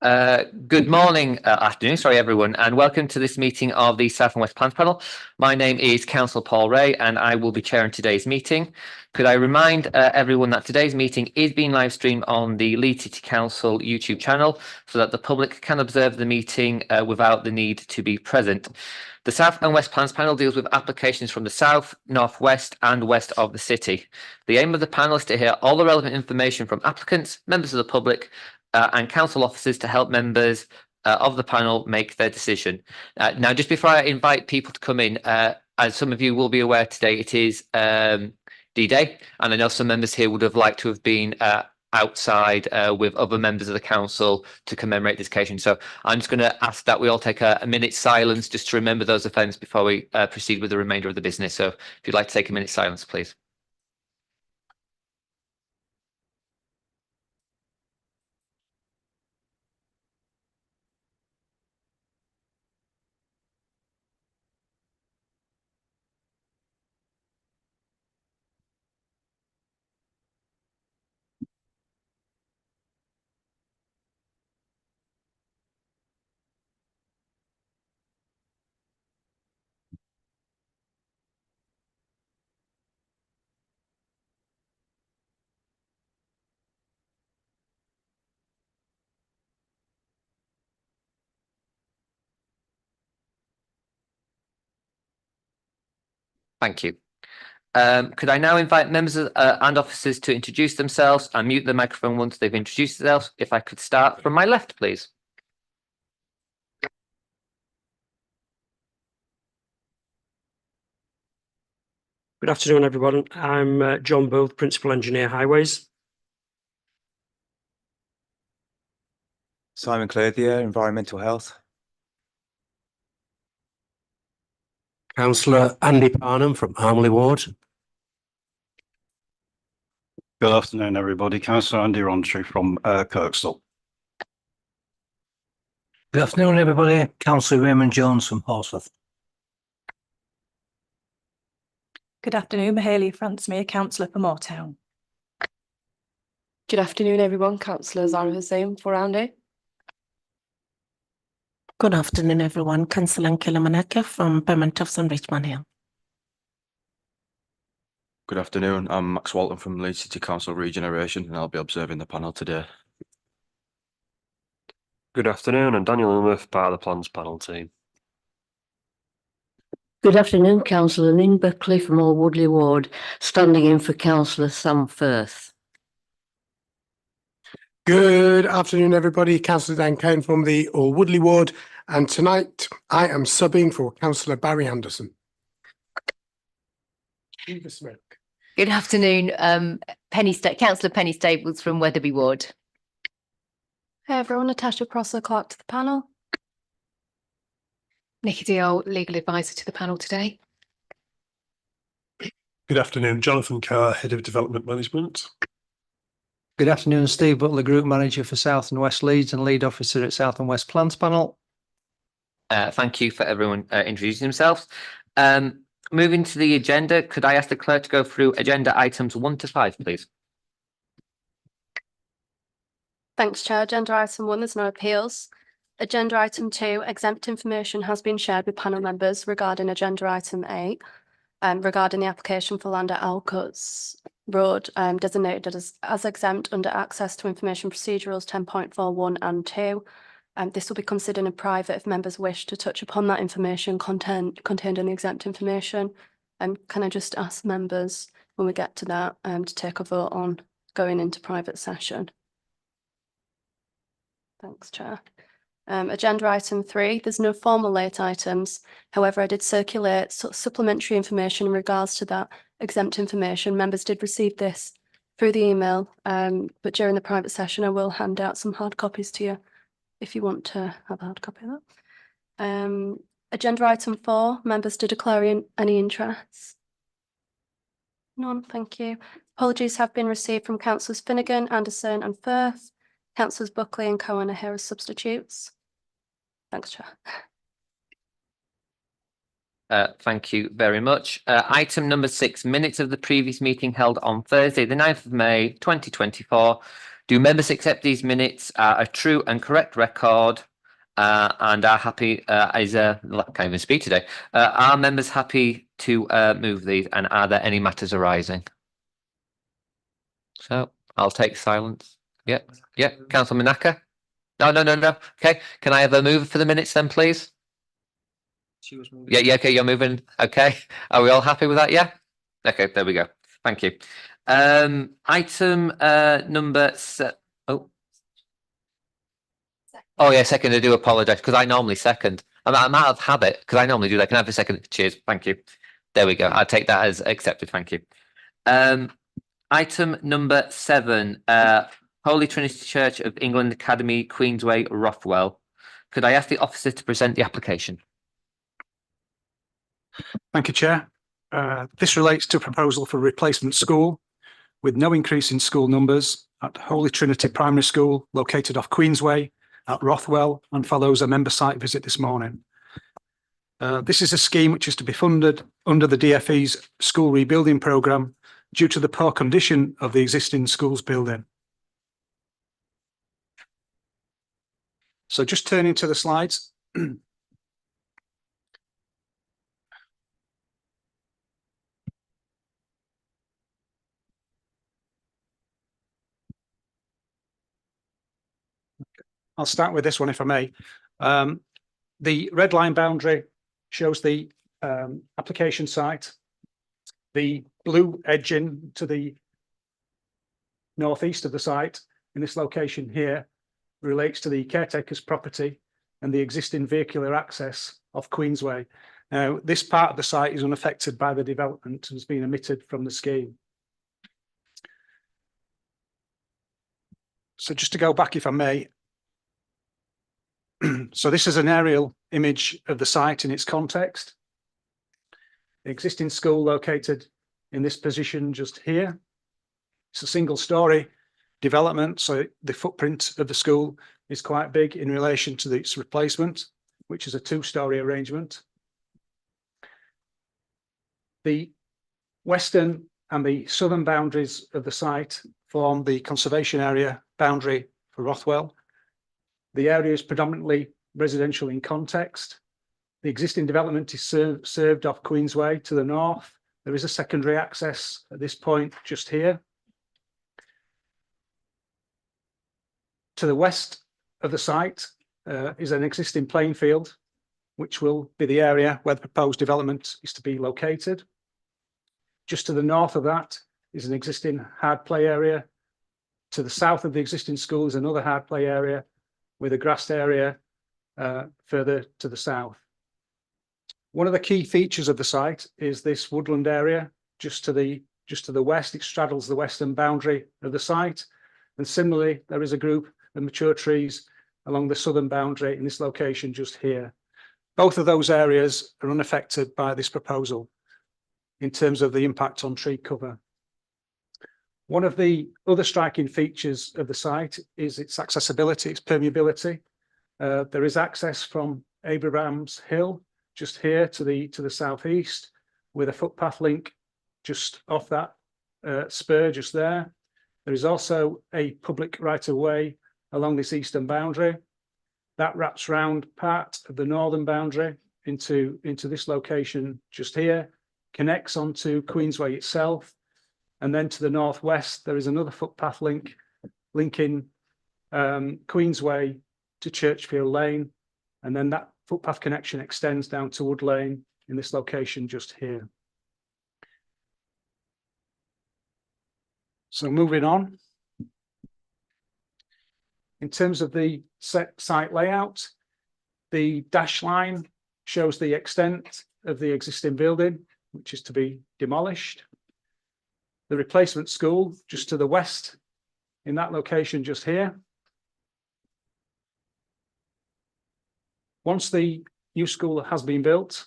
Good morning, afternoon, sorry everyone, and welcome to this meeting of the South and West Plans Panel. My name is Councillor Paul Ray and I will be chairing today's meeting. Could I remind everyone that today's meeting is being live streamed on the Leeds City Council YouTube channel so that the public can observe the meeting without the need to be present. The South and West Plans Panel deals with applications from the south, north, west and west of the city. The aim of the panel is to hear all the relevant information from applicants, members of the public and council officers to help members of the panel make their decision. Now, just before I invite people to come in, as some of you will be aware today, it is D-Day, and I know some members here would have liked to have been outside with other members of the council to commemorate this occasion. So I'm just going to ask that we all take a minute's silence just to remember those events before we proceed with the remainder of the business. So if you'd like to take a minute's silence, please. Thank you. Could I now invite members and officers to introduce themselves and mute the microphone once they've introduced themselves? If I could start from my left, please. Good afternoon, everyone. I'm John Booth, Principal Engineer Highways. Simon Clothier, Environmental Health. Councillor Andy Parnham from Armley Ward. Good afternoon, everybody. Councillor Andy Rontry from Kirkstall. Good afternoon, everybody. Councillor Raymond Jones from Horsforth. Good afternoon, Mahalia Francemeer, Councillor for Moortown. Good afternoon, everyone. Councillor Zara Hussain for Roundy. Good afternoon, everyone. Councillor Kilamanaka from Permantoffs and Richmond Hill. Good afternoon. I'm Max Walton from Leeds City Council Regeneration and I'll be observing the panel today. Good afternoon. I'm Daniel Ulmuth, part of the Plans Panel team. Good afternoon, Councillor Lynn Buckley from Old Woodley Ward, standing in for Councillor Sam Firth. Good afternoon, everybody. Councillor Dan Kane from the Old Woodley Ward, and tonight I am subbing for Councillor Barry Anderson. Good afternoon, Councillor Penny Staples from Wetherby Ward. Hey everyone, Natasha Prosser, Clerk to the panel. Nikki Deol, Legal Advisor to the panel today. Good afternoon, Jonathan Carr, Head of Development Management. Good afternoon, Steve Butler, Group Manager for South and West Leeds and Lead Officer at South and West Plans Panel. Thank you for everyone introducing themselves. Moving to the agenda, could I ask the clerk to go through agenda items 1 to 5, please? Thanks, Chair. Agenda item 1, there's no appeals. Agenda item 2, exempt information has been shared with panel members regarding agenda item 8, regarding the application for land at Alcutt's Road, designated as exempt under Access to Information Procedurals 10.41 and 2. This will be considered in private if members wish to touch upon that information contained in the exempt information. Can I just ask members when we get to that to take a vote on going into private session? Thanks, Chair. Agenda item 3, there's no formal late items. However, I did circulate supplementary information in regards to that exempt information. Members did receive this through the email, but during the private session, I will hand out some hard copies to you if you want to have a hard copy of that. Agenda item 4, members to declare any interest. None, thank you. Apologies have been received from Councillors Finnegan, Anderson and Firth. Councillors Buckley and Cohen are here as substitutes. Thanks, Chair. Thank you very much. Item number 6, minutes of the previous meeting held on Thursday, the 9th of May, 2024. Do members accept these minutes are a true and correct record and are happy, I can't even speak today. Are members happy to move these, and are there any matters arising? So I'll take silence. Yep, Councillor Manaka? No. Okay, can I have a move for the minutes then, please? She was moving. Yeah, okay, you're moving. Okay, are we all happy with that? Yeah. Okay, there we go. Thank you. Item number Oh yeah, second. I do apologise because I normally second. I'm out of habit because I normally do that. Can I have a second? Cheers. Thank you. There we go. I'll take that as accepted. Thank you. Item number 7. Holy Trinity Church of England Academy, Queensway, Rothwell. Could I ask the officer to present the application? Thank you, Chair. This relates to a proposal for a replacement school with no increase in school numbers at Holy Trinity Primary School located off Queensway at Rothwell, and follows a member site visit this morning. This is a scheme which is to be funded under the DfE's school rebuilding programme due to the poor condition of the existing schools building. So just turning to the slides. I'll start with this one, if I may. The red line boundary shows the application site. The blue edging to the northeast of the site in this location here relates to the caretaker's property and the existing vehicular access off Queensway. Now, this part of the site is unaffected by the development and has been omitted from the scheme. So just to go back, if I may. So this is an aerial image of the site in its context. The existing school located in this position just here. It's a single-storey development, so the footprint of the school is quite big in relation to its replacement, which is a 2-storey arrangement. The western and the southern boundaries of the site form the conservation area boundary for Rothwell. The area is predominantly residential in context. The existing development is served off Queensway to the north. There is a secondary access at this point just here. To the west of the site is an existing playing field, which will be the area where the proposed development is to be located. Just to the north of that is an existing hard play area. To the south of the existing school is another hard play area with a grassed area further to the south. One of the key features of the site is this woodland area just to the west. It straddles the western boundary of the site, and similarly there is a group of mature trees along the southern boundary in this location just here. Both of those areas are unaffected by this proposal in terms of the impact on tree cover. One of the other striking features of the site is its accessibility, its permeability. There is access from Abraham's Hill just here to the southeast, with a footpath link just off that spur just there. There is also a public right-of-way along this eastern boundary that wraps round part of the northern boundary into this location just here, connects onto Queensway itself. And then to the northwest, there is another footpath link linking Queensway to Churchfield Lane. And then that footpath connection extends down to Wood Lane in this location just here. So moving on. In terms of the site layout, the dash line shows the extent of the existing building, which is to be demolished. The replacement school just to the west in that location just here. Once the new school has been built,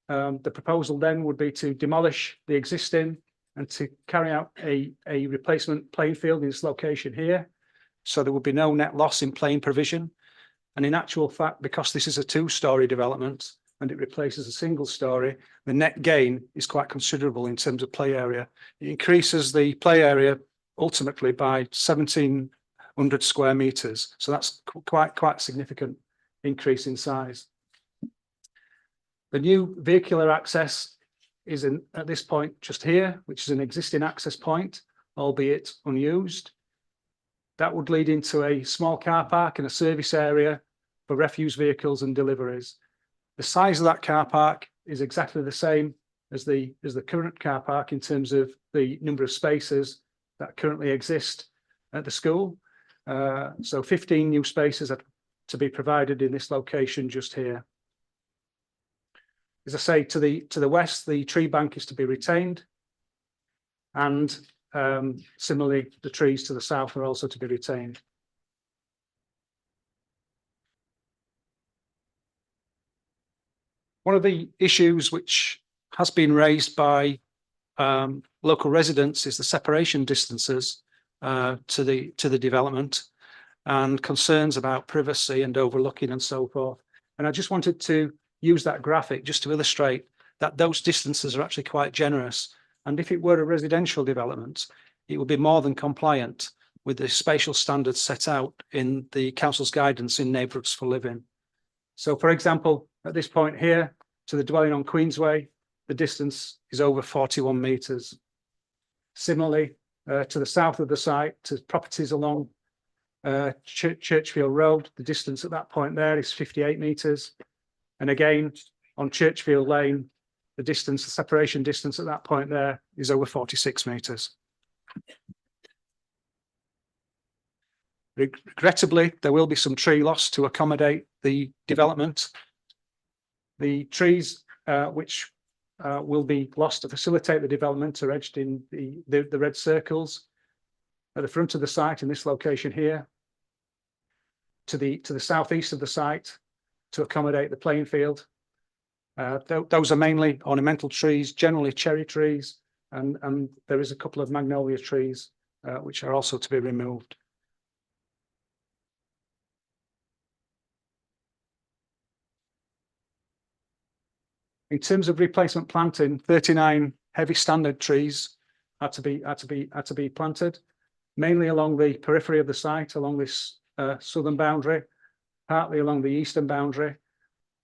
the proposal then would be to demolish the existing and to carry out a replacement playing field in this location here. So there would be no net loss in playing provision. And in actual fact, because this is a 2-storey development and it replaces a single storey, the net gain is quite considerable in terms of play area. It increases the play area ultimately by 17 100 square meters. So that's quite a significant increase in size. The new vehicular access is at this point just here, which is an existing access point, albeit unused. That would lead into a small car park and a service area for refuse vehicles and deliveries. The size of that car park is exactly the same as the current car park in terms of the number of spaces that currently exist at the school. So 15 new spaces are to be provided in this location just here. As I say, to the west, the tree bank is to be retained, and similarly, the trees to the south are also to be retained. One of the issues which has been raised by local residents is the separation distances to the development, and concerns about privacy and overlooking and so forth. And I just wanted to use that graphic just to illustrate that those distances are actually quite generous. And if it were a residential development, it would be more than compliant with the spatial standards set out in the council's guidance in neighbourhoods for living. So, for example, at this point here, to the dwelling on Queensway, the distance is over 41 metres. Similarly, to the south of the site, to properties along Churchfield Road, the distance at that point there is 58 metres. And again, on Churchfield Lane, the separation distance at that point there is over 46 metres. Regrettably, there will be some tree loss to accommodate the development. The trees which will be lost to facilitate the development are edged in the red circles at the front of the site in this location here, to the southeast of the site to accommodate the playing field. Those are mainly ornamental trees, generally cherry trees, and there is a couple of magnolia trees which are also to be removed. In terms of replacement planting, 39 heavy standard trees are to be planted, mainly along the periphery of the site, along this southern boundary, partly along the eastern boundary,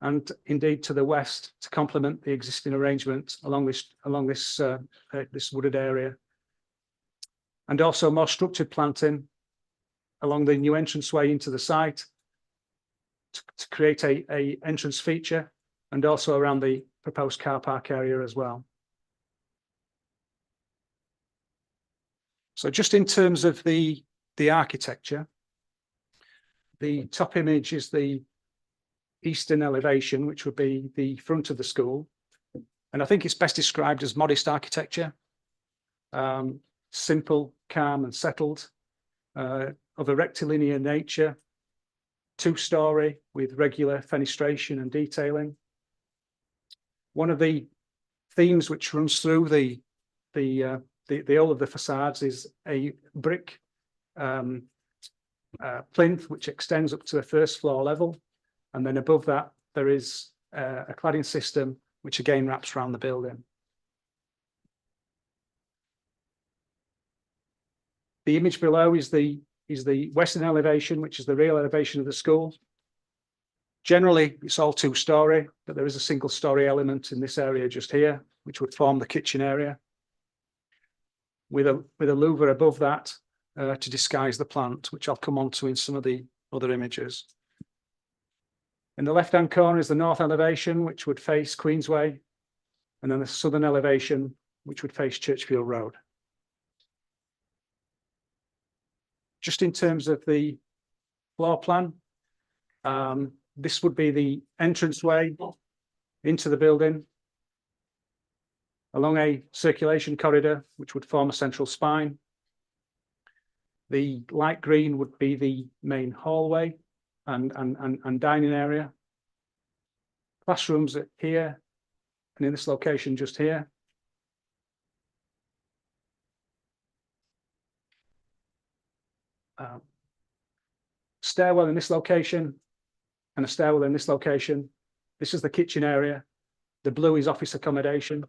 and indeed to the west to complement the existing arrangement along this wooded area, and also more structured planting along the new entranceway into the site to create a entrance feature, and also around the proposed car park area as well. So just in terms of the architecture, the top image is the eastern elevation, which would be the front of the school. And I think it's best described as modest architecture, simple, calm and settled, of a rectilinear nature, 2-storey with regular fenestration and detailing. One of the themes which runs through the all of the facades is a brick plinth which extends up to the first floor level, and then above that there is a cladding system which again wraps around the building. The image below is the western elevation, which is the real elevation of the school. Generally, it's all 2-storey, but there is a single-storey element in this area just here, which would form the kitchen area, with a louver above that to disguise the plant, which I'll come on to in some of the other images. In the left-hand corner is the north elevation, which would face Queensway, and then the southern elevation, which would face Churchfield Road. Just in terms of the floor plan, this would be the entranceway into the building along a circulation corridor, which would form a central spine. The light green would be the main hallway and dining area. Classrooms are here and in this location just here. Stairwell in this location and a stairwell in this location. This is the kitchen area. The blue is office accommodation.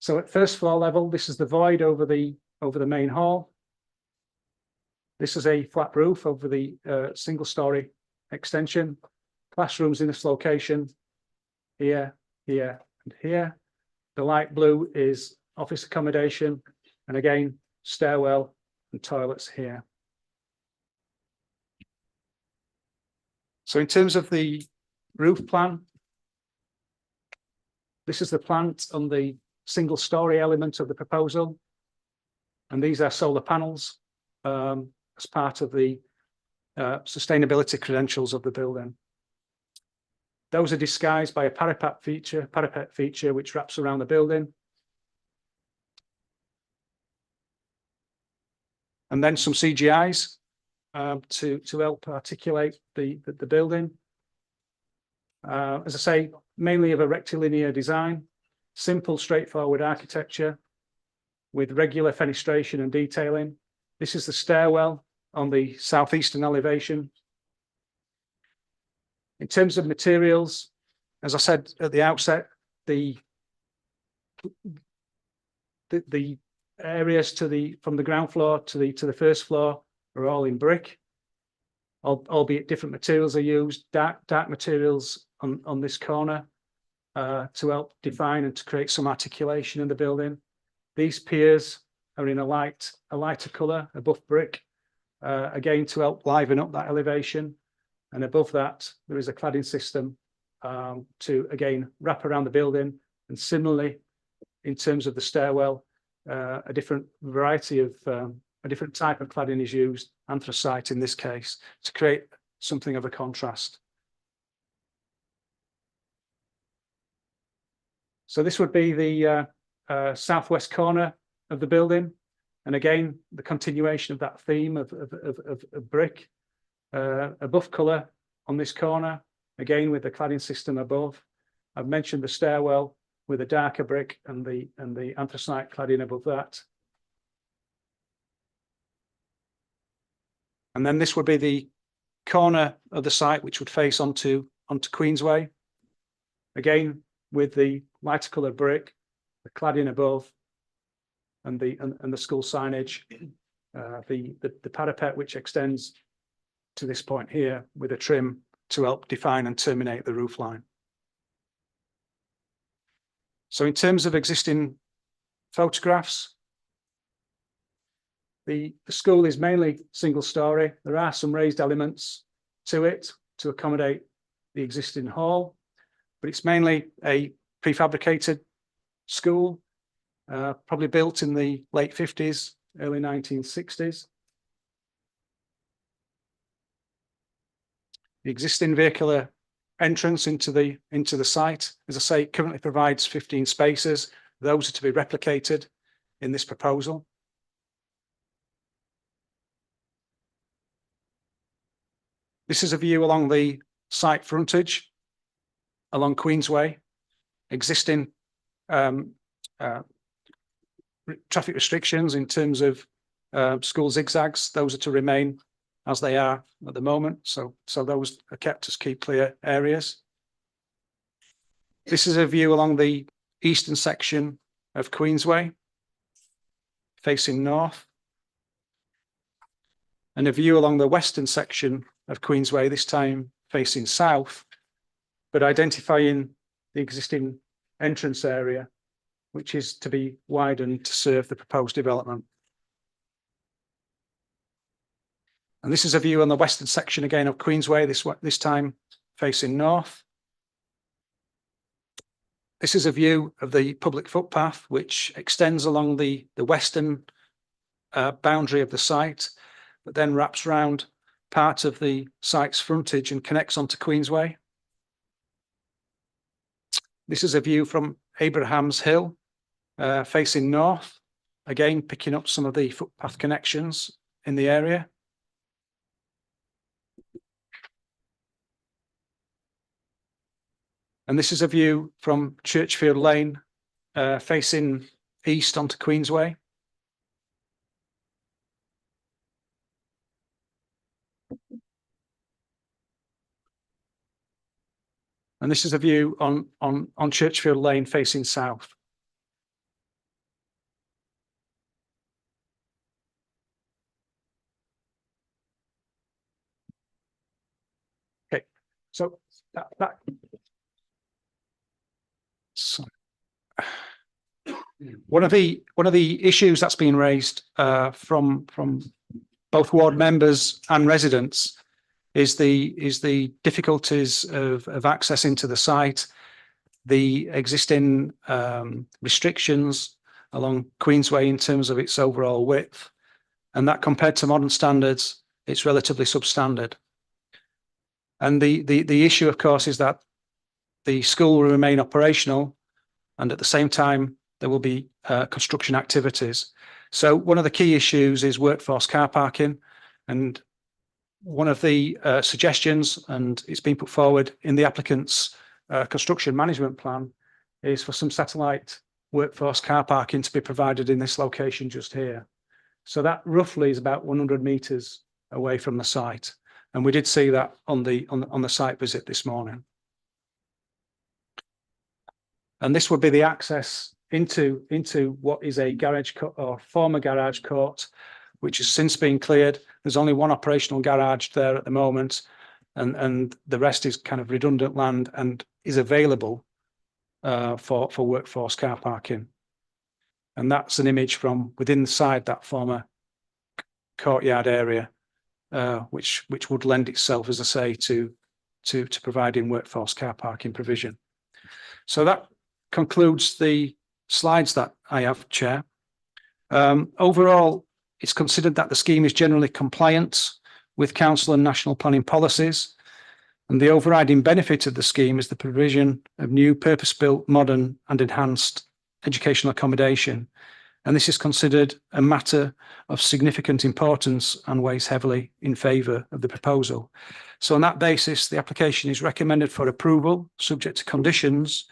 So at first floor level, this is the void over the main hall. This is a flat roof over the single story extension. Classrooms in this location, here, here, and here. The light blue is office accommodation, and again, stairwell and toilets here. So in terms of the roof plan, this is the plant on the single story element of the proposal. And these are solar panels as part of the sustainability credentials of the building. Those are disguised by a parapet feature which wraps around the building. And then some CGIs to help articulate the building. As I say, mainly of a rectilinear design, simple, straightforward architecture with regular fenestration and detailing. This is the stairwell on the southeastern elevation. In terms of materials, as I said at the outset, the areas from the ground floor to the first floor are all in brick, albeit different materials are used. Dark materials on this corner to help define and to create some articulation in the building. These piers are in a lighter colour above brick, again to help liven up that elevation. And above that, there is a cladding system to again wrap around the building. And similarly, in terms of the stairwell, a different variety of a different type of cladding is used, anthracite in this case, to create something of a contrast. So this would be the southwest corner of the building, and again the continuation of that theme of brick. A buff colour on this corner, again with the cladding system above. I've mentioned the stairwell with a darker brick and the anthracite cladding above that. And then this would be the corner of the site which would face onto Queensway, again with the lighter coloured brick, the cladding above, and the school signage, the parapet which extends to this point here with a trim to help define and terminate the roof line. So in terms of existing photographs, the school is mainly single story. There are some raised elements to it to accommodate the existing hall, but it's mainly a prefabricated school, probably built in the late 50s, early 1960s. The existing vehicular entrance into the site, as I say, currently provides 15 spaces. Those are to be replicated in this proposal. This is a view along the site frontage, along Queensway. Existing traffic restrictions in terms of school zigzags, those are to remain as they are at the moment. So those are kept as key clear areas. This is a view along the eastern section of Queensway, facing north. And a view along the western section of Queensway, this time facing south, but identifying the existing entrance area, which is to be widened to serve the proposed development. And this is a view on the western section again of Queensway, this time facing north. This is a view of the public footpath, which extends along the western boundary of the site, but then wraps round part of the site's frontage and connects onto Queensway. This is a view from Abraham's Hill, facing north, again picking up some of the footpath connections in the area. And this is a view from Churchfield Lane, facing east onto Queensway. And this is a view on Churchfield Lane facing south. So that so one of the issues that's been raised from both ward members and residents is the difficulties of access into the site, the existing restrictions along Queensway in terms of its overall width, and that compared to modern standards, it's relatively substandard. And the issue, of course, is that the school will remain operational, and at the same time, there will be construction activities. So one of the key issues is workforce car parking, and one of the suggestions, and it's been put forward in the applicant's construction management plan, is for some satellite workforce car parking to be provided in this location just here. So that roughly is about 100 metres away from the site, and we did see that on the site visit this morning. And this would be the access into what is a garage or former garage court, which has since been cleared. There's only one operational garage there at the moment, and the rest is kind of redundant land and is available for workforce car parking. And that's an image from within inside that former courtyard area, which would lend itself, as I say, to providing workforce car parking provision. So that concludes the slides that I have, Chair. Overall, it's considered that the scheme is generally compliant with council and national planning policies, and the overriding benefit of the scheme is the provision of new purpose-built, modern and enhanced educational accommodation, and this is considered a matter of significant importance and weighs heavily in favour of the proposal. So on that basis, the application is recommended for approval, subject to conditions,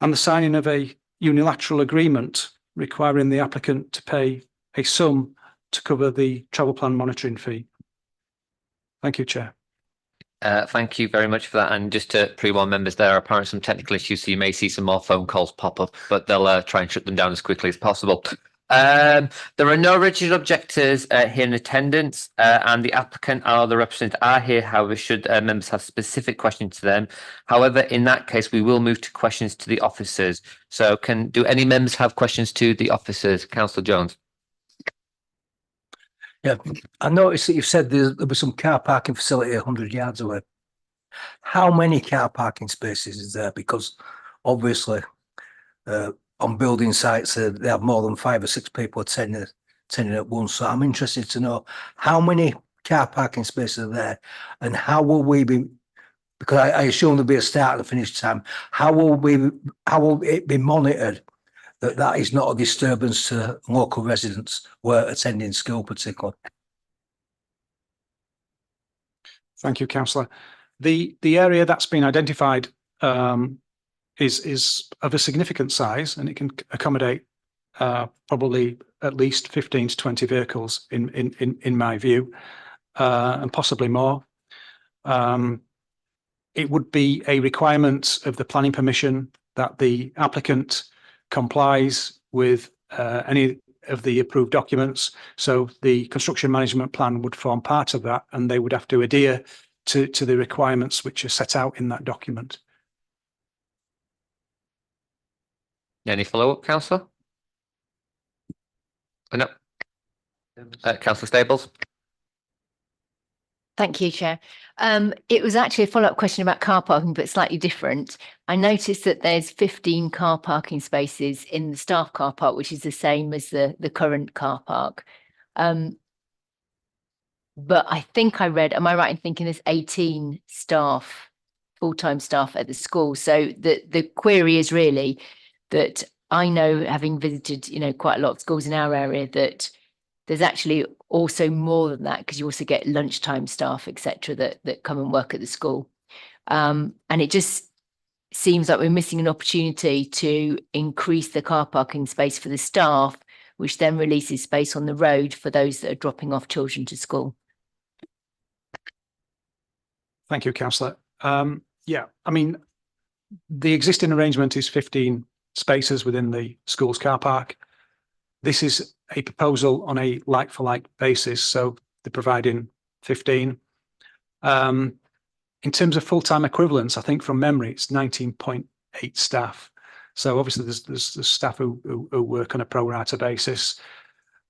and the signing of a unilateral agreement requiring the applicant to pay a sum to cover the travel plan monitoring fee. Thank you, Chair. Thank you very much for that. And just to pre-warn members, there are apparently some technical issues, so you may see some more phone calls pop up, but they'll try and shut them down as quickly as possible. There are no registered objectors here in attendance, and the applicant or the representative are here. However, should members have specific questions to them, however, in that case, we will move to questions to the officers. So, do any members have questions to the officers? Councillor Jones. Yeah, I noticed that you've said there was some car parking facility 100 yards away. How many car parking spaces is there? Because obviously, on building sites, they have more than 5 or 6 people attending at once. So I'm interested to know how many car parking spaces are there, and how will we be? Because I assume there'll be a start and a finish time. How will it be monitored that is not a disturbance to local residents who are attending school particularly? Thank you, Councillor. The area that's been identified is of a significant size, and it can accommodate probably at least 15 to 20 vehicles in my view, and possibly more. It would be a requirement of the planning permission that the applicant complies with any of the approved documents. So the construction management plan would form part of that, and they would have to adhere to the requirements which are set out in that document. Any follow-up, Councillor? No. Councillor Stables. Thank you, Chair. It was actually a follow-up question about car parking, but slightly different. I noticed that there's 15 car parking spaces in the staff car park, which is the same as the current car park. But I think I read, am I right in thinking there's 18 staff, full-time staff at the school? So the query is really that I know, having visited, quite a lot of schools in our area, that there's actually also more than that, because you also get lunchtime staff, etc., that come and work at the school. And it just seems like we're missing an opportunity to increase the car parking space for the staff, which then releases space on the road for those that are dropping off children to school. Thank you, Councillor. Yeah, I mean, the existing arrangement is 15 spaces within the school's car park. This is a proposal on a like-for-like basis, so they're providing 15. In terms of full-time equivalents, I think from memory, it's 19.8 staff. So obviously there's staff who work on a pro rata basis.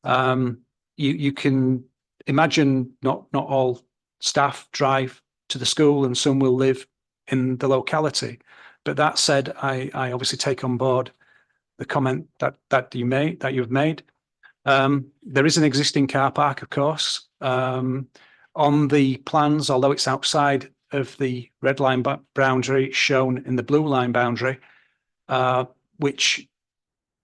You can imagine not all staff drive to the school, and some will live in the locality. But that said, I obviously take on board the comment that you've made. There is an existing car park, of course, on the plans, although it's outside of the red line boundary, shown in the blue line boundary, which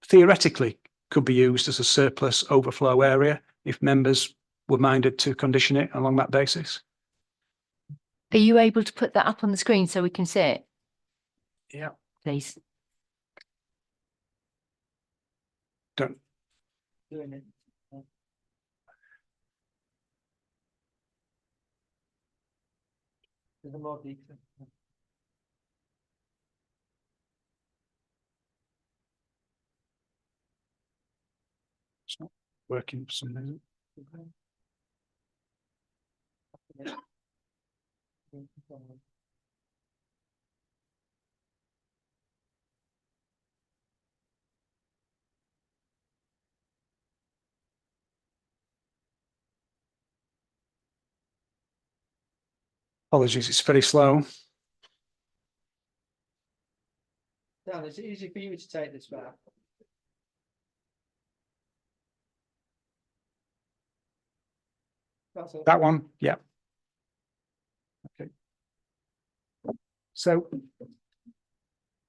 theoretically could be used as a surplus overflow area if members were minded to condition it along that basis. Are you able to put that up on the screen so we can see it? Yeah. Please. Don't. Doing it. There's more detail. It's not working for some reason. Apologies, it's very slow. Dan, is it easy for you to take this back? That one, yeah. Okay. So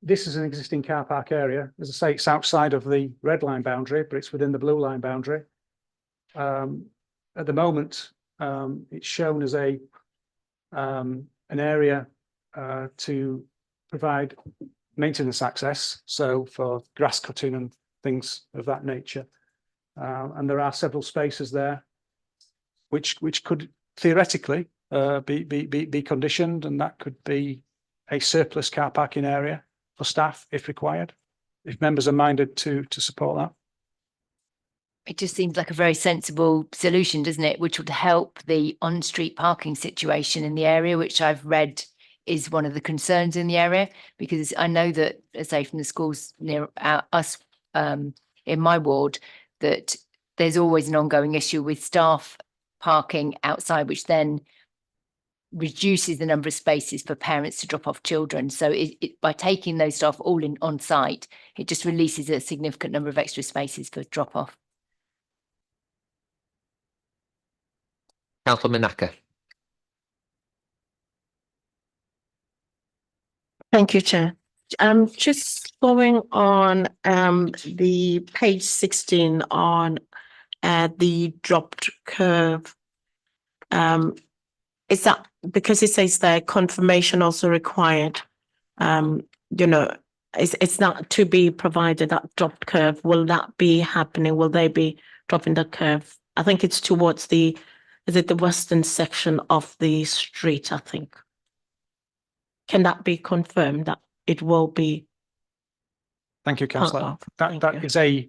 this is an existing car park area. As I say, it's outside of the red line boundary, but it's within the blue line boundary. At the moment, it's shown as an area to provide maintenance access, so for grass cutting and things of that nature. And there are several spaces there which could theoretically be conditioned, and that could be a surplus car parking area for staff if required, if members are minded to support that. It just seems like a very sensible solution, doesn't it? Which would help the on-street parking situation in the area, which I've read is one of the concerns in the area, because I know that, let's say from the schools near us in my ward, that there's always an ongoing issue with staff parking outside, which then reduces the number of spaces for parents to drop off children. So by taking those staff all in on site, it just releases a significant number of extra spaces for drop off. Councillor Minaka. Thank you, Chair. Just going on the page 16 on the dropped curve. Is that because it says there confirmation also required? It's not to be provided that dropped curve. Will that be happening? Will they be dropping the curve? I think it's towards the western section of the street, I think. Can that be confirmed that it will be? Thank you, Councillor. That is a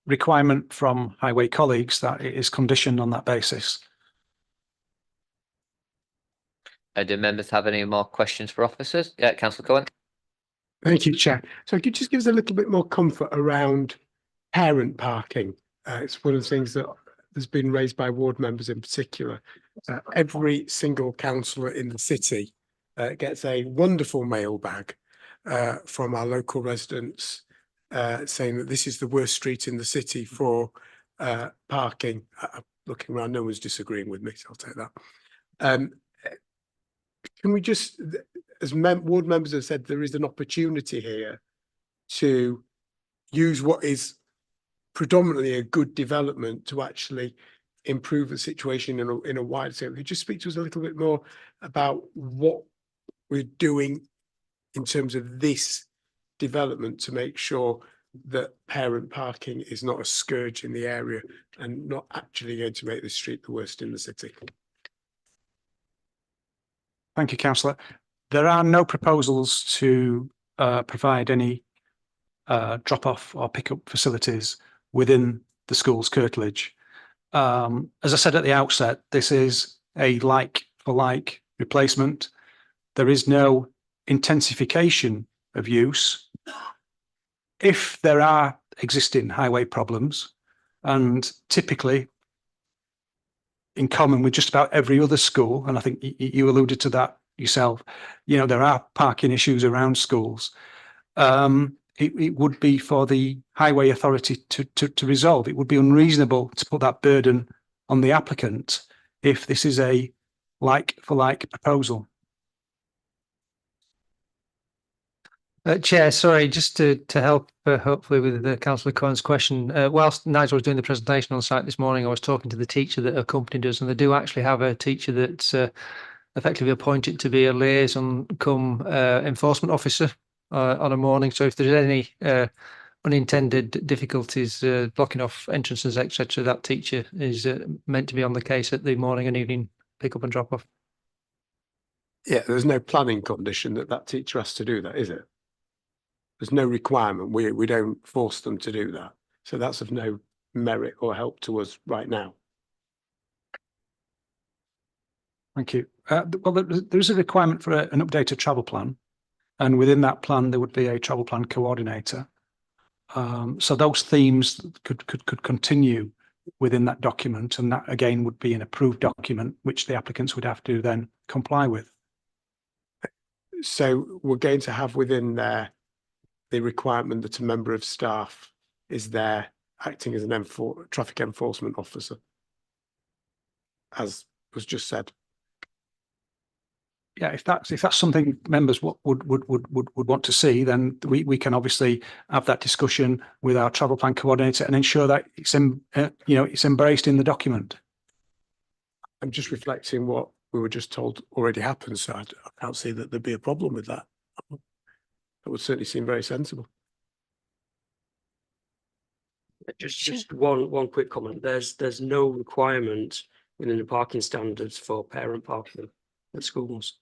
requirement from highway colleagues that it is conditioned on that basis. Do members have any more questions for officers? Yeah, Councillor Cohen. Thank you, Chair. So could you just give us a little bit more comfort around parent parking? It's one of the things that has been raised by ward members in particular. Every single councillor in the city gets a wonderful mailbag from our local residents saying that this is the worst street in the city for parking. Looking around, no one's disagreeing with me, so I'll take that. Can we just, as ward members have said, there is an opportunity here to use what is predominantly a good development to actually improve the situation in a wider sense. Could you just speak to us a little bit more about what we're doing in terms of this development to make sure that parent parking is not a scourge in the area and not actually going to make the street the worst in the city? Thank you, Councillor. There are no proposals to provide any drop-off or pick-up facilities within the school's curtilage. As I said at the outset, this is a like-for-like replacement. there is no intensification of use. If there are existing highway problems, and typically in common with just about every other school, and I think you alluded to that yourself, you know, there are parking issues around schools. It would be for the highway authority to resolve. It would be unreasonable to put that burden on the applicant if this is a like for like proposal. Chair, sorry, just to help hopefully with Councillor Cohen's question. Whilst Nigel was doing the presentation on site this morning, I was talking to the teacher that accompanied us, and they do actually have a teacher that's effectively appointed to be a liaison come enforcement officer on a morning. So if there's any unintended difficulties blocking off entrances, etc., that teacher is meant to be on the case at the morning and evening pick up and drop off. Yeah, there's no planning condition that teacher has to do that, is it? There's no requirement. We don't force them to do that. So that's of no merit or help to us right now. Thank you. Well, there is a requirement for an updated travel plan, and within that plan there would be a travel plan coordinator. So those themes could continue within that document, and that again would be an approved document which the applicants would have to then comply with. So we're going to have within there the requirement that a member of staff is there acting as an traffic enforcement officer, as was just said. Yeah, if that's something members would want to see, then we can obviously have that discussion with our travel plan coordinator and ensure that it's it's embraced in the document. I'm just reflecting what we were just told already happened, so I can't see that there'd be a problem with that. That would certainly seem very sensible. Just one quick comment. There's no requirement within the parking standards for parent parking at schools.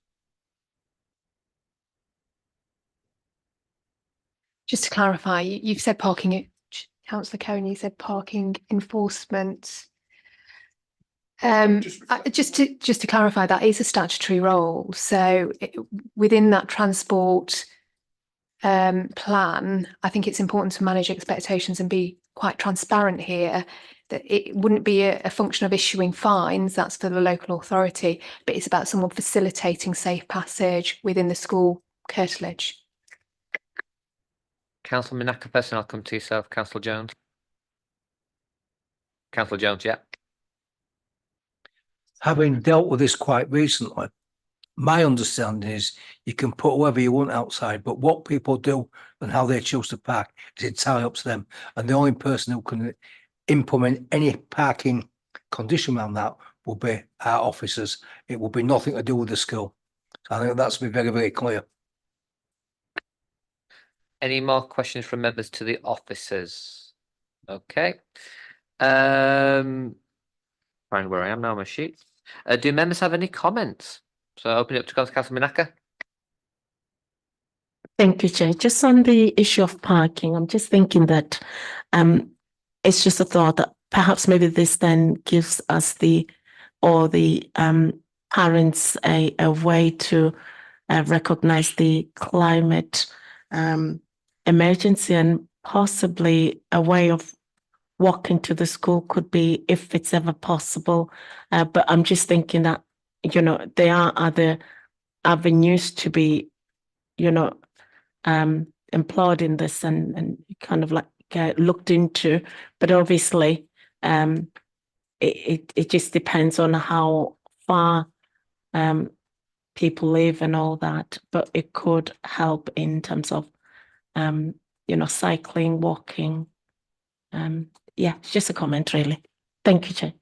Just to clarify, you've said parking, Councillor Cohen, you said parking enforcement. Just to clarify, that is a statutory role. So within that transport plan, I think it's important to manage expectations and be quite transparent here, that it wouldn't be a function of issuing fines, that's for the local authority, but it's about someone facilitating safe passage within the school curtilage. Councillor Minaka first, and I'll come to yourself, Councillor Jones. Councillor Jones, yeah. Having dealt with this quite recently, my understanding is you can put whoever you want outside, but what people do and how they choose to park is entirely up to them. And the only person who can implement any parking condition around that will be our officers. It will be nothing to do with the school. So I think that's to be very, very clear. Any more questions from members to the officers? Okay. Find where I am now on my sheet. Do members have any comments? So I open it up to Councillor Minaka. Thank you, Chair. Just on the issue of parking, I'm just thinking that it's just a thought that perhaps maybe this then gives us parents a way to recognize the climate emergency, and possibly a way of walking to the school could be, if it's ever possible. But I'm just thinking that, there are other avenues to be, employed in this and kind of like looked into. But obviously, it just depends on how far people live and all that. But it could help in terms of, cycling, walking. Yeah, it's just a comment, really. Thank you, Chair.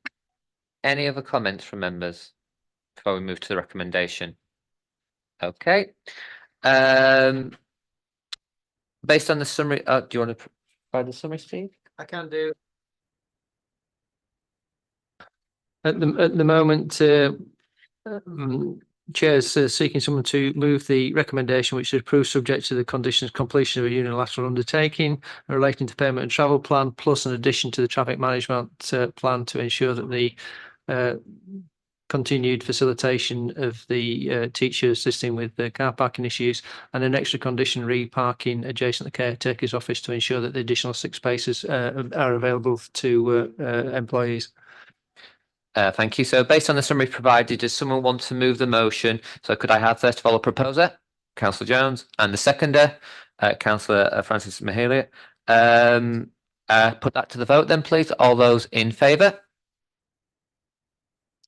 Any other comments from members before we move to the recommendation? Okay. Based on the summary, do you want to provide the summary, Steve? I can do. At the moment, Chair's seeking someone to move the recommendation which is approved subject to the conditions completion of a unilateral undertaking relating to payment and travel plan, plus an addition to the traffic management plan to ensure that the continued facilitation of the teacher assisting with the car parking issues, and an extra condition re-parking adjacent to the caretaker's office to ensure that the additional 6 spaces are available to employees. Thank you. So based on the summary provided, does someone want to move the motion? So could I have first of all a proposer, Councillor Jones, and the seconder, Councillor Francis Mahalia? Put that to the vote then, please. All those in favour?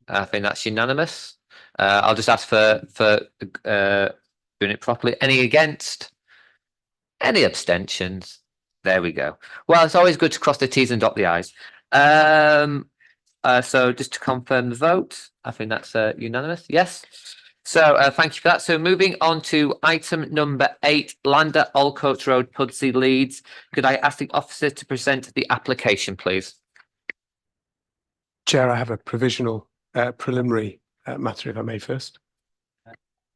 I think that's unanimous. I'll just ask for doing it properly. Any against? Any abstentions? There we go. Well, it's always good to cross the T's and dot the I's. So just to confirm the vote, I think that's unanimous. Yes. So thank you for that. So moving on to item number 8, Lander, Allcoach Road, Pudsey, Leeds. Could I ask the officer to present the application, please? Chair, I have a provisional preliminary matter, if I may first.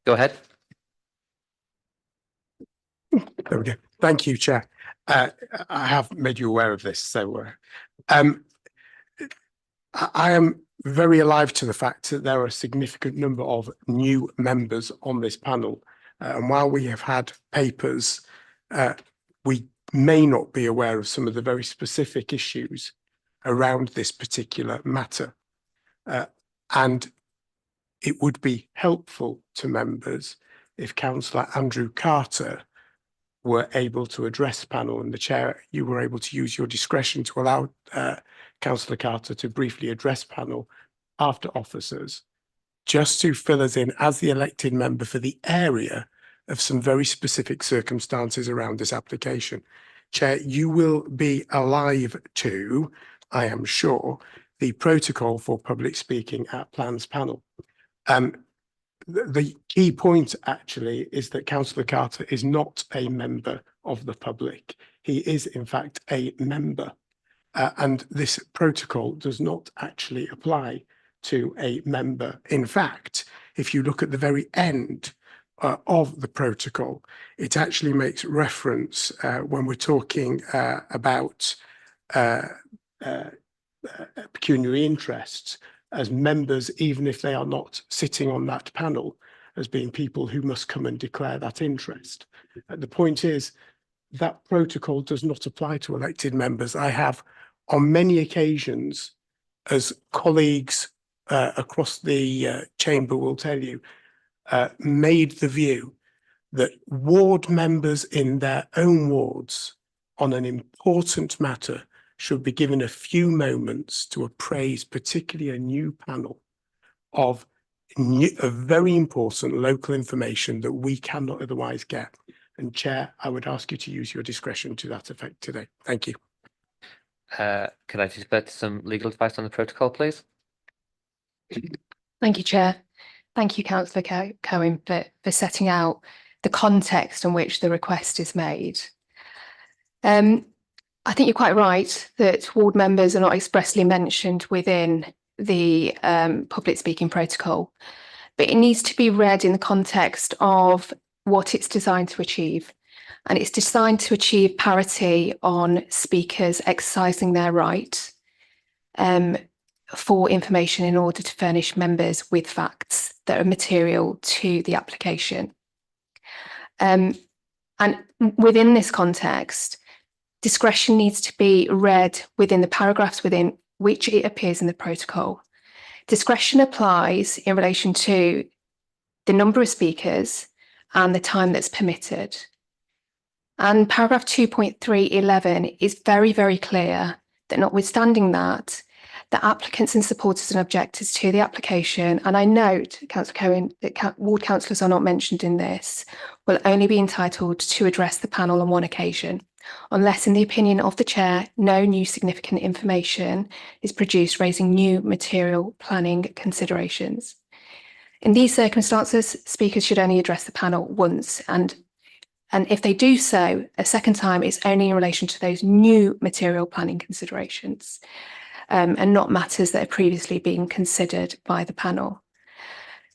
Go ahead. There we go. Thank you, Chair. I have made you aware of this, so I am very alive to the fact that there are a significant number of new members on this panel. And while we have had papers, we may not be aware of some of the very specific issues around this particular matter. And it would be helpful to members if Councillor Andrew Carter were able to address the panel, and the chair, you were able to use your discretion to allow Councillor Carter to briefly address panel after officers, just to fill us in as the elected member for the area of some very specific circumstances around this application. Chair, you will be alive to, I am sure, the protocol for public speaking at Plans panel. The key point actually is that Councillor Carter is not a member of the public. He is in fact a member, and this protocol does not actually apply to a member. In fact, if you look at the very end of the protocol, it actually makes reference when we're talking about pecuniary interests as members, even if they are not sitting on that panel, as being people who must come and declare that interest. The point is that protocol does not apply to elected members. I have on many occasions, as colleagues across the chamber will tell you, made the view that ward members in their own wards on an important matter should be given a few moments to appraise particularly a new panel of very important local information that we cannot otherwise get. And Chair, I would ask you to use your discretion to that effect today. Thank you. Could I just get some legal advice on the protocol, please? Thank you, Chair. Thank you, Councillor Cohen, for setting out the context in which the request is made. I think you're quite right that ward members are not expressly mentioned within the public speaking protocol, but it needs to be read in the context of what it's designed to achieve. And it's designed to achieve parity on speakers exercising their right for information in order to furnish members with facts that are material to the application. And within this context, discretion needs to be read within the paragraphs within which it appears in the protocol. Discretion applies in relation to the number of speakers and the time that's permitted. And paragraph 2.311 is very, very clear that notwithstanding that, the applicants and supporters and objectors to the application, and I note, Councillor Cohen, that ward councillors are not mentioned in this, will only be entitled to address the panel on one occasion, unless in the opinion of the chair, no new significant information is produced raising new material planning considerations. In these circumstances, speakers should only address the panel once, and if they do so a second time, it's only in relation to those new material planning considerations and not matters that have previously been considered by the panel.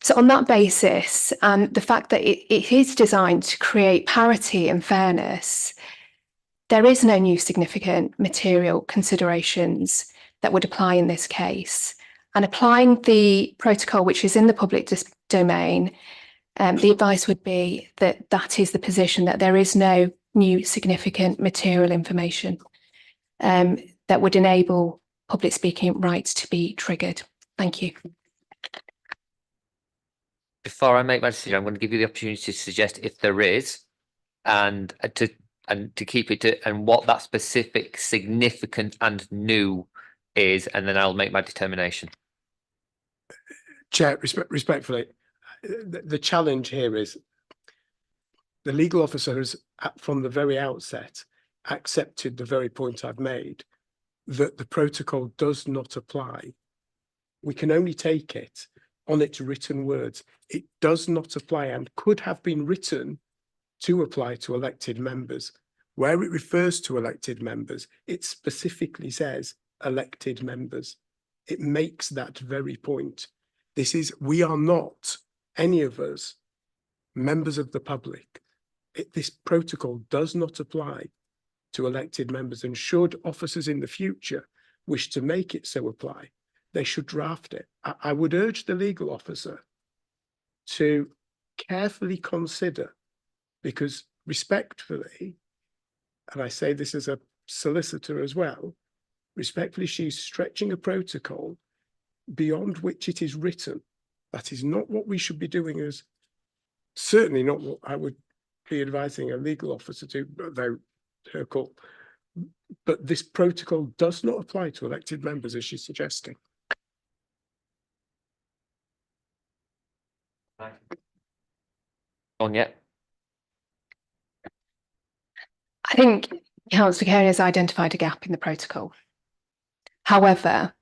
So on that basis, and the fact that it is designed to create parity and fairness, there is no new significant material considerations that would apply in this case. And applying the protocol, which is in the public domain, the advice would be that that is the position, that there is no new significant material information that would enable public speaking rights to be triggered. Thank you. Before I make my decision, I'm going to give you the opportunity to suggest if there is, and to keep it to, and what that specific, significant and new is, and then I'll make my determination. Chair, respectfully, the challenge here is the legal officer has, from the very outset, accepted the very point I've made, that the protocol does not apply. We can only take it on its written words. It does not apply and could have been written to apply to elected members. Where it refers to elected members, it specifically says elected members. It makes that very point. We are not, any of us, members of the public. This protocol does not apply to elected members, and should officers in the future wish to make it so apply, they should draft it. I would urge the legal officer to carefully consider, because respectfully, and I say this as a solicitor as well, respectfully, she's stretching a protocol beyond which it is written. That is not what we should be doing, as certainly not what I would be advising a legal officer to, though her call. But this protocol does not apply to elected members, as she's suggesting. On yet? I think Councillor Carey has identified a gap in the protocol. However,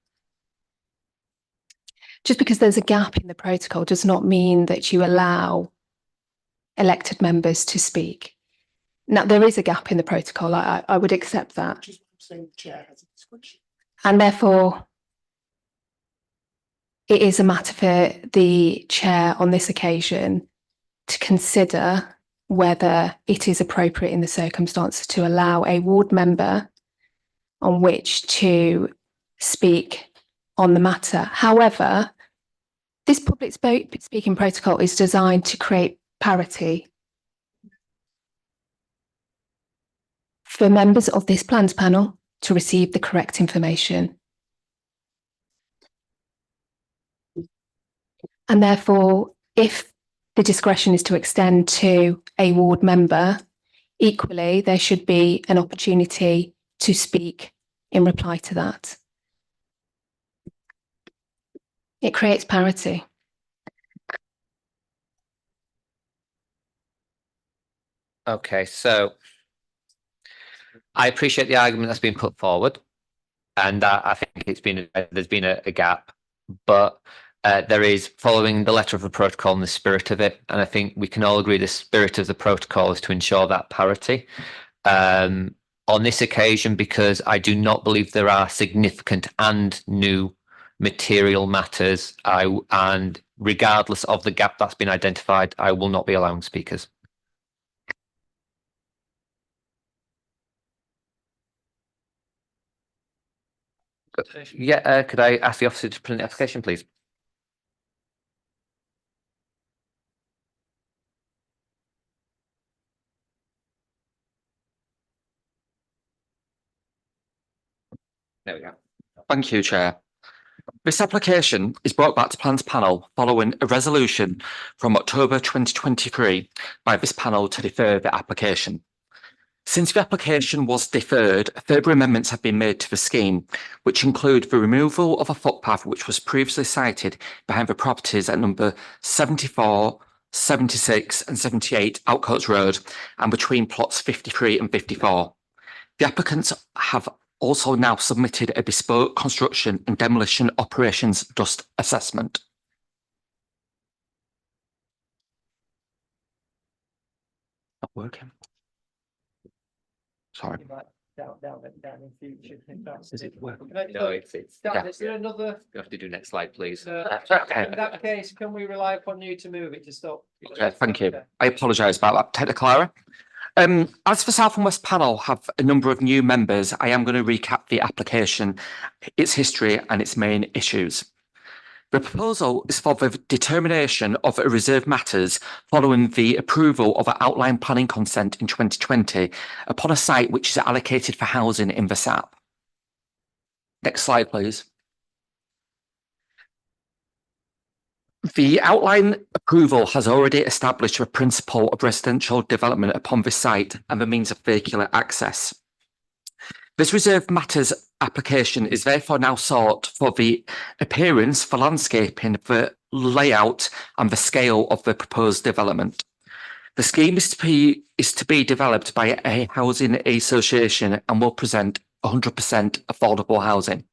just because there's a gap in the protocol does not mean that you allow elected members to speak. Now, there is a gap in the protocol. I would accept that. And therefore, it is a matter for the chair on this occasion to consider whether it is appropriate in the circumstances to allow a ward member on which to speak on the matter. However, this public speaking protocol is designed to create parity for members of this plans panel to receive the correct information. And therefore, if the discretion is to extend to a ward member, equally, there should be an opportunity to speak in reply to that. It creates parity. Okay, so I appreciate the argument that's been put forward, and I think there's been a gap, but there is, following the letter of the protocol and the spirit of it, and I think we can all agree the spirit of the protocol is to ensure that parity. On this occasion, because I do not believe there are significant and new material matters, and regardless of the gap that's been identified, I will not be allowing speakers. Yeah, could I ask the officer to print the application, please? There we go. Thank you, Chair. This application is brought back to Plans Panel following a resolution from October 2023 by this panel to defer the application. Since the application was deferred, further amendments have been made to the scheme, which include the removal of a footpath which was previously sited behind the properties at number 74, 76 and 78 Outcoats Road and between plots 53 and 54. The applicants have also now submitted a bespoke construction and demolition operations dust assessment. Not working. Sorry. Does it work? No, it's Dan, is there another? You have to do next slide, please. Okay. In that case, can we rely upon you to move it to stop? Okay, thank you. I apologise about that technical error. As the South and West panel have a number of new members, I am going to recap the application, its history and its main issues. The proposal is for the determination of reserved matters following the approval of an outline planning consent in 2020 upon a site which is allocated for housing in the SAP. Next slide, please. The outline approval has already established the principle of residential development upon this site and the means of vehicular access. This reserved matters application is therefore now sought for the appearance, for landscaping, the layout and the scale of the proposed development. The scheme is to be developed by a housing association and will present 100% affordable housing.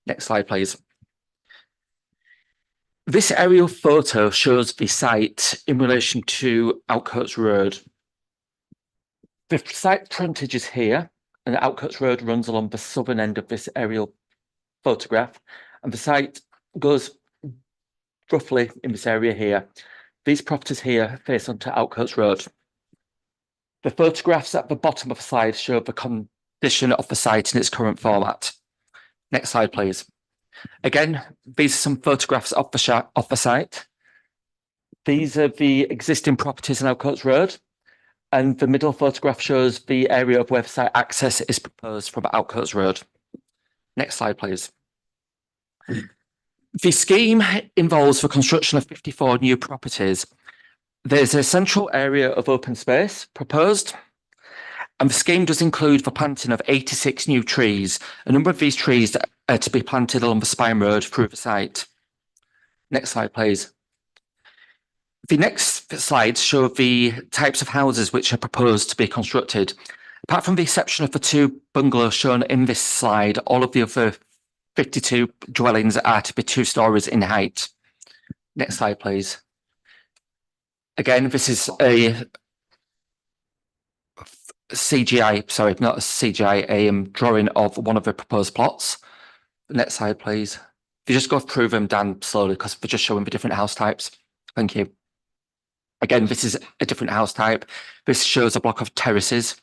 Next slide, please. This aerial photo shows the site in relation to Outcoats Road. The site frontage is here, and Outcoats Road runs along the southern end of this aerial photograph, and the site goes roughly in this area here. These properties here face onto Outcoats Road. The photographs at the bottom of the slide show the condition of the site in its current format. Next slide, please. Again, these are some photographs of the site. These are the existing properties in Outcoats Road, and the middle photograph shows the area of where the site access is proposed from Outcoats Road. Next slide, please. The scheme involves the construction of 54 new properties. There's a central area of open space proposed, and the scheme does include the planting of 86 new trees. A number of these trees are to be planted along the Spine Road through the site. Next slide, please. The next slides show the types of houses which are proposed to be constructed. Apart from the exception of the 2 bungalows shown in this slide, all of the other 52 dwellings are to be 2 stories in height. Next slide, please. Again, this is a CGI, sorry, not a CGI, a drawing of one of the proposed plots. Next slide, please. If you just go through them, Dan, slowly, because we're just showing the different house types. Thank you. Again, this is a different house type. This shows a block of terraces.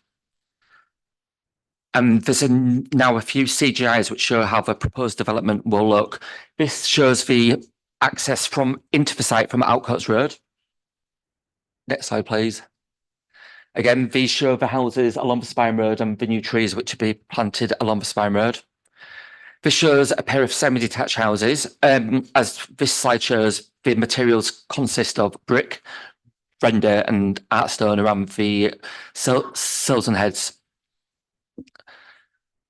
And there's now a few CGIs which show how the proposed development will look. This shows the access into the site from Outcoats Road. Next slide, please. Again, these show the houses along the Spine Road and the new trees which will be planted along the Spine Road. This shows a pair of semi-detached houses. As this slide shows, the materials consist of brick, render and art stone around the sills and heads.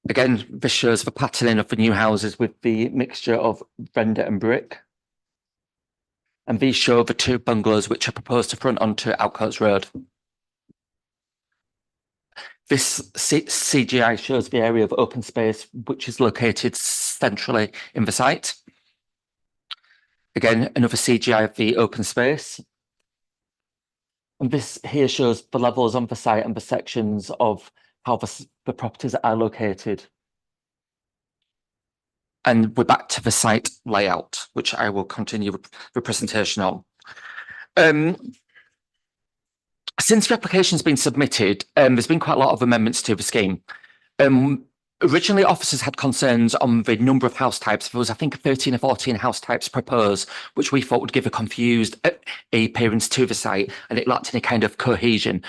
Again, this shows the patterning of the new houses with the mixture of render and brick. And these show the 2 bungalows which are proposed to front onto Outcoats Road. This CGI shows the area of open space which is located centrally in the site. Again, another CGI of the open space. And this here shows the levels on the site and the sections of how the properties are located. And we're back to the site layout, which I will continue the presentation on. Since the application has been submitted, there's been quite a lot of amendments to the scheme. Originally, officers had concerns on the number of house types. There was, I think, 13 or 14 house types proposed, which we thought would give a confused appearance to the site, and it lacked any kind of cohesion.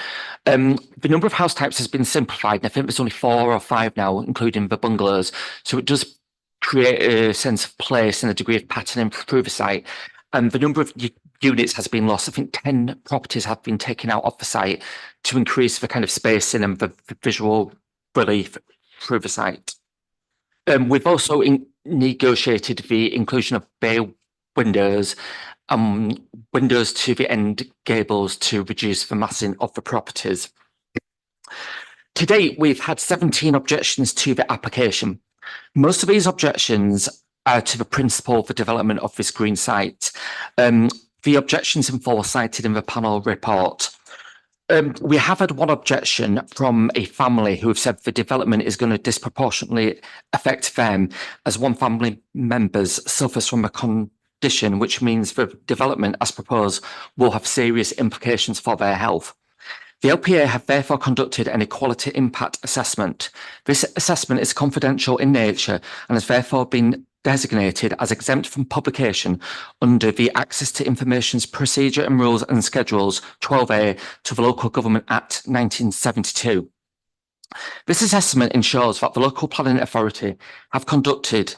The number of house types has been simplified, and I think there's only 4 or 5 now, including the bungalows. So it does create a sense of place and a degree of patterning through the site. And the number of units has been lost. I think 10 properties have been taken out of the site to increase the kind of spacing and the visual relief through the site. We've also negotiated the inclusion of bay windows, windows to the end gables to reduce the massing of the properties. To date, we've had 17 objections to the application. Most of these objections are to the principle for development of this green site. The objections in full are cited in the panel report. We have had one objection from a family who have said the development is going to disproportionately affect them, as one family member suffers from a condition which means the development as proposed will have serious implications for their health. The LPA have therefore conducted an equality impact assessment. This assessment is confidential in nature and has therefore been designated as exempt from publication under the Access to Information's Procedure and Rules and Schedules 12A to the Local Government Act 1972. This assessment ensures that the local planning authority have conducted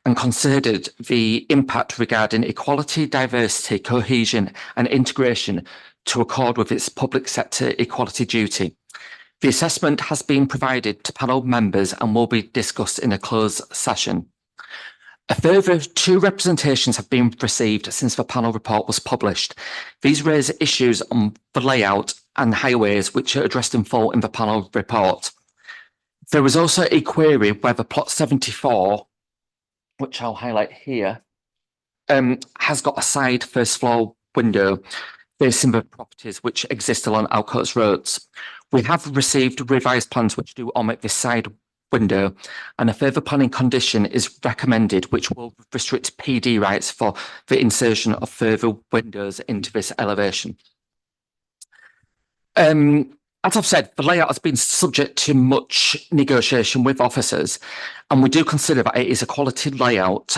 and considered the impact regarding equality, diversity, cohesion and integration to accord with its public sector equality duty. The assessment has been provided to panel members and will be discussed in a closed session. A further 2 representations have been received since the panel report was published. These raise issues on the layout and highways which are addressed in full in the panel report. There was also a query whether plot 74, which I'll highlight here, has got a side first floor window facing the properties which exist along Alcoats roads. We have received revised plans which do omit this side window, and a further planning condition is recommended which will restrict PD rights for the insertion of further windows into this elevation. As I've said, the layout has been subject to much negotiation with officers, and we do consider that it is a quality layout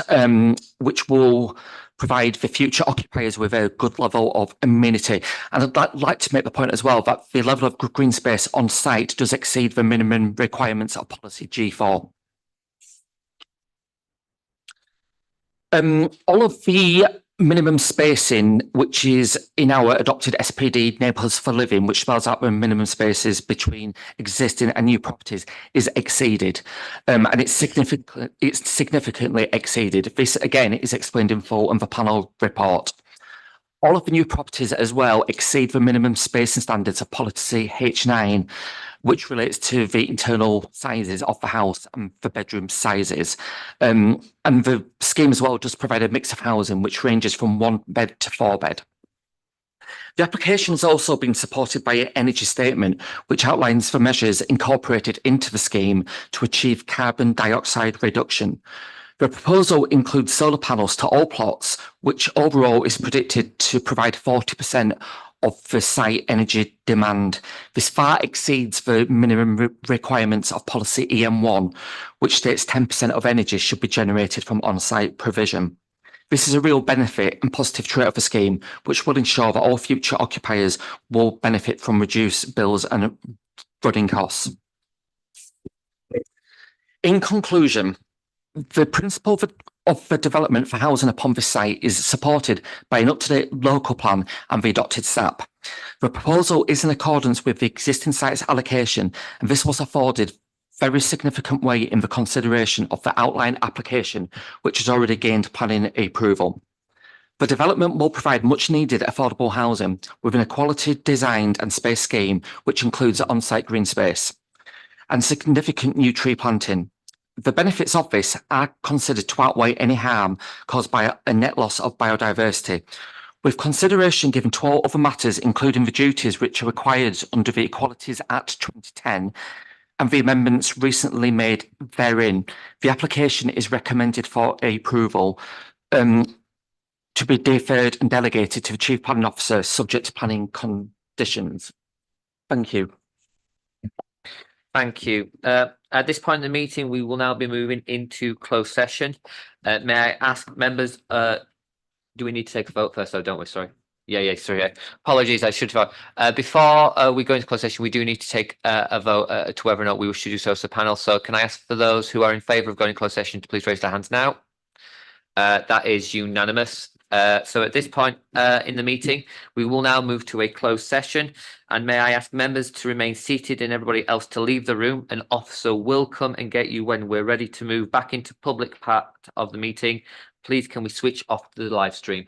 which will provide the future occupiers with a good level of amenity. And I'd like to make the point as well that the level of green space on site does exceed the minimum requirements of policy G4. All of the minimum spacing, which is in our adopted SPD neighbourhoods for living, which spells out the minimum spaces between existing and new properties, is exceeded, and it's significantly exceeded. This again is explained in full in the panel report. All of the new properties as well exceed the minimum spacing standards of policy H9, which relates to the internal sizes of the house and the bedroom sizes. And the scheme as well does provide a mix of housing, which ranges from 1 bed to 4 bed. The application has also been supported by an energy statement, which outlines the measures incorporated into the scheme to achieve carbon dioxide reduction. The proposal includes solar panels to all plots, which overall is predicted to provide 40% of the site energy demand. This far exceeds the minimum requirements of policy EM1, which states 10% of energy should be generated from on-site provision. This is a real benefit and positive trait of the scheme, which will ensure that all future occupiers will benefit from reduced bills and running costs. In conclusion, the principle of the development for housing upon this site is supported by an up-to-date local plan and the adopted SAP. The proposal is in accordance with the existing site's allocation, and this was afforded very significant weight in the consideration of the outline application, which has already gained planning approval. The development will provide much needed affordable housing within a quality designed and space scheme, which includes on-site green space and significant new tree planting. The benefits of this are considered to outweigh any harm caused by a net loss of biodiversity, with consideration given to all other matters, including the duties which are required under the Equalities Act 2010 and the amendments recently made therein. The application is recommended for approval to be deferred and delegated to the Chief Planning Officer subject to planning conditions. Thank you. Thank you. At this point in the meeting, we will now be moving into closed session. May I ask members, do we need to take a vote first? Oh, don't we? Sorry. Sorry. Apologies, I should have. Before we go into closed session, we do need to take a vote to whether or not we wish to do so as a panel. So can I ask for those who are in favour of going to closed session to please raise their hands now? That is unanimous. So at this point in the meeting, we will now move to a closed session. And may I ask members to remain seated and everybody else to leave the room. An officer will come and get you when we're ready to move back into public part of the meeting. Please, can we switch off the live stream?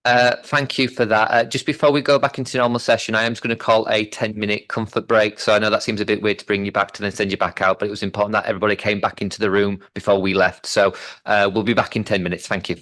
Thank you for that. Just before we go back into normal session, I am just going to call a 10-minute comfort break. So I know that seems a bit weird to bring you back to then send you back out, but it was important that everybody came back into the room before we left. So we'll be back in 10 minutes. Thank you.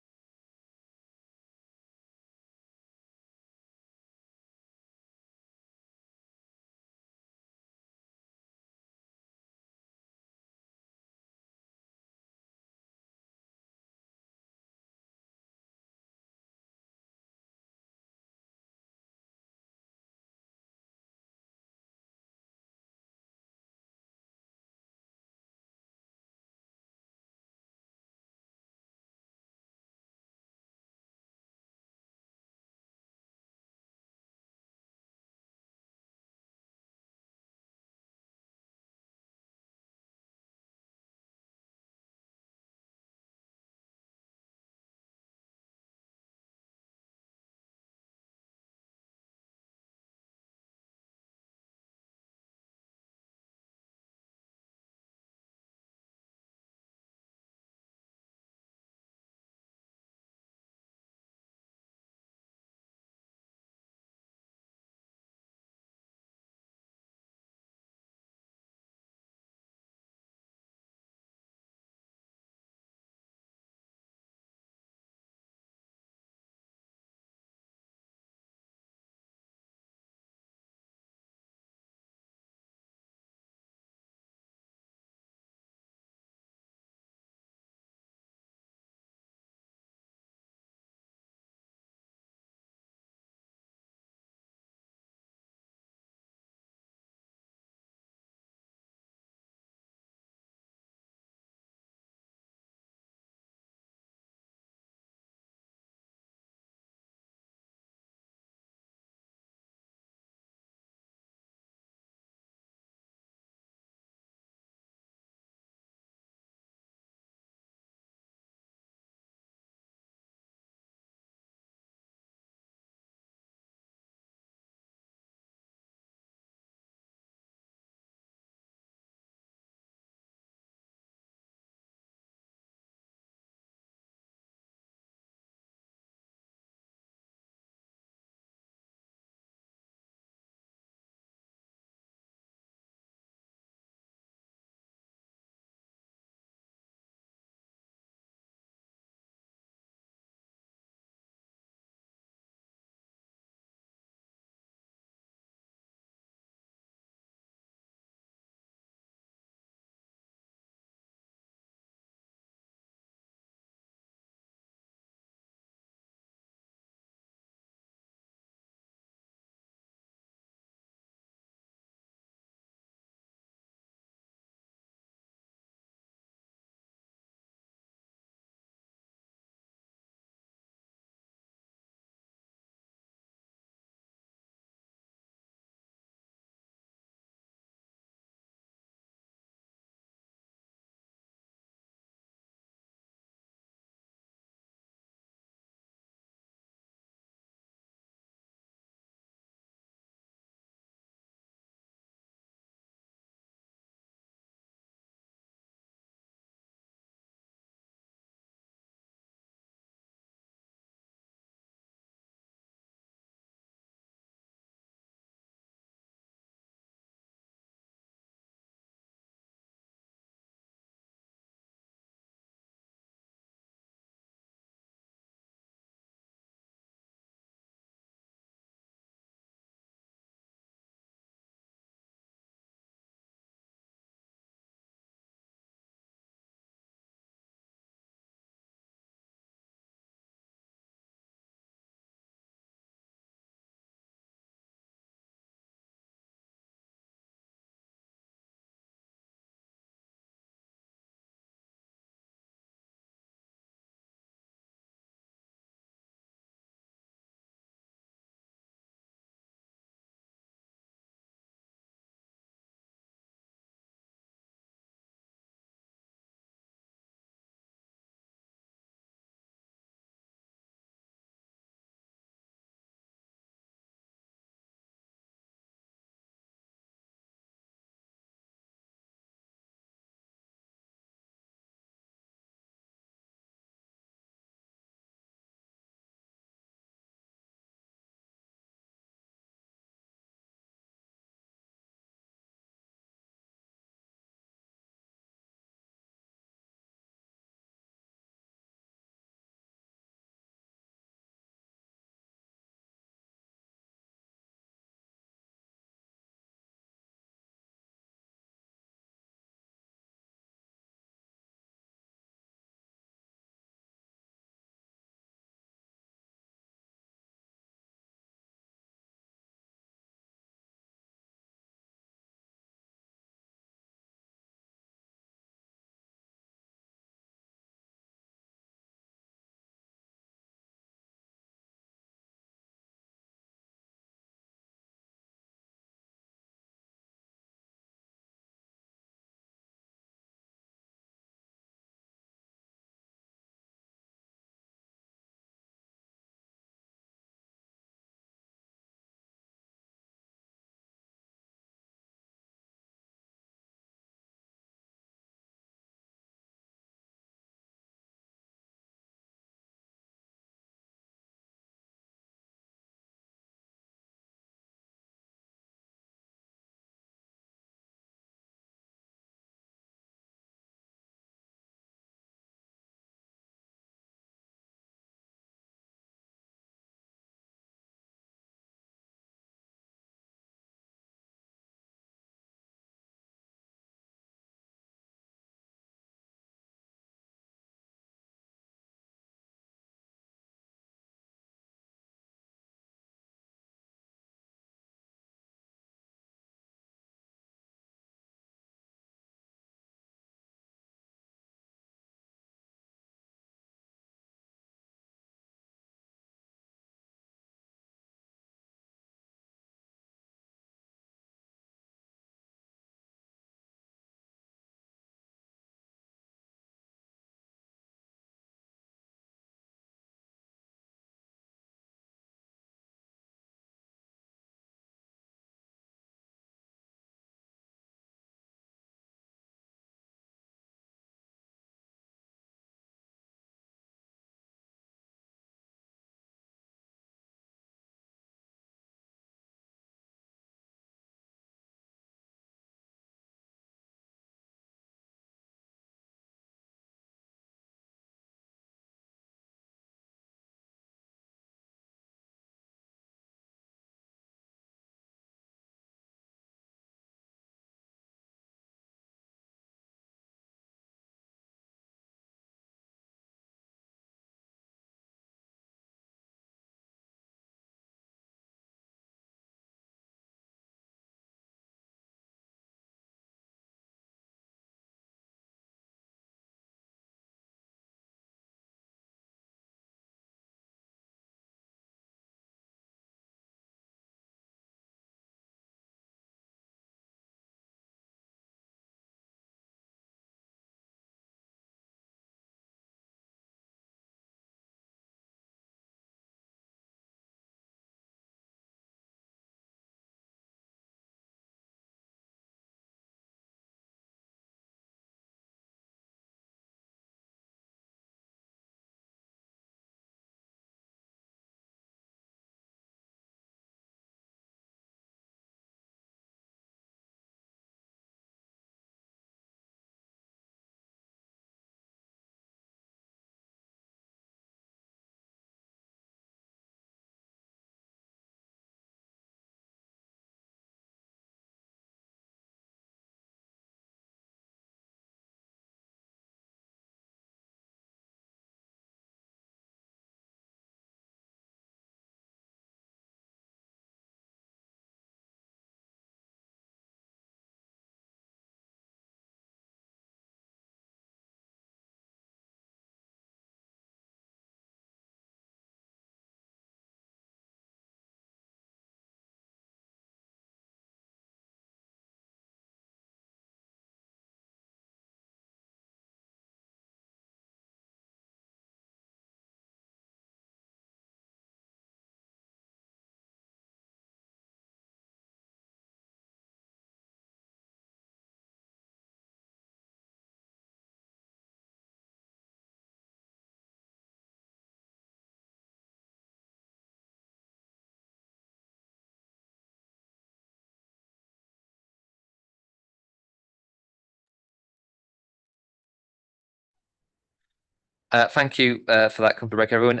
Thank you for that comfort break, everyone.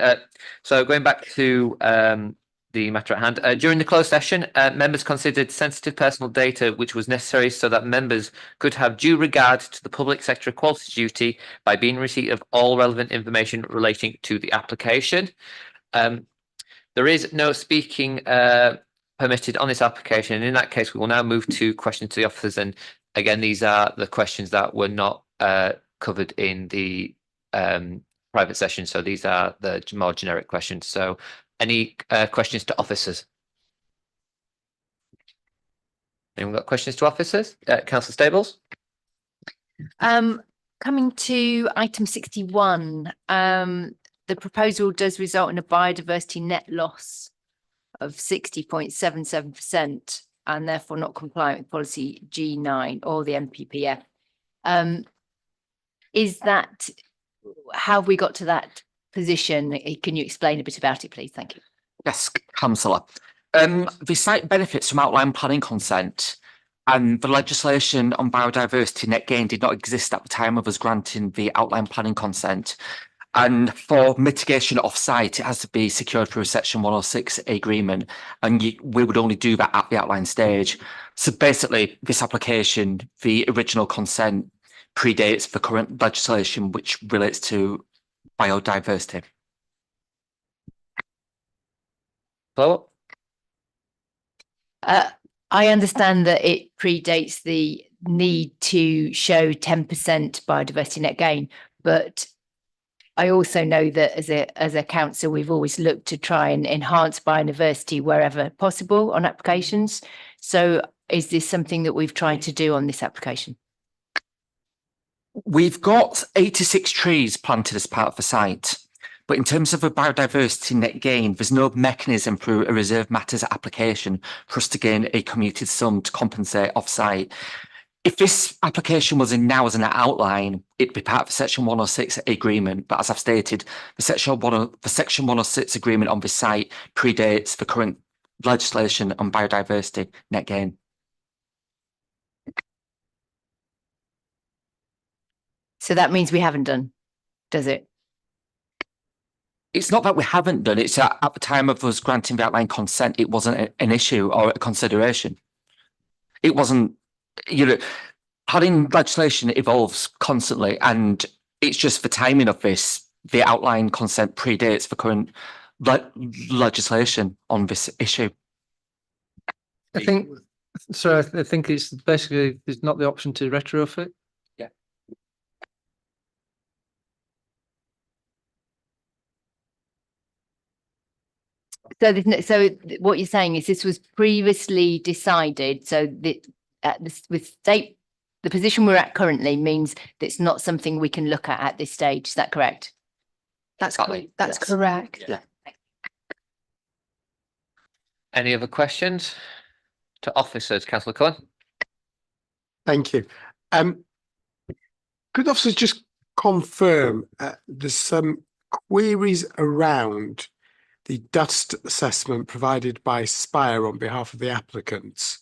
So going back to the matter at hand, during the closed session, members considered sensitive personal data which was necessary so that members could have due regard to the public sector equality duty by being in receipt of all relevant information relating to the application. There is no speaking permitted on this application, and in that case, we will now move to questions to the officers. And again, these are the questions that were not covered in the private session. So these are the more generic questions. So any questions to officers? Anyone got questions to officers? Councillor Stables? Coming to item 61, the proposal does result in a biodiversity net loss of 60.77% and therefore not compliant with policy G9 or the NPPF. Is that, how have we got to that position? Can you explain a bit about it, please? Thank you. Yes, Councillor. The site benefits from outline planning consent, and the legislation on biodiversity net gain did not exist at the time of us granting the outline planning consent. And for mitigation off-site, it has to be secured through a Section 106 agreement, and we would only do that at the outline stage. So basically, this application, the original consent, predates the current legislation which relates to biodiversity. Follow-up? I understand that it predates the need to show 10% biodiversity net gain, but I also know that as a council, we've always looked to try and enhance biodiversity wherever possible on applications. So is this something that we've tried to do on this application? We've got 86 trees planted as part of the site, but in terms of a biodiversity net gain, there's no mechanism through a reserve matters application for us to gain a commuted sum to compensate off-site. If this application was in now as an outline, it'd be part of the Section 106 agreement. But as I've stated, the Section 106 agreement on this site predates the current legislation on biodiversity net gain. So that means we haven't done, does it? It's not that we haven't done it. It's that at the time of us granting the outline consent, it wasn't an issue or a consideration. It wasn't. You know, planning legislation evolves constantly, and it's just the timing of this. The outline consent predates the current legislation on this issue. I think it's basically there's not the option to retrofit. Yeah. So what you're saying is this was previously decided, so that the position we're at currently means that it's not something we can look at this stage. Is that correct? That's correct. Yeah. Any other questions to officers? Councillor Cohen? Thank you. Could officers just confirm there's some queries around the dust assessment provided by Spire on behalf of the applicants?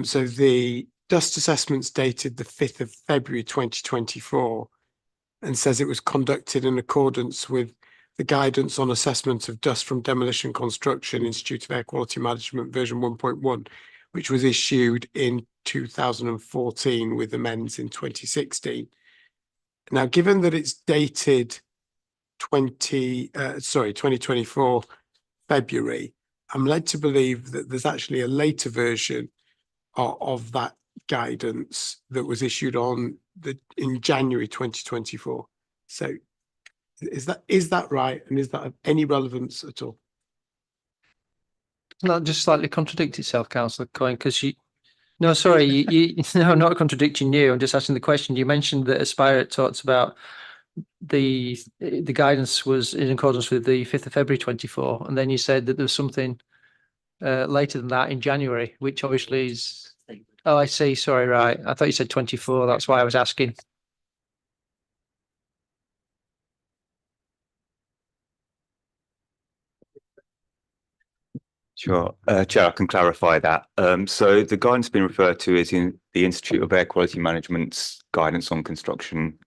So the dust assessment's dated the 5th of February 2024 and says it was conducted in accordance with the guidance on assessment of dust from demolition construction, Institute of Air Quality Management version 1.1, which was issued in 2014 with amends in 2016. Now, given that it's dated 2024 February, I'm led to believe that there's actually a later version of that guidance that was issued in January 2024. So is that right, and is that of any relevance at all? Not just slightly contradict itself, Councillor Cohen, because no, not contradicting you. I'm just asking the question. You mentioned that Aspire talks about the guidance was in accordance with the 5th of February 24, and then you said that there was something later than that in January, which obviously is. Oh, I see. Sorry, right. I thought you said 24. That's why I was asking. Sure. Chair, I can clarify that. So the guidance being referred to is in the Institute of Air Quality Management's guidance on construction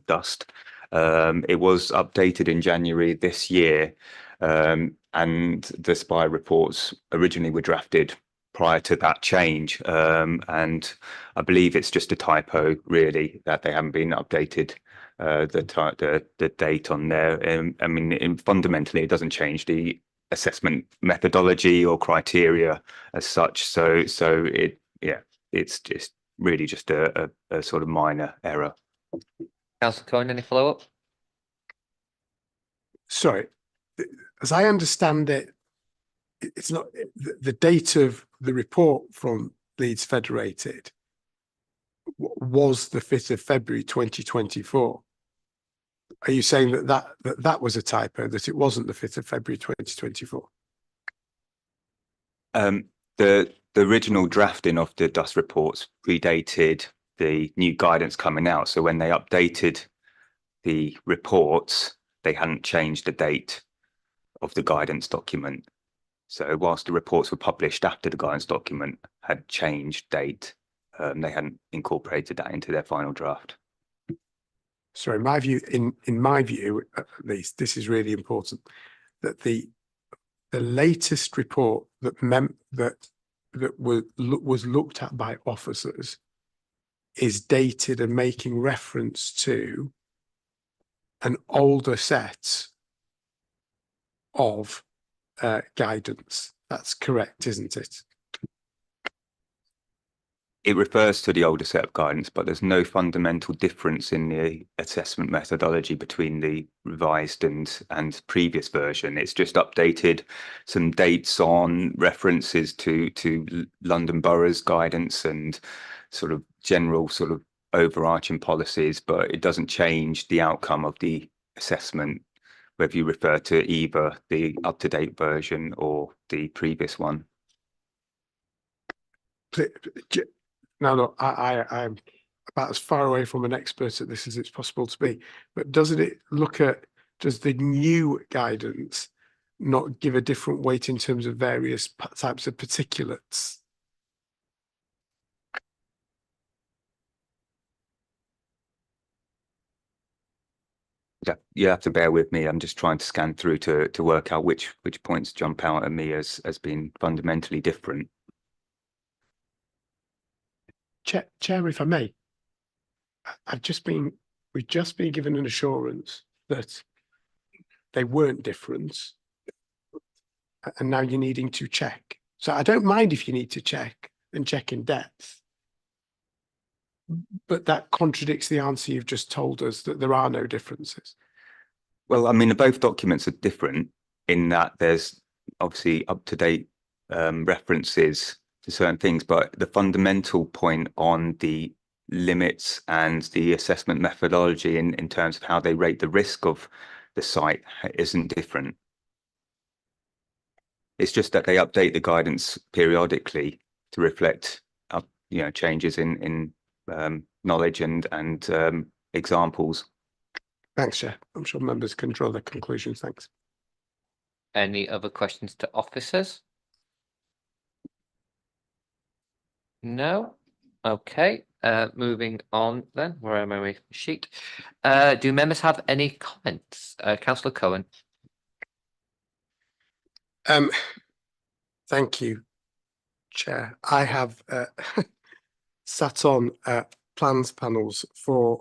dust. It was updated in January this year, and the SPI reports originally were drafted prior to that change. And I believe it's just a typo, really, that they haven't been updated. The date on there. I mean, fundamentally, it doesn't change the assessment methodology or criteria as such. So it's just really just a sort of minor error. Councillor Cohen, any follow-up? Sorry, as I understand it, it's not the date of the report from Leeds Federated was the 5th of February 2024. Are you saying that was a typo, that it wasn't the 5th of February 2024? The original drafting of the DUS reports predated the new guidance coming out. So when they updated the reports, they hadn't changed the date of the guidance document. So whilst the reports were published after the guidance document had changed date, they hadn't incorporated that into their final draft. So in my view, in my view, at least, this is really important, that the latest report that was looked at by officers is dated and making reference to an older set of guidance. That's correct, isn't it? It refers to the older set of guidance, but there's no fundamental difference in the assessment methodology between the revised and previous version. It's just updated some dates on references to London Borough's guidance and sort of general sort of overarching policies, but it doesn't change the outcome of the assessment, whether you refer to either the up-to-date version or the previous one. Now, look, I'm about as far away from an expert at this as it's possible to be, but does the new guidance not give a different weight in terms of various types of particulates? Yeah, you have to bear with me. I'm just trying to scan through to work out which points jump out at me as being fundamentally different. Chair, if I may, we've just been given an assurance that they weren't different, and now you're needing to check. So I don't mind if you need to check and check in depth, but that contradicts the answer you've just told us, that there are no differences. Well, I mean, both documents are different in that there's obviously up-to-date references to certain things, but the fundamental point on the limits and the assessment methodology in terms of how they rate the risk of the site isn't different. It's just that they update the guidance periodically to reflect changes in knowledge and examples. Thanks, Chair. I'm sure members can draw their conclusions. Thanks. Any other questions to officers? No? Okay, moving on then. Where am I on my sheet? Do members have any comments? Councillor Cohen. Thank you, Chair. I have sat on plans panels for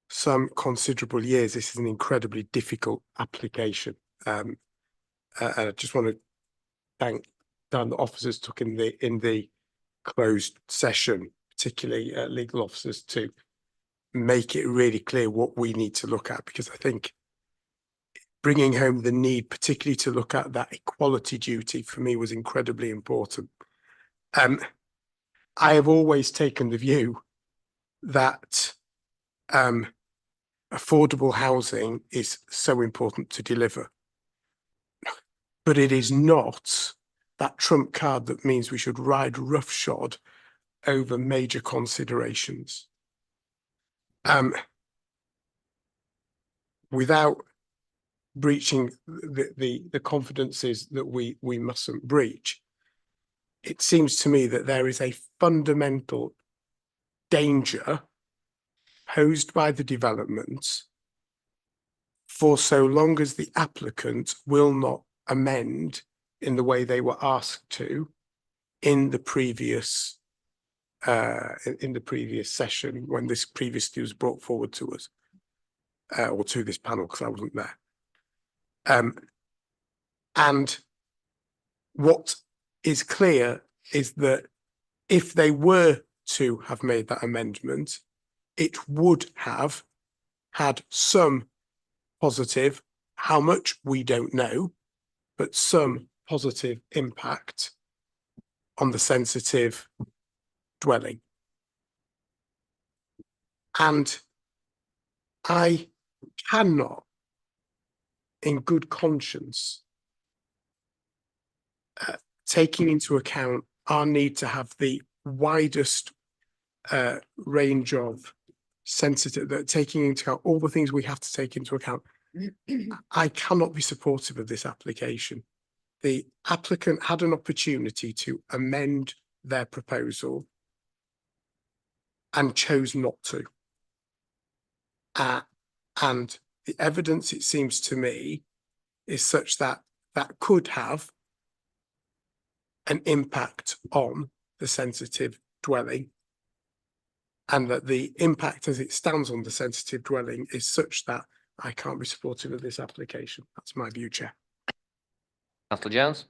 some considerable years. This is an incredibly difficult application. And I just want to thank Dan, the officers took in the closed session, particularly legal officers, to make it really clear what we need to look at, because I think bringing home the need, particularly to look at that equality duty, for me was incredibly important. I have always taken the view that affordable housing is so important to deliver, but it is not that trump card that means we should ride roughshod over major considerations. Without breaching the confidences that we mustn't breach, it seems to me that there is a fundamental danger posed by the developments for so long as the applicant will not amend in the way they were asked to in the previous session when this previously was brought forward to us or to this panel, because I wasn't there. And what is clear is that if they were to have made that amendment, it would have had some positive, how much we don't know, but some positive impact on the sensitive dwelling. And I cannot, in good conscience, taking into account our need to have the widest range of sensitive, taking into account all the things we have to take into account, I cannot be supportive of this application. The applicant had an opportunity to amend their proposal and chose not to. And the evidence, it seems to me, is such that that could have an impact on the sensitive dwelling, and that the impact as it stands on the sensitive dwelling is such that I can't be supportive of this application. That's my view, Chair. Councillor Jones.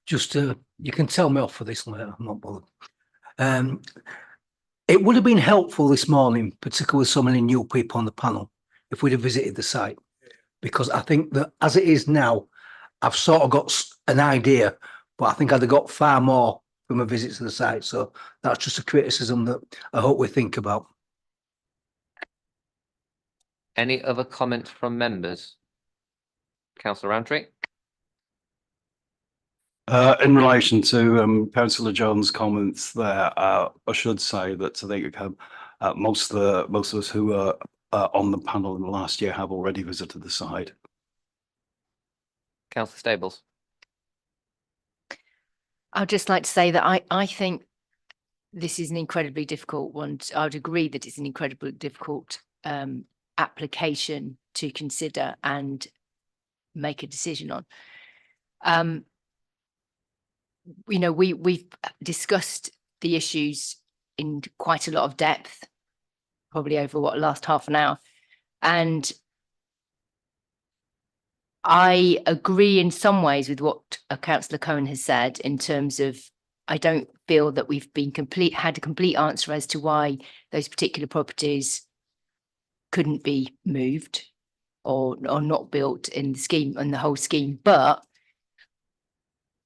Just you can tell me off for this later, I'm not bothered. It would have been helpful this morning, particularly with so many new people on the panel, if we'd have visited the site, because I think that as it is now, I've sort of got an idea, but I think I'd have got far more from a visit to the site. So that's just a criticism that I hope we think about. Any other comments from members? Councillor Roundtree. In relation to Councillor Jones' comments there, I should say that I think most of us who are on the panel in the last year have already visited the site. Councillor Stables. I'd just like to say that I think this is an incredibly difficult one. I would agree that it's an incredibly difficult application to consider and make a decision on. You know, we've discussed the issues in quite a lot of depth, probably over what, last half an hour. And I agree in some ways with what Councillor Cohen has said in terms of, I don't feel that we've been had a complete answer as to why those particular properties couldn't be moved or not built in the scheme, in the whole scheme. But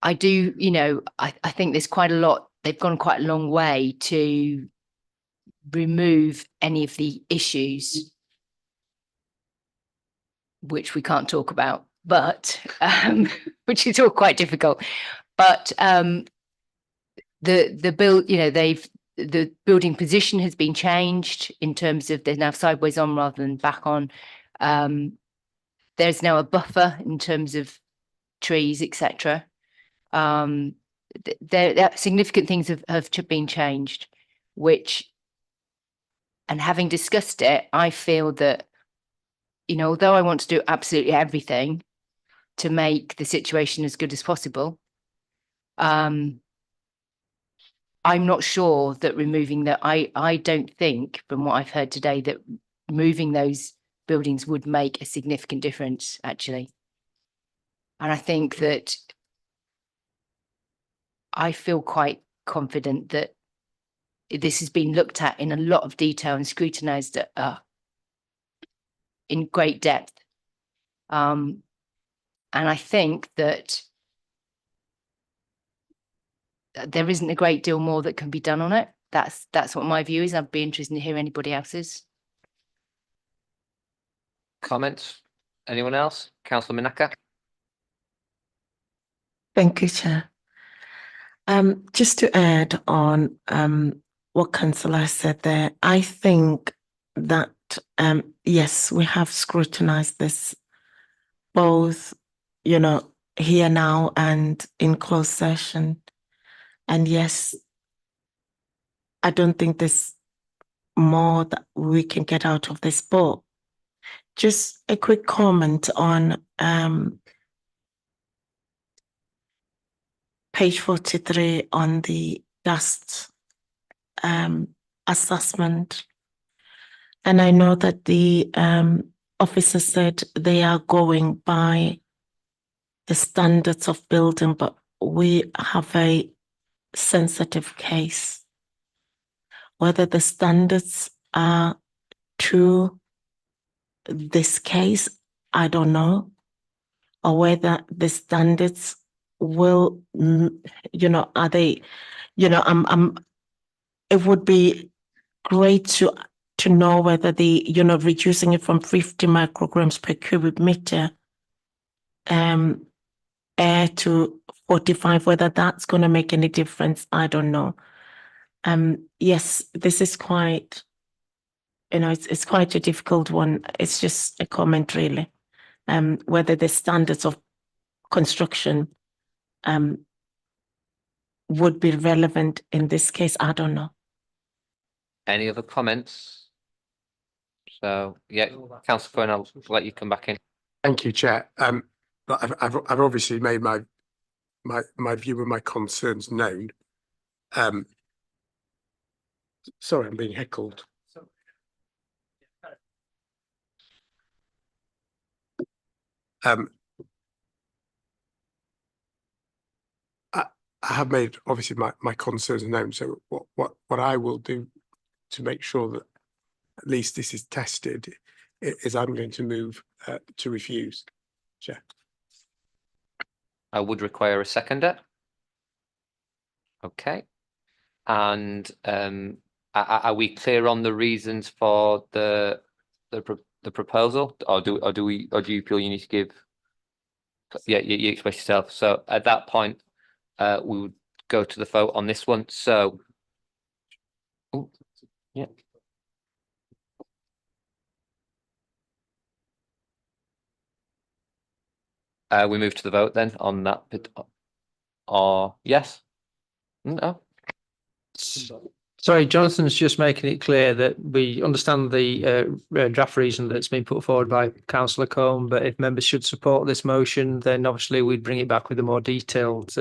I do, you know, I think there's quite a lot, they've gone quite a long way to remove any of the issues which we can't talk about, but which is all quite difficult. But the build, you know, the building position has been changed in terms of they're now sideways on rather than back on. There's now a buffer in terms of trees, etc. There significant things have been changed, which, and having discussed it, I feel that, you know, although I want to do absolutely everything to make the situation as good as possible, I'm not sure that removing that, I don't think from what I've heard today that moving those buildings would make a significant difference, actually. And I think that I feel quite confident that this has been looked at in a lot of detail and scrutinised in great depth. And I think that there isn't a great deal more that can be done on it. That's what my view is. I'd be interested to hear anybody else's. Comments? Anyone else? Councillor Minaka. Thank you, Chair. Just to add on what Councillor said there, I think that yes, we have scrutinized this both, you know, here now and in closed session. And yes, I don't think there's more that we can get out of this, but Just a quick comment on page 43 on the dust assessment. And I know that the officer said they are going by the standards of building, but we have a sensitive case. Whether the standards are to this case, I don't know, or whether the standards will, are they, it would be great to know whether the, reducing it from 50 micrograms per cubic meter air to 45, whether that's going to make any difference, I don't know. Yes, this is quite, it's quite a difficult one. It's just a comment really. Whether the standards of construction would be relevant in this case, I don't know. Any other comments? So, yeah, Councillor Cohen, I'll let you come back in. Thank you, Chair. But I've obviously made my view and my concerns known. Sorry, I'm being heckled. I have made obviously my concerns known. So what I will do to make sure that at least this is tested is I'm going to move to refuse. Chair. I would require a seconder. Okay. And are we clear on the reasons for the proposal, or do you feel you need to give? Yeah, you express yourself. So at that point, we would go to the vote on this one. So, yeah. We move to the vote then on that bit. Or yes? No. Sorry, Jonathan's just making it clear that we understand the draft reason that's been put forward by Councillor Combe, but if members should support this motion, then obviously we'd bring it back with a more detailed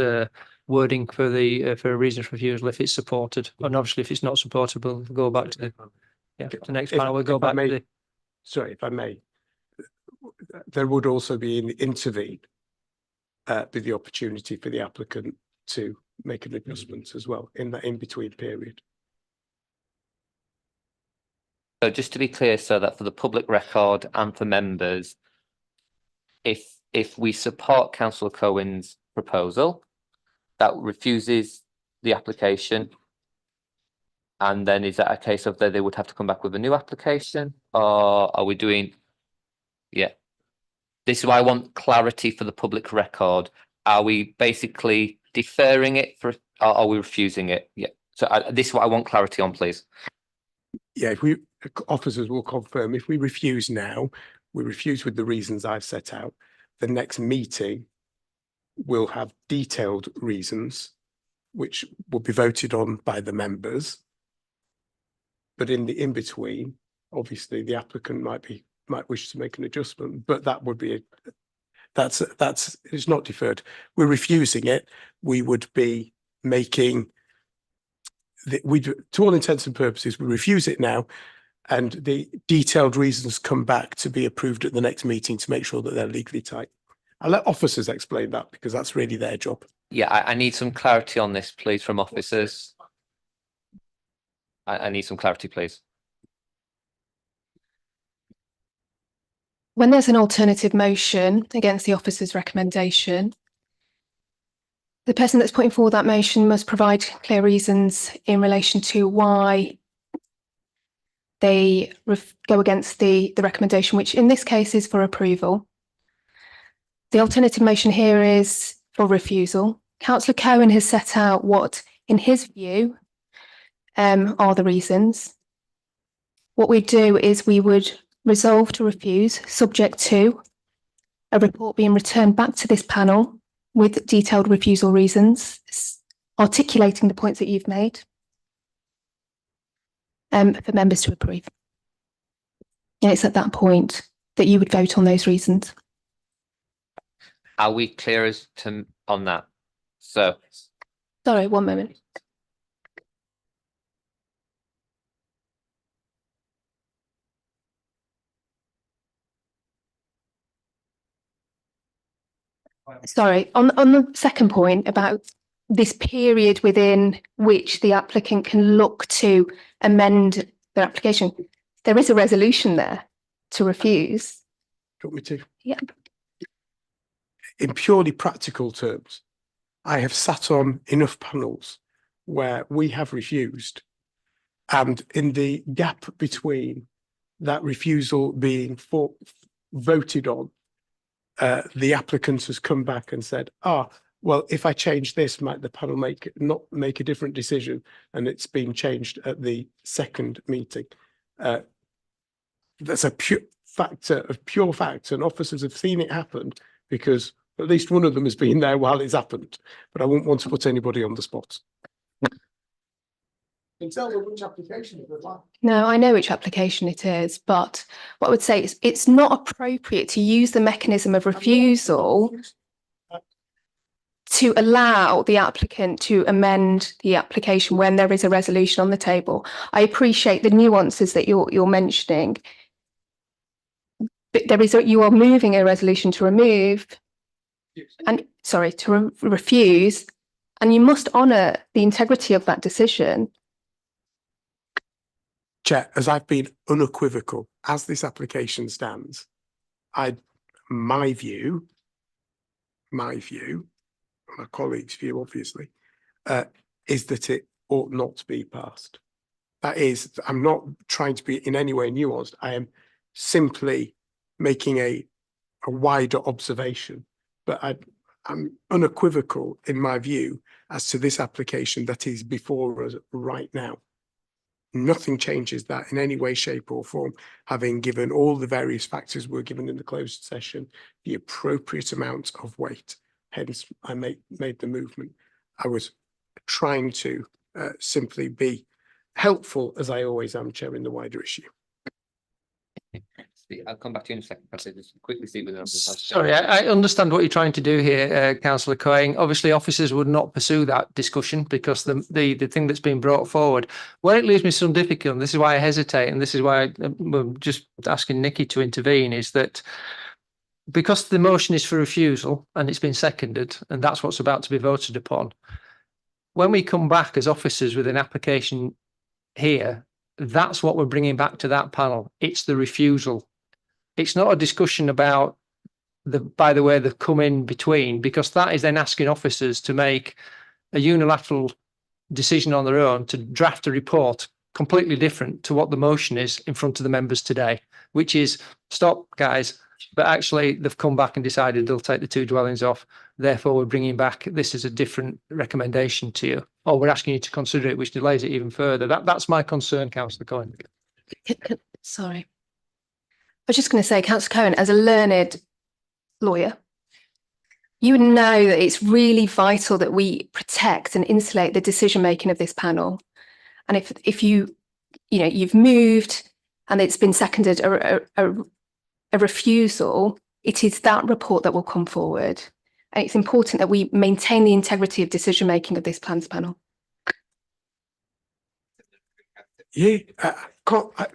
wording for the for a reason for refusal if it's supported. And obviously, if it's not supported, we'll go back to the next panel. We'll go back to the. Sorry, if I may, there would also be in intervene with the opportunity for the applicant to make an adjustment as well in that in-between period. So just to be clear, so that for the public record and for members, if we support Councillor Cohen's proposal, that refuses the application, and then is that a case of that they would have to come back with a new application, or are we doing? Yeah, this is why I want clarity for the public record. Are we basically deferring it for, or are we refusing it? Yeah. So this is what I want clarity on, please. Yeah, if we officers will confirm if we refuse now, we refuse with the reasons I've set out. The next meeting will have detailed reasons which will be voted on by the members. But in the in-between, obviously the applicant might wish to make an adjustment, but that would be that's it's not deferred. We're refusing it. We would be making to all intents and purposes, we refuse it now, and the detailed reasons come back to be approved at the next meeting to make sure that they're legally tight. I'll let officers explain that because that's really their job. Yeah, I need some clarity on this, please, from officers. I need some clarity, please. When there's an alternative motion against the officer's recommendation, the person that's putting forward that motion must provide clear reasons in relation to why they go against the recommendation, which in this case is for approval. The alternative motion here is for refusal. Councillor Cohen has set out what, in his view, are the reasons. What we do is we would resolve to refuse, subject to a report being returned back to this panel with detailed refusal reasons, articulating the points that you've made, for members to approve. And it's at that point that you would vote on those reasons. Are we clear as to on that? So Sorry, one moment. Sorry, on the second point about this period within which the applicant can look to amend their application, there is a resolution there to refuse. Do you want me to? Yeah. In purely practical terms, I have sat on enough panels where we have refused, and in the gap between that refusal being voted on, the applicant has come back and said, well, if I change this, might the panel not make a different decision? And it's been changed at the second meeting. That's a pure fact, and officers have seen it happen because at least one of them has been there while it's happened. But I wouldn't want to put anybody on the spot. You can tell them which application it would like. No, I know which application it is, but what I would say is it's not appropriate to use the mechanism of refusal to allow the applicant to amend the application when there is a resolution on the table. I appreciate the nuances that you're mentioning, but you are moving a resolution to remove and refuse, and you must honour the integrity of that decision. Chair, as I've been unequivocal, as this application stands, my view, my colleague's view, obviously, is that it ought not to be passed. That is, I'm not trying to be in any way nuanced. I am simply making a wider observation, but I'm unequivocal in my view as to this application that is before us right now. Nothing changes that in any way, shape or form, having given all the various factors were given in the closed session the appropriate amount of weight. Hence, I made the movement. I was trying to simply be helpful, as I always am, Chair, in the wider issue. I'll come back to you in a second. I'll say just quickly see whether Sorry, I understand what you're trying to do here, Councillor Coyne. Obviously, officers would not pursue that discussion because the thing that's been brought forward, where it leaves me some difficulty, and this is why I hesitate, and this is why I'm just asking Nikki to intervene, is that because the motion is for refusal and it's been seconded, and that's what's about to be voted upon, when we come back as officers with an application here, that's what we're bringing back to that panel. It's the refusal. It's not a discussion about by the way they've come in between, because that is then asking officers to make a unilateral decision on their own to draft a report completely different to what the motion is in front of the members today, which is stop, guys. But actually, they've come back and decided they'll take the 2 dwellings off. Therefore, we're bringing back this is a different recommendation to you, or we're asking you to consider it, which delays it even further. That's my concern, Councillor Coyne. Sorry. I was just going to say, Councillor Cohen, as a learned lawyer, you would know that it's really vital that we protect and insulate the decision making of this panel. And if you've moved and it's been seconded a refusal, it is that report that will come forward. And it's important that we maintain the integrity of decision making of this plans panel. Yeah,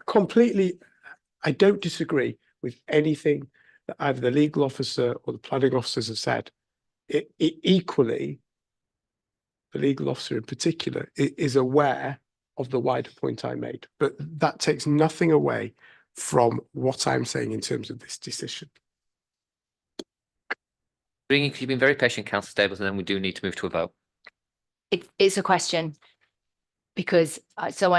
completely. I don't disagree with anything that either the legal officer or the planning officers have said. Equally, the legal officer in particular is aware of the wider point I made, but that takes nothing away from what I'm saying in terms of this decision. You've been very patient, Councillor Stables, and then we do need to move to a vote. It's a question. Because so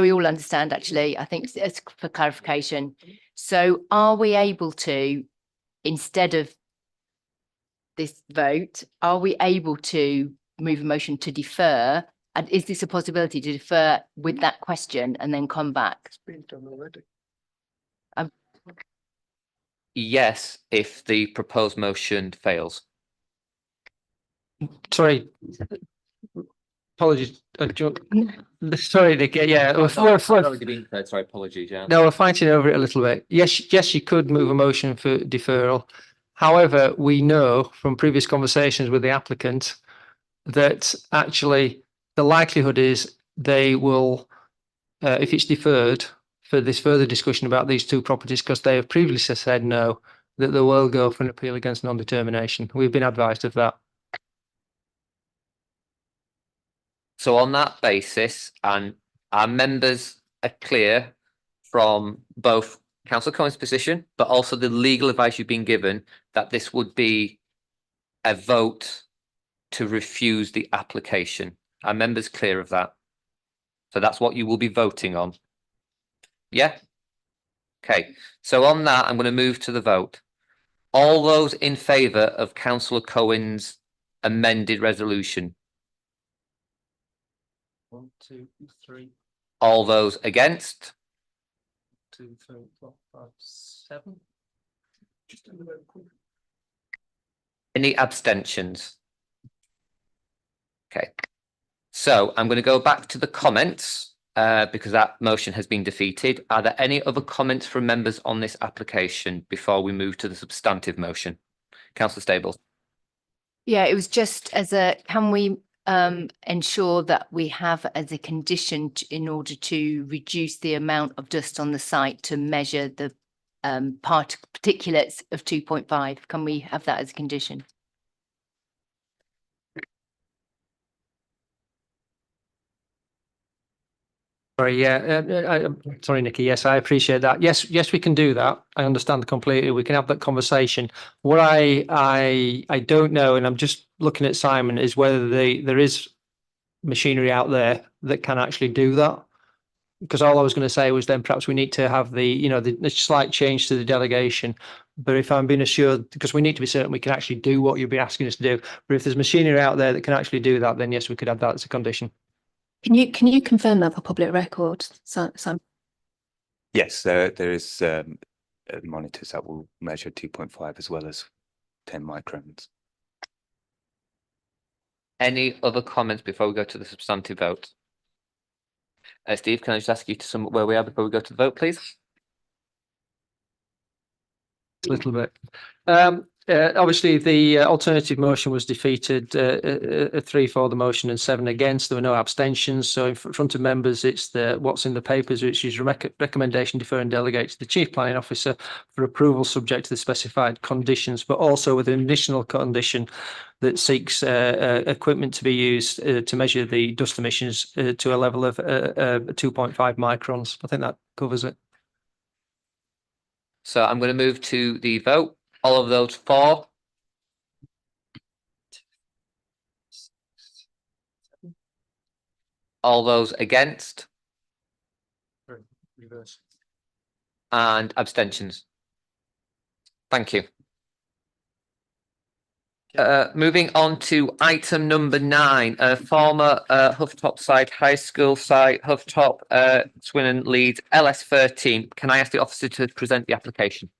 we all understand, actually, I think it's for clarification. So are we able to, instead of this vote, are we able to move a motion to defer? And is this a possibility to defer with that question and then come back? It's been done already. Yes, if the proposed motion fails. Sorry. Apologies. Sorry, Nick. Yeah, Sorry, apologies. Yeah. no, we're fighting over it a little bit. Yes, you could move a motion for deferral. However, we know from previous conversations with the applicant that actually the likelihood is they will, if it's deferred for this further discussion about these two properties, because they have previously said no, that they will go for an appeal against non-determination. We've been advised of that. So on that basis, and our members are clear from both Councillor Cohen's position, but also the legal advice you've been given, that this would be a vote to refuse the application. Are members clear of that? So that's what you will be voting on. Yeah? Okay, so on that, I'm going to move to the vote. All those in favour of Councillor Cohen's amended resolution? 1, 2, 3. All those against? 2, 3, 4, 5, 7. Any abstentions? Okay, so I'm going to go back to the comments because that motion has been defeated. Are there any other comments from members on this application before we move to the substantive motion? Councillor Stables. Yeah, it was just as a, can we ensure that we have as a condition in order to reduce the amount of dust on the site to measure the particulates of 2.5? Can we have that as a condition? Sorry, yeah, sorry, Nikki. Yes, I appreciate that. Yes, we can do that. I understand completely. We can have that conversation. What I don't know, and I'm just looking at Simon, is whether there is machinery out there that can actually do that. Because all I was going to say was then perhaps we need to have the slight change to the delegation. But if I'm being assured, because we need to be certain we can actually do what you'll be asking us to do. But if there's machinery out there that can actually do that, then yes, we could add that as a condition. Can you confirm that for public record, Simon? Yes, there is monitors that will measure 2.5 as well as 10 microns. Any other comments before we go to the substantive vote? Steve, can I just ask you to sum up where we are before we go to the vote, please? A little bit. Obviously, the alternative motion was defeated, 3 for the motion and 7 against. There were no abstentions. So in front of members, it's what's in the papers, which is recommendation defer and delegate to the Chief Planning Officer for approval subject to the specified conditions, but also with an additional condition that seeks equipment to be used to measure the dust emissions to a level of 2.5 microns. I think that covers it. So I'm going to move to the vote. All of those for? All those against? Reverse. And abstentions? Thank you. Moving on to item number 9, former Hufftop site, high school site, Hufftop, Swindon, Leeds, LS13. Can I ask the officer to present the application?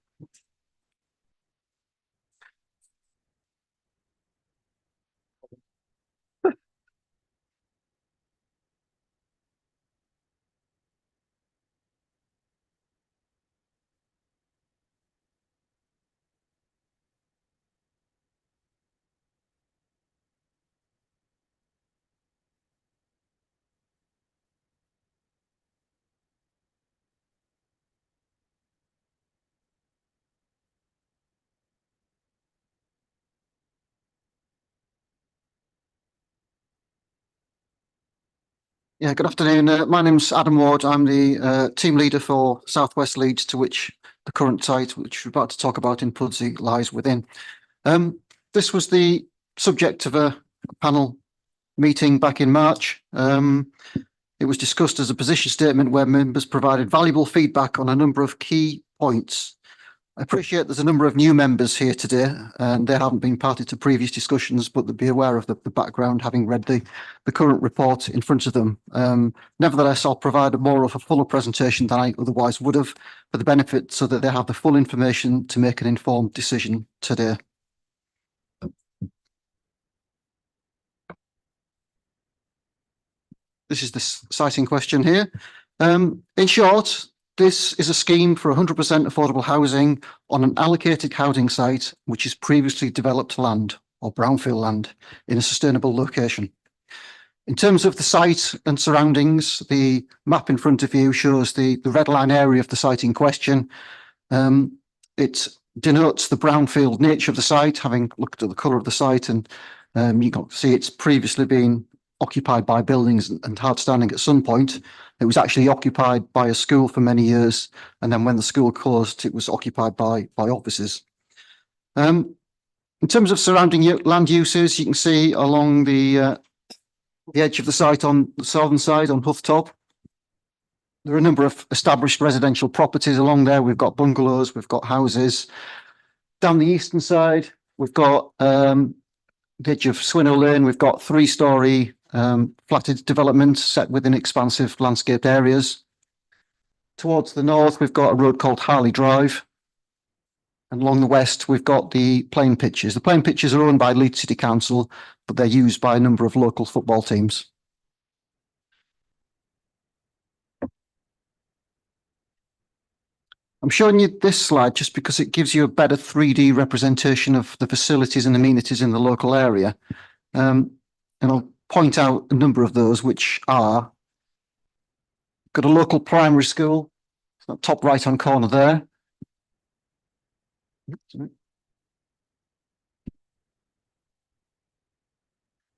Yeah, good afternoon. My name's Adam Ward. I'm the team leader for Southwest Leeds, to which the current site, which we're about to talk about in Pudsey, lies within. This was the subject of a panel meeting back in March. It was discussed as a position statement where members provided valuable feedback on a number of key points. I appreciate there's a number of new members here today, and they haven't been party to previous discussions, but they'll be aware of the background, having read the current report in front of them. Nevertheless, I'll provide a fuller presentation than I otherwise would have for the benefit, so that they have the full information to make an informed decision today. this is the site in question here. In short, this is a scheme for 100% affordable housing on an allocated housing site, which is previously developed land or brownfield land in a sustainable location. In terms of the site and surroundings, the map in front of you shows the red line area of the site in question. It denotes the brownfield nature of the site, having looked at the colour of the site, and you can see it's previously been occupied by buildings and hard standing at some point. It was actually occupied by a school for many years, and then when the school closed, it was occupied by offices. In terms of surrounding land uses, you can see along the edge of the site on the southern side on Huff Top, there are a number of established residential properties along there. We've got bungalows, we've got houses. Down the eastern side, we've got the edge of Swinnow Lane, we've got 3-storey flatted developments set within expansive landscaped areas. Towards the north, we've got a road called Harley Drive. And along the west, we've got the playing pitches. The playing pitches are owned by Leeds City Council, but they're used by a number of local football teams. I'm showing you this slide just because it gives you a better 3D representation of the facilities and amenities in the local area. And I'll point out a number of those, which are, got a local primary school, top right-hand corner there.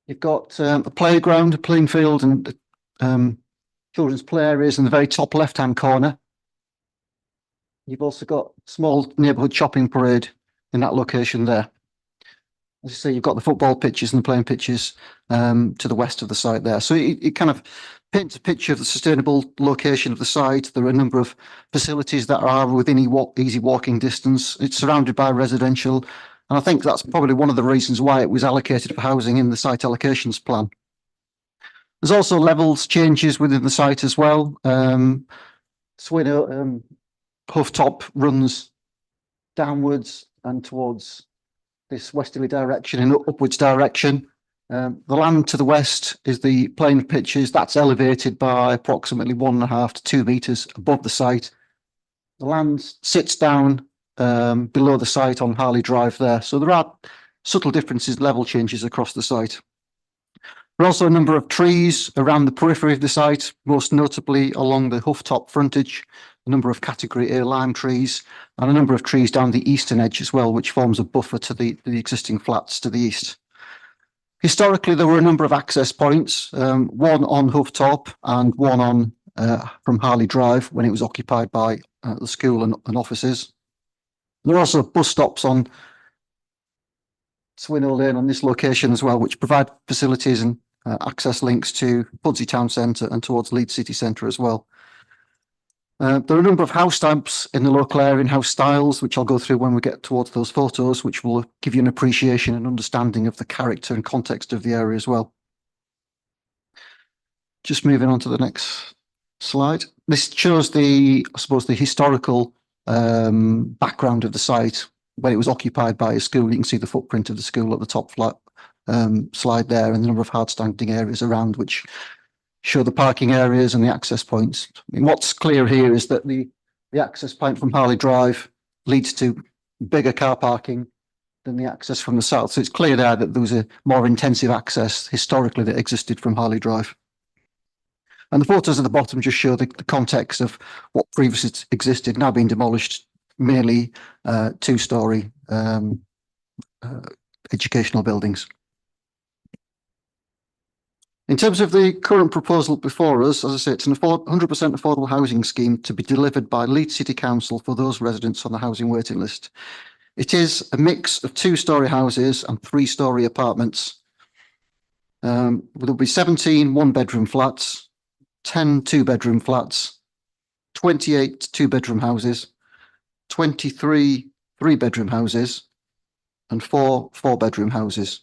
You've got a playground, a playing field, and children's play areas in the very top left-hand corner. You've also got small neighbourhood shopping parade in that location there. As I say, you've got the football pitches and the playing pitches to the west of the site there. So it kind of paints a picture of the sustainable location of the site. There are a number of facilities that are within easy walking distance. It's surrounded by residential. And I think that's probably one of the reasons why it was allocated for housing in the site allocations plan. There's also levels changes within the site as well. Swinnow Huff Top runs downwards and towards this westerly direction and upwards direction. The land to the west is the playing pitches. That's elevated by approximately 1.5 to 2 metres above the site. The land sits down below the site on Harley Drive there. So there are subtle differences, level changes across the site. There are also a number of trees around the periphery of the site, most notably along the Huff Top frontage, a number of category A lime trees, and a number of trees down the eastern edge as well, which forms a buffer to the existing flats to the east. Historically, there were a number of access points, one on Huff Top and one on from Harley Drive when it was occupied by the school and offices. There are also bus stops on Swinnow Lane on this location as well, which provide facilities and access links to Pudsey Town Centre and towards Leeds City Centre as well. There are a number of house types in the local area and house styles, which I'll go through when we get towards those photos, which will give you an appreciation and understanding of the character and context of the area as well. Just moving on to the next slide. This shows the, I suppose, the historical background of the site when it was occupied by a school. You can see the footprint of the school at the top flat slide there, and the number of hard standing areas around, which show the parking areas and the access points. I mean, what's clear here is that the access point from Harley Drive leads to bigger car parking than the access from the south. So it's clear there that there was a more intensive access historically that existed from Harley Drive. And the photos at the bottom just show the context of what previously existed, now being demolished, mainly 2-storey educational buildings. In terms of the current proposal before us, as I say, it's an 100% affordable housing scheme to be delivered by Leeds City Council for those residents on the housing waiting list. It is a mix of 2-storey houses and 3-storey apartments. There'll be 17 1-bedroom flats, 10 2-bedroom flats, 28 2-bedroom houses, 23 3-bedroom houses, and 4 4-bedroom houses.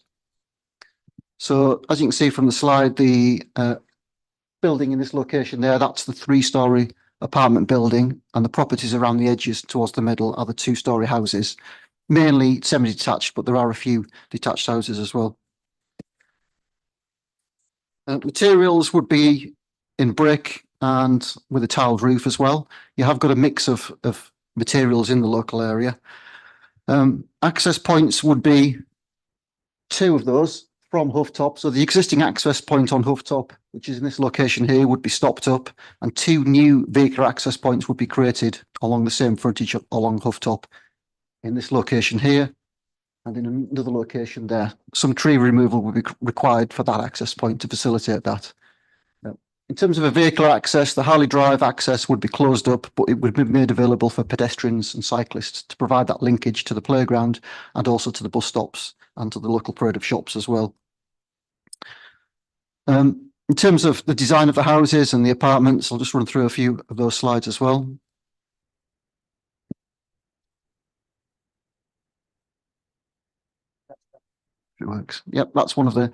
So as you can see from the slide, the building in this location there, that's the 3-storey apartment building, and the properties around the edges towards the middle are the 2-storey houses, mainly semi-detached, but there are a few detached houses as well. Materials would be in brick and with a tiled roof as well. You have got a mix of materials in the local area. Access points would be 2 of those from Hooftop. So the existing access point on Hooftop, which is in this location here, would be stopped up, and 2 new vehicular access points would be created along the same frontage along Hooftop in this location here and in another location there. Some tree removal would be required for that access point to facilitate that. In terms of a vehicular access, the Harley Drive access would be closed up, but it would be made available for pedestrians and cyclists to provide that linkage to the playground and also to the bus stops and to the local parade of shops as well. In terms of the design of the houses and the apartments, I'll just run through a few of those slides as well. If it works. Yep, that's one of the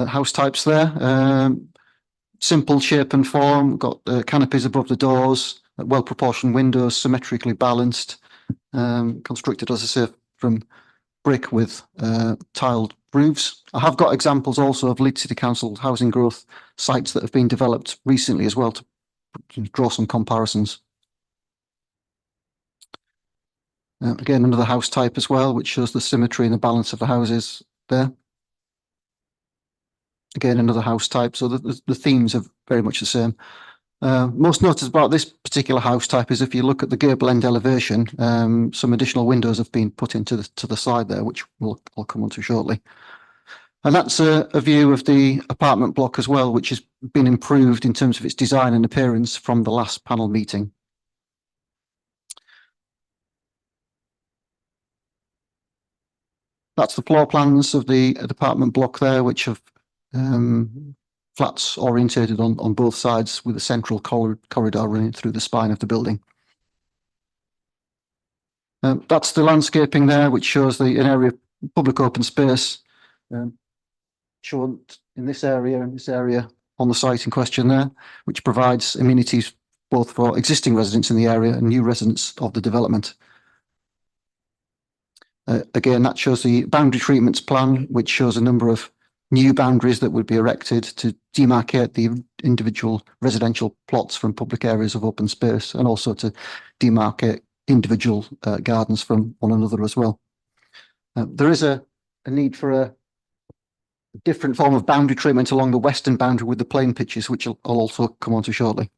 house types there. Simple shape and form, got canopies above the doors, well-proportioned windows, symmetrically balanced, constructed, as I say, from brick with tiled roofs. I have got examples also of Leeds City Council housing growth sites that have been developed recently as well to draw some comparisons. Again, another house type as well, which shows the symmetry and the balance of the houses there. Again, another house type, so the themes are very much the same. Most noticeable about this particular house type is if you look at the gable end elevation, some additional windows have been put into the side there, which I'll come on to shortly. And that's a view of the apartment block as well, which has been improved in terms of its design and appearance from the last panel meeting. That's the floor plans of the apartment block there, which have flats orientated on both sides with a central corridor running through the spine of the building. That's the landscaping there, which shows an area of public open space shown in this area on the site in question there, which provides amenities both for existing residents in the area and new residents of the development. Again, that shows the boundary treatments plan, which shows a number of new boundaries that would be erected to demarcate the individual residential plots from public areas of open space, and also to demarcate individual gardens from one another as well. There is a need for a different form of boundary treatment along the western boundary with the plain pitches, which I'll also come on to shortly.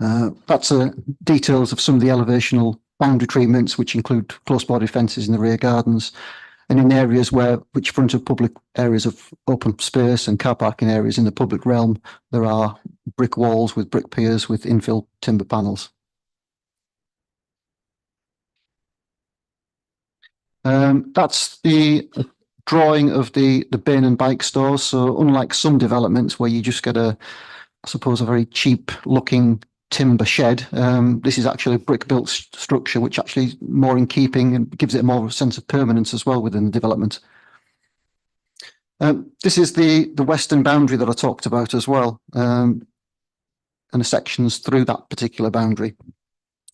That's details of some of the elevational boundary treatments, which include close border fences in the rear gardens, and in areas which front of public areas of open space and car parking areas in the public realm, there are brick walls with brick piers with infill timber panels. That's the drawing of the bin and bike stores. So unlike some developments where you just get I suppose, a very cheap looking timber shed, this is actually a brick built structure, which actually is more in keeping and gives it more sense of permanence as well within the development. This is the western boundary that I talked about as well, and the sections through that particular boundary.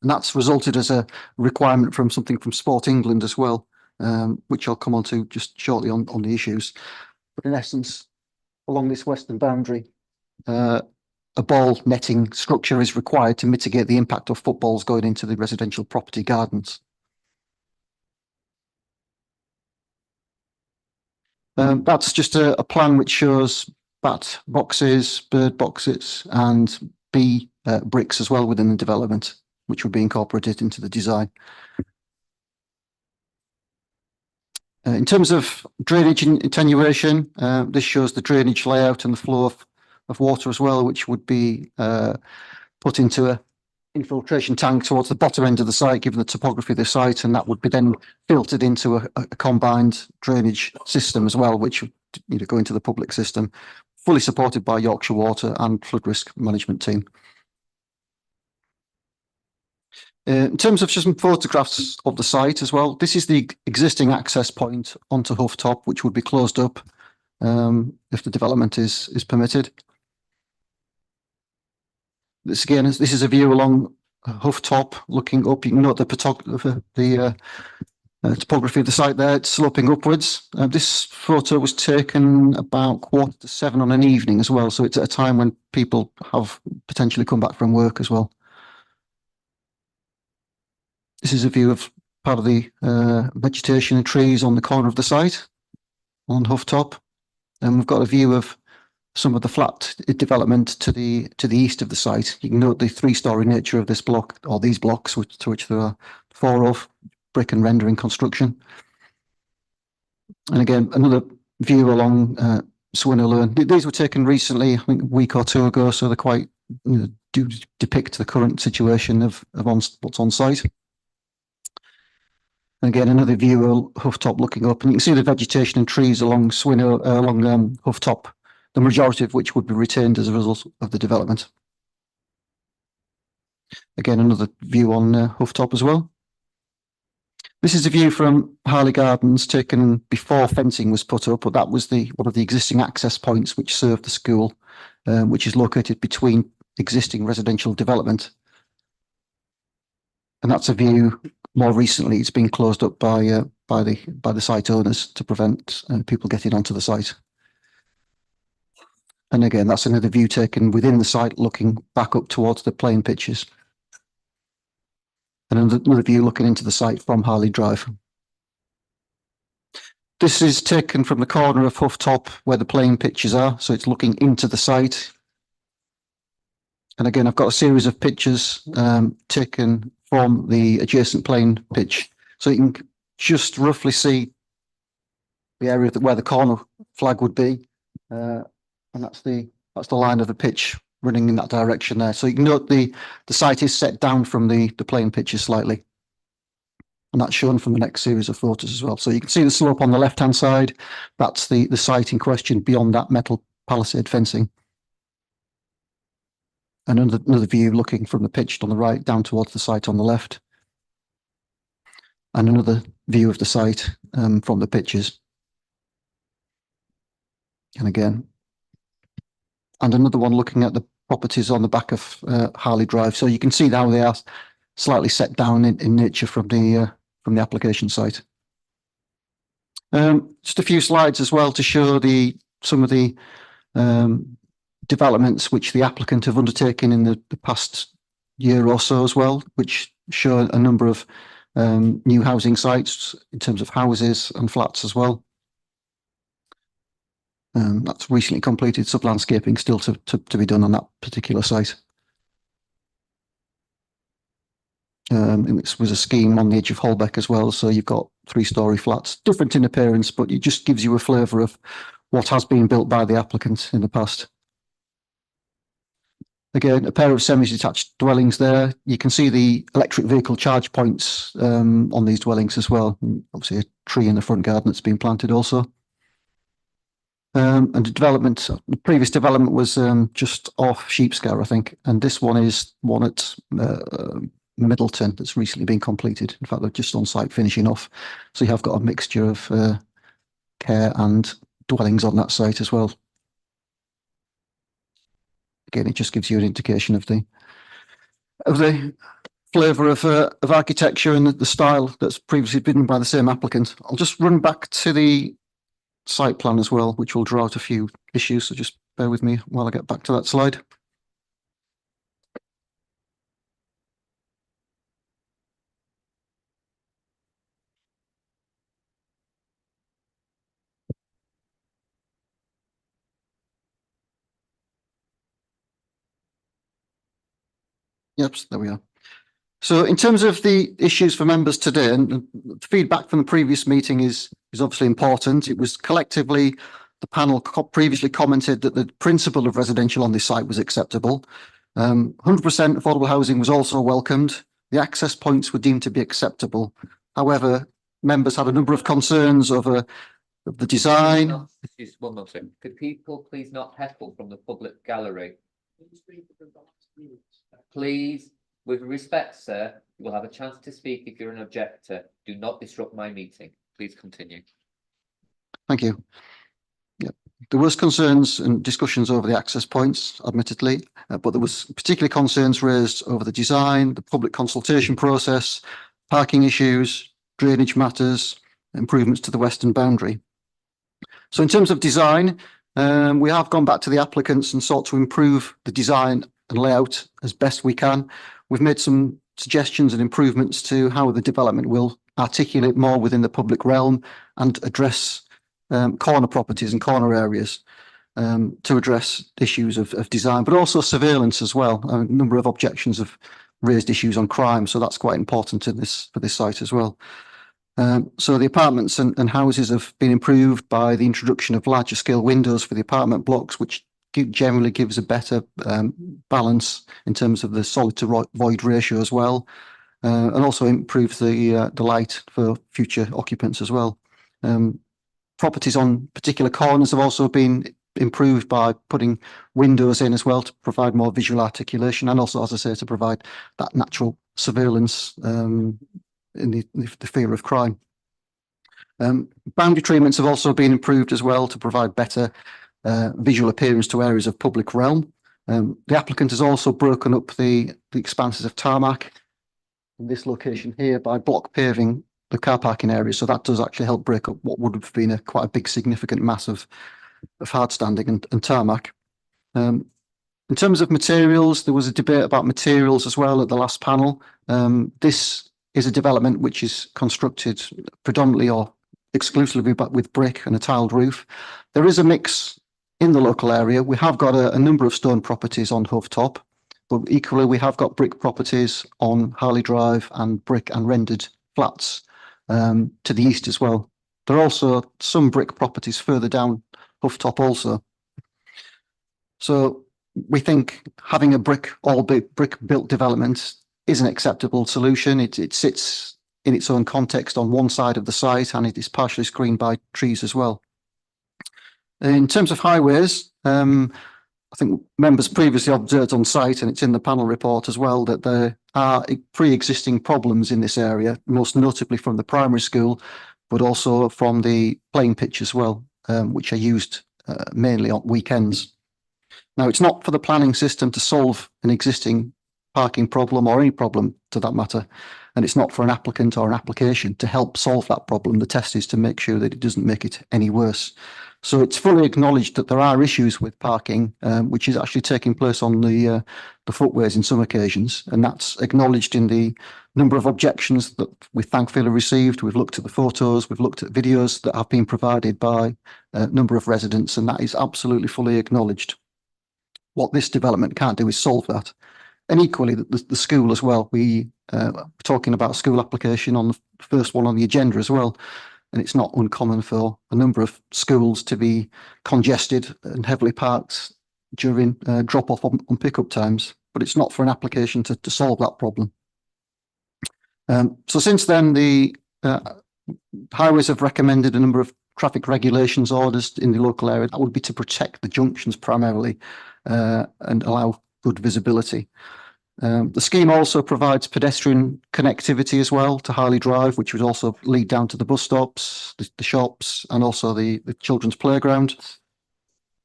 And that's resulted as a requirement from something from Sport England as well, which I'll come on to just shortly on the issues. But in essence, along this western boundary, a ball netting structure is required to mitigate the impact of footballs going into the residential property gardens. That's just a plan which shows bat boxes, bird boxes, and bee bricks as well within the development, which would be incorporated into the design. In terms of drainage and attenuation, this shows the drainage layout and the flow of water as well, which would be put into a infiltration tank towards the bottom end of the site, given the topography of the site, and that would be then filtered into a combined drainage system as well, which would go into the public system, fully supported by Yorkshire Water and flood risk management team. In terms of just some photographs of the site as well, this is the existing access point onto Hooftop, which would be closed up if the development is permitted. This again, this is a view along Hooftop, looking up. You can note the topography of the site there, it's sloping upwards. This photo was taken about 6:45 on an evening as well, so it's at a time when people have potentially come back from work as well. This is a view of part of the vegetation and trees on the corner of the site on Huff Top, and we've got a view of some of the flat development to the east of the site. You can note the 3-story nature of this block, or these blocks, to which there are 4 of, brick and rendering construction. And again, another view along Swinnow Lane. These were taken recently, I think a week or 2 ago, so they're quite, do depict the current situation of what's on site. And again, another view of Huff Top looking up, and you can see the vegetation and trees along Swinnow, along Huff Top, the majority of which would be retained as a result of the development. Again, another view on Huff Top as well. This is a view from Harley Gardens taken before fencing was put up, but that was one of the existing access points which served the school, which is located between existing residential development. And that's a view. More recently, it's been closed up by the site owners to prevent people getting onto the site. And again, that's another view taken within the site, looking back up towards the playing pitches. And another view looking into the site from Harley Drive. This is taken from the corner of Huff Top where the playing pitches are, so it's looking into the site. And again, I've got a series of pictures taken from the adjacent playing pitch, so you can just roughly see the area where the corner flag would be, and that's the line of the pitch running in that direction there. So you can note the site is set down from the playing pitches slightly, and that's shown from the next series of photos as well. So you can see the slope on the left hand side. That's the site in question beyond that metal palisade fencing. And another view looking from the pitch on the right down towards the site on the left. And another view of the site from the pitches. And again, and another one looking at the properties on the back of Harley Drive. So you can see how they are slightly set down in nature from the application site. Just a few slides as well to show some of the developments which the applicant have undertaken in the past year or so as well, which show a number of new housing sites in terms of houses and flats as well. That's recently completed, sub-landscaping still to be done on that particular site. This was a scheme on the edge of Holbeck as well, so you've got 3-story flats, different in appearance, but it just gives you a flavour of what has been built by the applicant in the past. Again, a pair of semi-detached dwellings there. You can see the electric vehicle charge points on these dwellings as well. And obviously, a tree in the front garden that's been planted also. And the previous development was just off Sheepscar, I think. And this one is one at Middleton that's recently been completed. In fact, they're just on site finishing off. So you have got a mixture of care and dwellings on that site as well. Again, it just gives you an indication of the flavour of architecture and the style that's previously been by the same applicant. I'll just run back to the site plan as well, which will draw out a few issues. So just bear with me while I get back to that slide. Yep, there we are. So in terms of the issues for members today, and the feedback from the previous meeting is obviously important. It was collectively, the panel previously commented that the principle of residential on this site was acceptable. 100% affordable housing was also welcomed. The access points were deemed to be acceptable. However, members had a number of concerns over the design. Excuse one more thing. Could people please not heckle from the public gallery? Please, with respect, sir, you will have a chance to speak if you're an objector. Do not disrupt my meeting. Please continue. Thank you. Yeah, there was concerns and discussions over the access points, admittedly, but there was particularly concerns raised over the design, the public consultation process, parking issues, drainage matters, improvements to the western boundary. So in terms of design, we have gone back to the applicants and sought to improve the design and layout as best we can. We've made some suggestions and improvements to how the development will articulate more within the public realm and address corner properties and corner areas to address issues of design, but also surveillance as well. A number of objections have raised issues on crime, so that's quite important for this site as well. So the apartments and houses have been improved by the introduction of larger scale windows for the apartment blocks, which generally gives a better balance in terms of the solid to void ratio as well, and also improves the light for future occupants as well. Properties on particular corners have also been improved by putting windows in as well to provide more visual articulation, and also, as I say, to provide that natural surveillance in the fear of crime. Boundary treatments have also been improved as well to provide better visual appearance to areas of public realm. The applicant has also broken up the expanses of tarmac in this location here by block paving the car parking area, so that does actually help break up what would have been quite a big significant mass of hard standing and tarmac. In terms of materials, there was a debate about materials as well at the last panel. This is a development which is constructed predominantly or exclusively with brick and a tiled roof. There is a mix in the local area. We have got a number of stone properties on Hove Top, but equally we have got brick properties on Harley Drive and brick and rendered flats to the east as well. There are also some brick properties further down Hove Top also. So we think having a brick built development is an acceptable solution. It sits in its own context on one side of the site, and it is partially screened by trees as well. In terms of highways, I think members previously observed on site, and it's in the panel report as well, that there are pre-existing problems in this area, most notably from the primary school, but also from the playing pitch as well, which are used mainly on weekends. Now, it's not for the planning system to solve an existing parking problem or any problem to that matter, and it's not for an applicant or an application to help solve that problem. The test is to make sure that it doesn't make it any worse. So it's fully acknowledged that there are issues with parking, which is actually taking place on the footways in some occasions, and that's acknowledged in the number of objections that we thankfully received. We've looked at the photos, we've looked at videos that have been provided by a number of residents, and that is absolutely fully acknowledged. What this development can't do is solve that. And equally, the school as well. We're talking about school application on the first one on the agenda as well. And it's not uncommon for a number of schools to be congested and heavily parked during drop-off on pickup times. But it's not for an application to solve that problem. So since then, the highways have recommended a number of traffic regulations orders in the local area. That would be to protect the junctions primarily and allow good visibility. The scheme also provides pedestrian connectivity as well to Harley Drive, which would also lead down to the bus stops, the shops, and also the children's playground.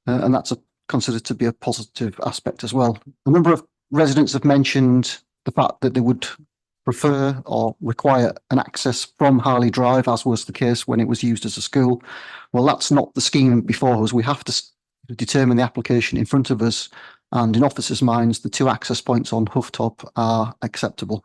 And that's considered to be a positive aspect as well. A number of residents have mentioned the fact that they would prefer or require an access from Harley Drive, as was the case when it was used as a school. Well, that's not the scheme before us. We have to determine the application in front of us, and in officers' minds, the two access points on Hove Top are acceptable.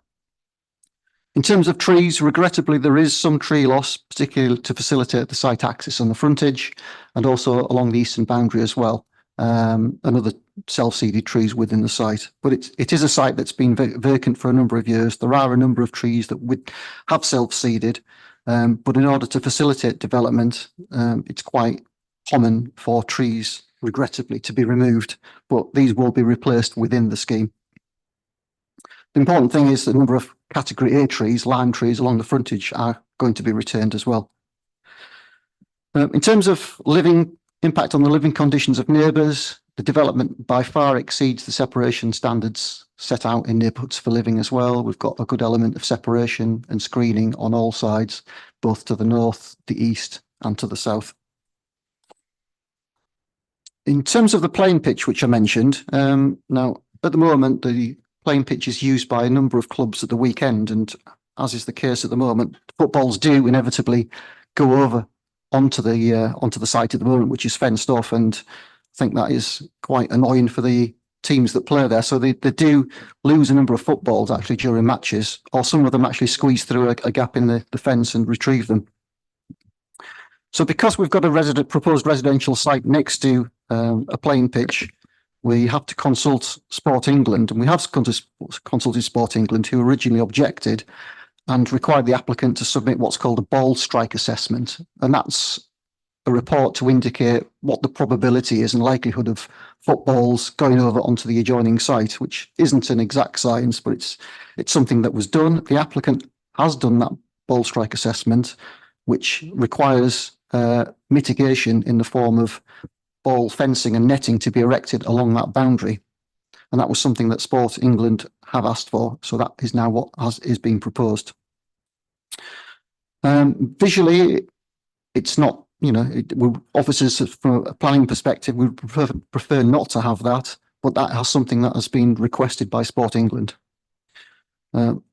In terms of trees, regrettably, there is some tree loss, particularly to facilitate the site access on the frontage and also along the eastern boundary as well, and other self-seeded trees within the site. But it is a site that's been vacant for a number of years. There are a number of trees that would have self-seeded, but in order to facilitate development, it's quite common for trees, regrettably, to be removed, but these will be replaced within the scheme. The important thing is the number of category A trees, lime trees along the frontage, are going to be retained as well. In terms of impact on the living conditions of neighbours, the development by far exceeds the separation standards set out in neighbourhoods for living as well. We've got a good element of separation and screening on all sides, both to the north, the east, and to the south. In terms of the playing pitch, which I mentioned, now at the moment the playing pitch is used by a number of clubs at the weekend, and as is the case at the moment, footballs do inevitably go over onto the site at the moment, which is fenced off, and I think that is quite annoying for the teams that play there. So they do lose a number of footballs actually during matches, or some of them actually squeeze through a gap in the fence and retrieve them. So because we've got a proposed residential site next to a playing pitch, we have to consult Sport England, and we have consulted Sport England, who originally objected and required the applicant to submit what's called a ball strike assessment. And that's a report to indicate what the probability is and likelihood of footballs going over onto the adjoining site, which isn't an exact science, but it's something that was done. The applicant has done that ball strike assessment, which requires mitigation in the form of ball fencing and netting to be erected along that boundary. And that was something that Sport England have asked for. So that is now what is being proposed. Visually, it's not, officers from a planning perspective, we prefer not to have that, but that has something that has been requested by Sport England.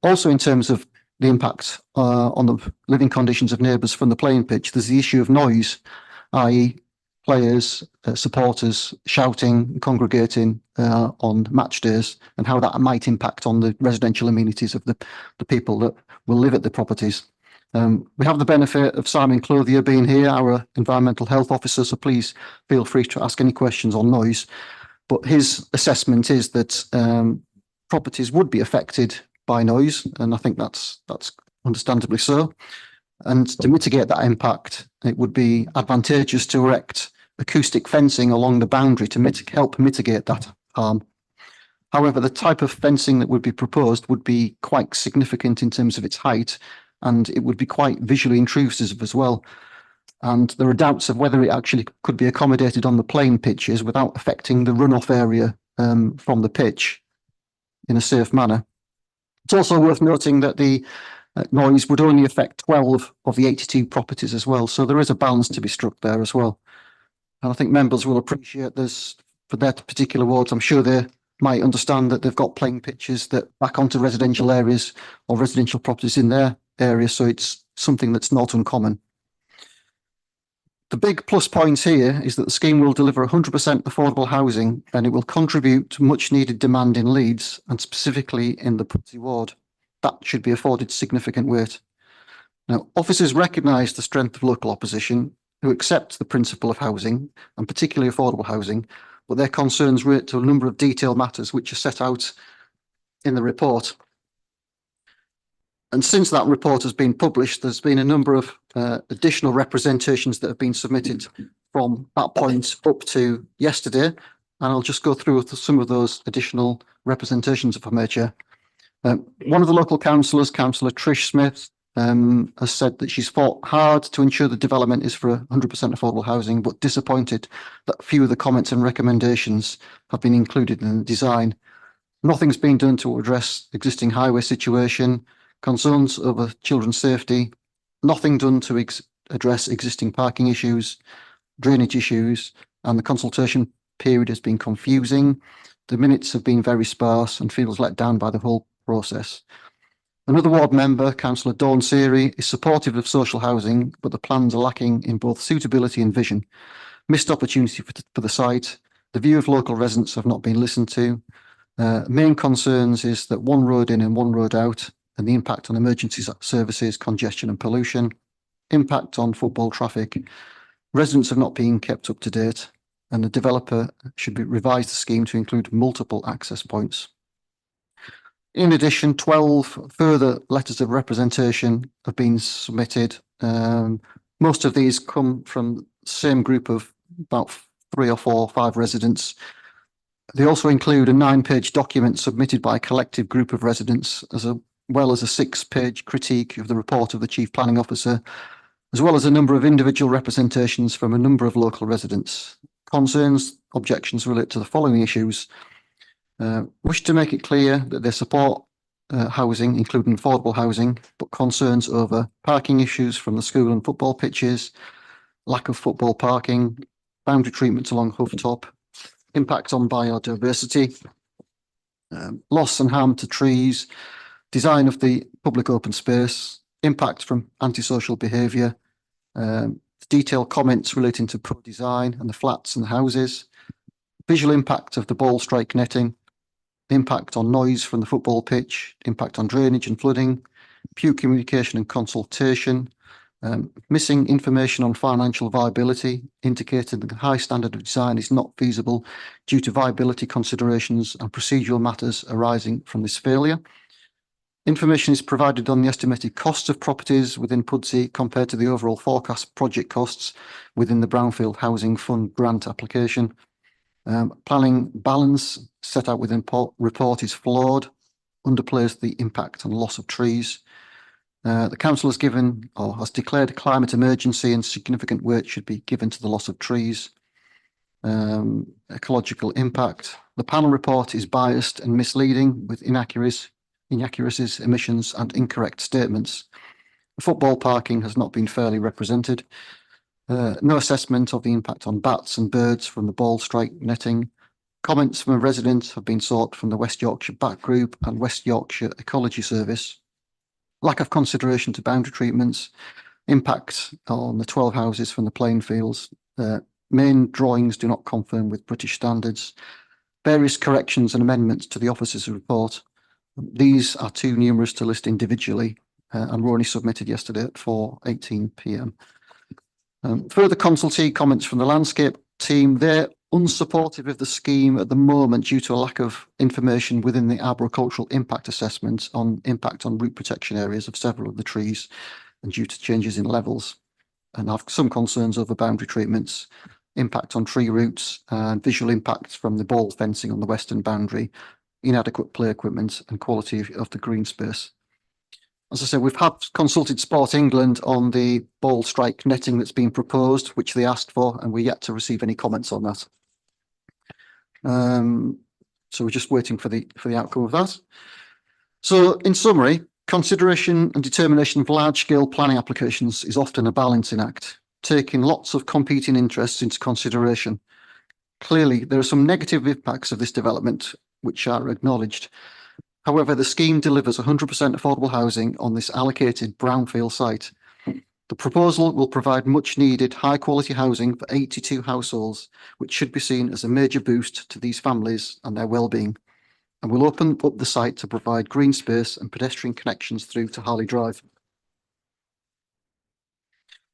Also, in terms of the impact on the living conditions of neighbours from the playing pitch, there's the issue of noise, i.e. players, supporters shouting, congregating on match days, and how that might impact on the residential amenities of the people that will live at the properties. We have the benefit of Simon Clothier being here, our environmental health officer, so please feel free to ask any questions on noise. But his assessment is that properties would be affected by noise, and I think that's understandably so. And to mitigate that impact, it would be advantageous to erect acoustic fencing along the boundary to help mitigate that harm. However, the type of fencing that would be proposed would be quite significant in terms of its height, and it would be quite visually intrusive as well. And there are doubts of whether it actually could be accommodated on the playing pitches without affecting the runoff area from the pitch in a safe manner. It's also worth noting that the noise would only affect 12 of the 82 properties as well. So there is a balance to be struck there as well. And I think members will appreciate this for their particular wards. I'm sure they might understand that they've got playing pitches that back onto residential areas or residential properties in their area. So it's something that's not uncommon. The big plus point here is that the scheme will deliver 100% affordable housing, and it will contribute to much needed demand in Leeds and specifically in the Pudsey ward. That should be afforded significant weight. Now, officers recognise the strength of local opposition, who accept the principle of housing, and particularly affordable housing, but their concerns relate to a number of detailed matters which are set out in the report. And since that report has been published, there's been a number of additional representations that have been submitted from that point up to yesterday. And I'll just go through some of those additional representations if I may, Chair. One of the local councillors, Councillor Trish Smith, has said that she's fought hard to ensure the development is for 100% affordable housing, but disappointed that few of the comments and recommendations have been included in the design. Nothing's been done to address existing highway situation, concerns over children's safety, nothing done to address existing parking issues, drainage issues, and the consultation period has been confusing. The minutes have been very sparse and feels let down by the whole process. Another ward member, Councillor Dawn Seary, is supportive of social housing, but the plans are lacking in both suitability and vision. Missed opportunity for the site. The view of local residents have not been listened to. Main concerns is that one road in and one road out, and the impact on emergency services, congestion and pollution, impact on football traffic. Residents have not been kept up to date, and the developer should revise the scheme to include multiple access points. In addition, 12 further letters of representation have been submitted. Most of these come from the same group of about 3 or 4 or 5 residents. They also include a 9-page document submitted by a collective group of residents, as well as a 6-page critique of the report of the Chief Planning Officer, as well as a number of individual representations from a number of local residents. Concerns, objections relate to the following issues. Wish to make it clear that they support housing, including affordable housing, but concerns over parking issues from the school and football pitches, lack of football parking, boundary treatments along Hooftop, impact on biodiversity, loss and harm to trees, design of the public open space, impact from antisocial behaviour, detailed comments relating to poor design and the flats and the houses, visual impact of the ball strike netting, impact on noise from the football pitch, impact on drainage and flooding, poor communication and consultation, missing information on financial viability, indicating that the high standard of design is not feasible due to viability considerations and procedural matters arising from this failure. Information is provided on the estimated cost of properties within Pudsey compared to the overall forecast project costs within the Brownfield Housing Fund grant application. Planning balance set out within report is flawed, underplays the impact and loss of trees. The council has given or has declared a climate emergency and significant weight should be given to the loss of trees. Ecological impact. The panel report is biased and misleading with inaccuracies, omissions and incorrect statements. Football parking has not been fairly represented. No assessment of the impact on bats and birds from the ball strike netting. Comments from a resident have been sought from the West Yorkshire Bat Group and West Yorkshire Ecology Service. Lack of consideration to boundary treatments. Impact on the 12 houses from the playing fields. Main drawings do not confirm with British standards. Various corrections and amendments to the officer's report. These are too numerous to list individually and were only submitted yesterday at 4:18 p.m. Further consultee comments from the landscape team. They're unsupportive of the scheme at the moment due to a lack of information within the arboricultural impact assessment on impact on root protection areas of several of the trees and due to changes in levels, and have some concerns over boundary treatments, impact on tree roots and visual impacts from the ball fencing on the western boundary, inadequate play equipment and quality of the green space. As I said, we've consulted Sport England on the ball strike netting that's been proposed, which they asked for, and we're yet to receive any comments on that. So we're just waiting for the outcome of that. So in summary, consideration and determination of large-scale planning applications is often a balancing act, taking lots of competing interests into consideration. Clearly, there are some negative impacts of this development which are acknowledged. However, the scheme delivers 100% affordable housing on this allocated brownfield site. The proposal will provide much needed high quality housing for 82 households, which should be seen as a major boost to these families and their well-being, and will open up the site to provide green space and pedestrian connections through to Harley Drive.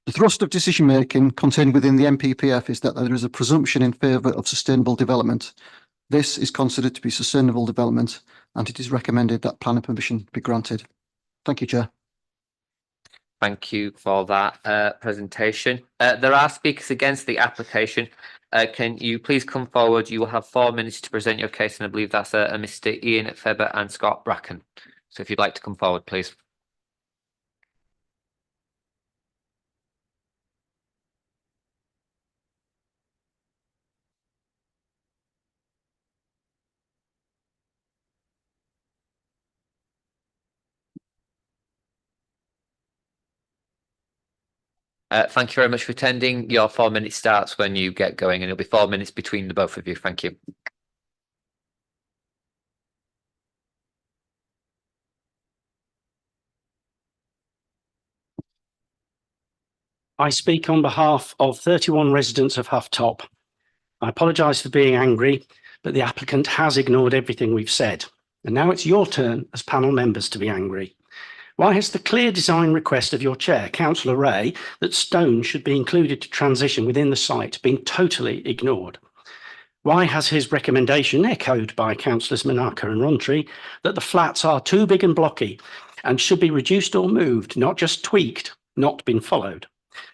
The thrust of decision making contained within the MPPF is that there is a presumption in favour of sustainable development. This is considered to be sustainable development, and it is recommended that planning permission be granted. Thank you, Chair. Thank you for that presentation. There are speakers against the application. Can you please come forward? You will have 4 minutes to present your case, and I believe that's a Mr. Ian Febber and Scott Bracken. So if you'd like to come forward, please. Thank you very much for attending. Your 4 minutes starts when you get going, and it'll be 4 minutes between the both of you. Thank you. I speak on behalf of 31 residents of Huff Top. I apologise for being angry, but the applicant has ignored everything we've said. And now it's your turn as panel members to be angry. Why has the clear design request of your chair, Councillor Ray, that stone should be included to transition within the site been totally ignored? Why has his recommendation, echoed by Councillors Manaka and Rontry, that the flats are too big and blocky and should be reduced or moved, not just tweaked, not been followed?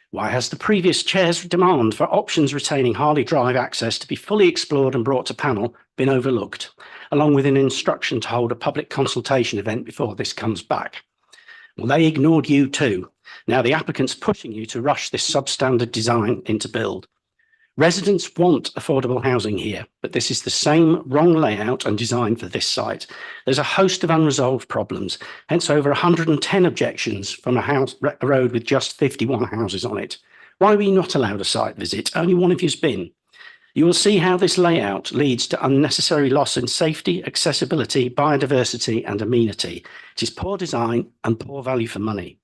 Why has the previous chair's demand for options retaining Harley Drive access to be fully explored and brought to panel been overlooked, along with an instruction to hold a public consultation event before this comes back? Well, they ignored you too. Now the applicant's pushing you to rush this substandard design into build. Residents want affordable housing here, but this is the same wrong layout and design for this site. There's a host of unresolved problems, hence over 110 objections from a road with just 51 houses on it. Why were you not allowed a site visit? Only one of you's been. You will see how this layout leads to unnecessary loss in safety, accessibility, biodiversity and amenity. It is poor design and poor value for money.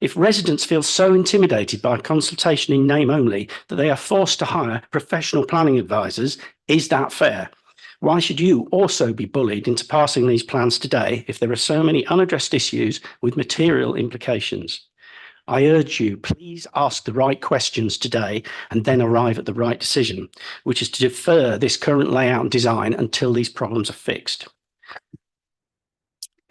If residents feel so intimidated by consultation in name only that they are forced to hire professional planning advisors, is that fair? Why should you also be bullied into passing these plans today if there are so many unaddressed issues with material implications? I urge you, please ask the right questions today and then arrive at the right decision, which is to defer this current layout and design until these problems are fixed.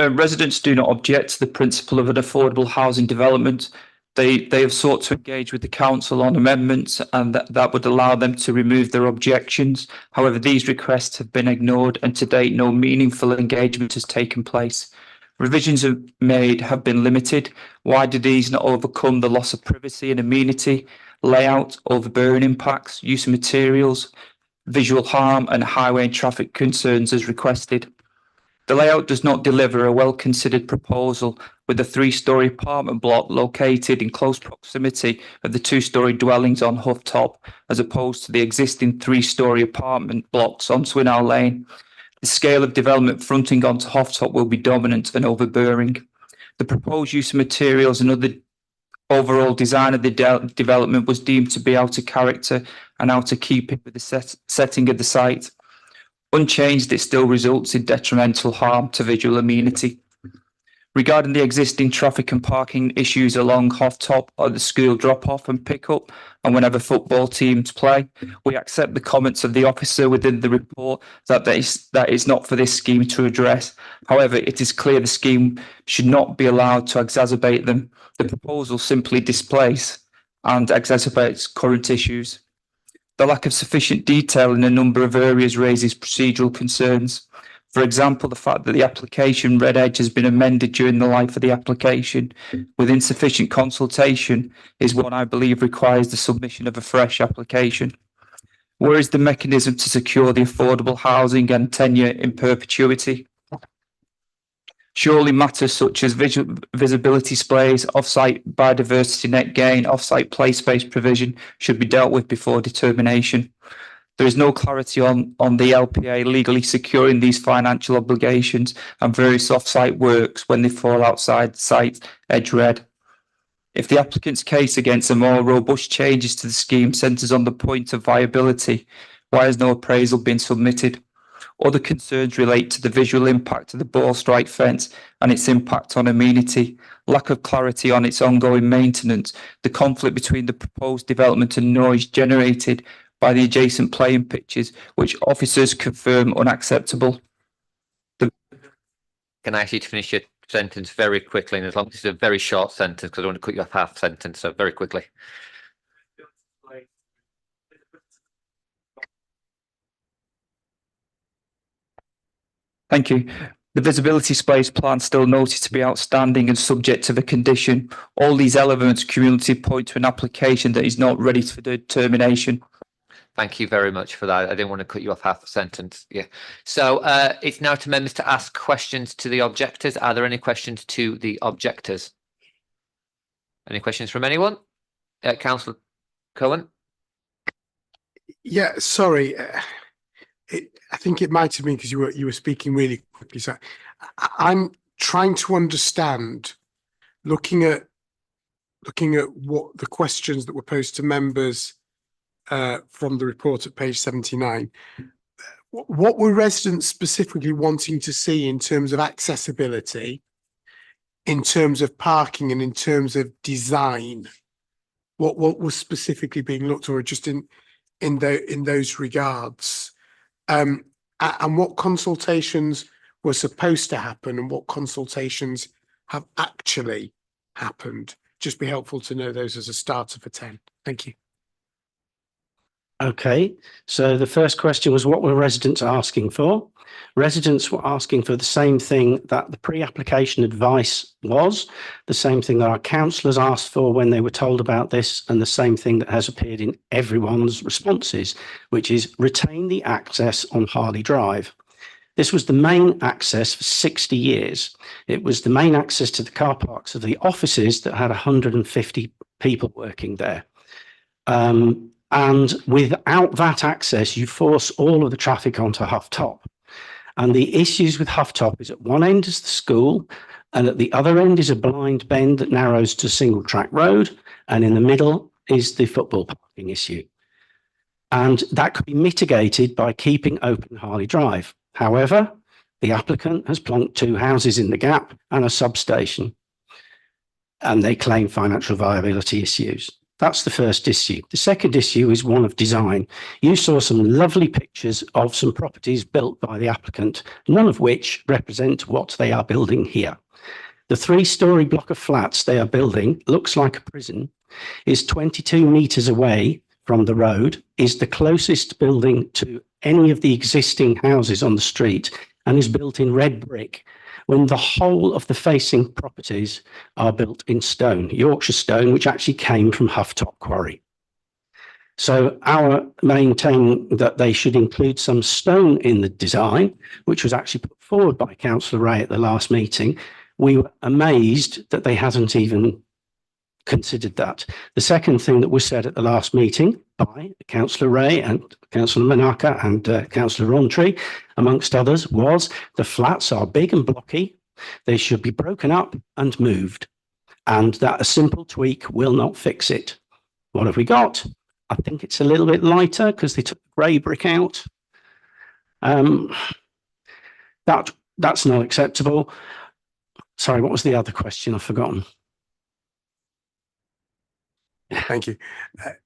Residents do not object to the principle of an affordable housing development. They have sought to engage with the council on amendments, and that would allow them to remove their objections. However, these requests have been ignored, and to date no meaningful engagement has taken place. Revisions have been limited. Why do these not overcome the loss of privacy and amenity, layout, overbearing impacts, use of materials, visual harm and highway and traffic concerns as requested? The layout does not deliver a well-considered proposal, with a 3-storey apartment block located in close proximity of the 2-storey dwellings on Huff Top, as opposed to the existing 3-storey apartment blocks on Swinnow Lane. The scale of development fronting onto Huff Top will be dominant and overbearing. The proposed use of materials and other overall design of the development was deemed to be out of character and out of keeping with the setting of the site. Unchanged, it still results in detrimental harm to visual amenity. Regarding the existing traffic and parking issues along Huff Top at the school drop-off and pick-up and whenever football teams play, we accept the comments of the officer within the report that is not for this scheme to address. However, it is clear the scheme should not be allowed to exacerbate them. The proposal simply displaces and exacerbates current issues. The lack of sufficient detail in a number of areas raises procedural concerns. For example, the fact that the application red edge has been amended during the life of the application with insufficient consultation is what I believe requires the submission of a fresh application. Where is the mechanism to secure the affordable housing and tenure in perpetuity? Surely matters such as visibility displays, off-site biodiversity net gain, off-site play space provision should be dealt with before determination. There is no clarity on the LPA legally securing these financial obligations and various off-site works when they fall outside site edge red. If the applicant's case against a more robust changes to the scheme centres on the point of viability, why has no appraisal been submitted? Other concerns relate to the visual impact of the ball strike fence and its impact on amenity, lack of clarity on its ongoing maintenance, the conflict between the proposed development and noise generated by the adjacent playing pitches, which officers confirm unacceptable. Can I ask you to finish your sentence very quickly, and as long as it's a very short sentence, because I don't want to cut you off half sentence, so very quickly. Thank you. The visibility space plan still noted to be outstanding and subject to the condition. All these elements cumulatively point to an application that is not ready for determination. Thank you very much for that. I didn't want to cut you off half a sentence. Yeah. So it's now to members to ask questions to the objectors. Are there any questions to the objectors? Any questions from anyone? Councillor Cohen? Yeah, sorry. I think it might have been because you were speaking really quickly. So I'm trying to understand, looking at what the questions that were posed to members from the report at page 79. What were residents specifically wanting to see in terms of accessibility, in terms of parking, and in terms of design? What was specifically being looked, or just in those regards? And what consultations were supposed to happen and what consultations have actually happened? Just be helpful to know those as a starter for 10. Thank you. Okay, so the first question was, what were residents asking for? Residents were asking for the same thing that the pre-application advice was, the same thing that our councillors asked for when they were told about this, and the same thing that has appeared in everyone's responses, which is retain the access on Harley Drive. This was the main access for 60 years. It was the main access to the car parks of the offices that had 150 people working there. And without that access, you force all of the traffic onto Huff Top. And the issues with Huff Top is at one end is the school, and at the other end is a blind bend that narrows to single track road, and in the middle is the football parking issue. And that could be mitigated by keeping open Harley Drive. However, the applicant has plonked 2 houses in the gap and a substation, and they claim financial viability issues. That's the first issue. The second issue is one of design. You saw some lovely pictures of some properties built by the applicant, none of which represent what they are building here. The 3-story block of flats they are building looks like a prison, is 22 metres away from the road, is the closest building to any of the existing houses on the street, and is built in red brick, when the whole of the facing properties are built in stone, Yorkshire stone, which actually came from Huff Top Quarry. So our maintaining that they should include some stone in the design, which was actually put forward by Councillor Ray at the last meeting, we were amazed that they hadn't even considered that. The second thing that was said at the last meeting by Councillor Ray and Councillor Manaka and Councillor Rowntree, amongst others, was the flats are big and blocky. They should be broken up and moved, and that a simple tweak will not fix it. What have we got? I think it's a little bit lighter because they took the grey brick out. That's not acceptable. Sorry, what was the other question? I've forgotten. Thank you.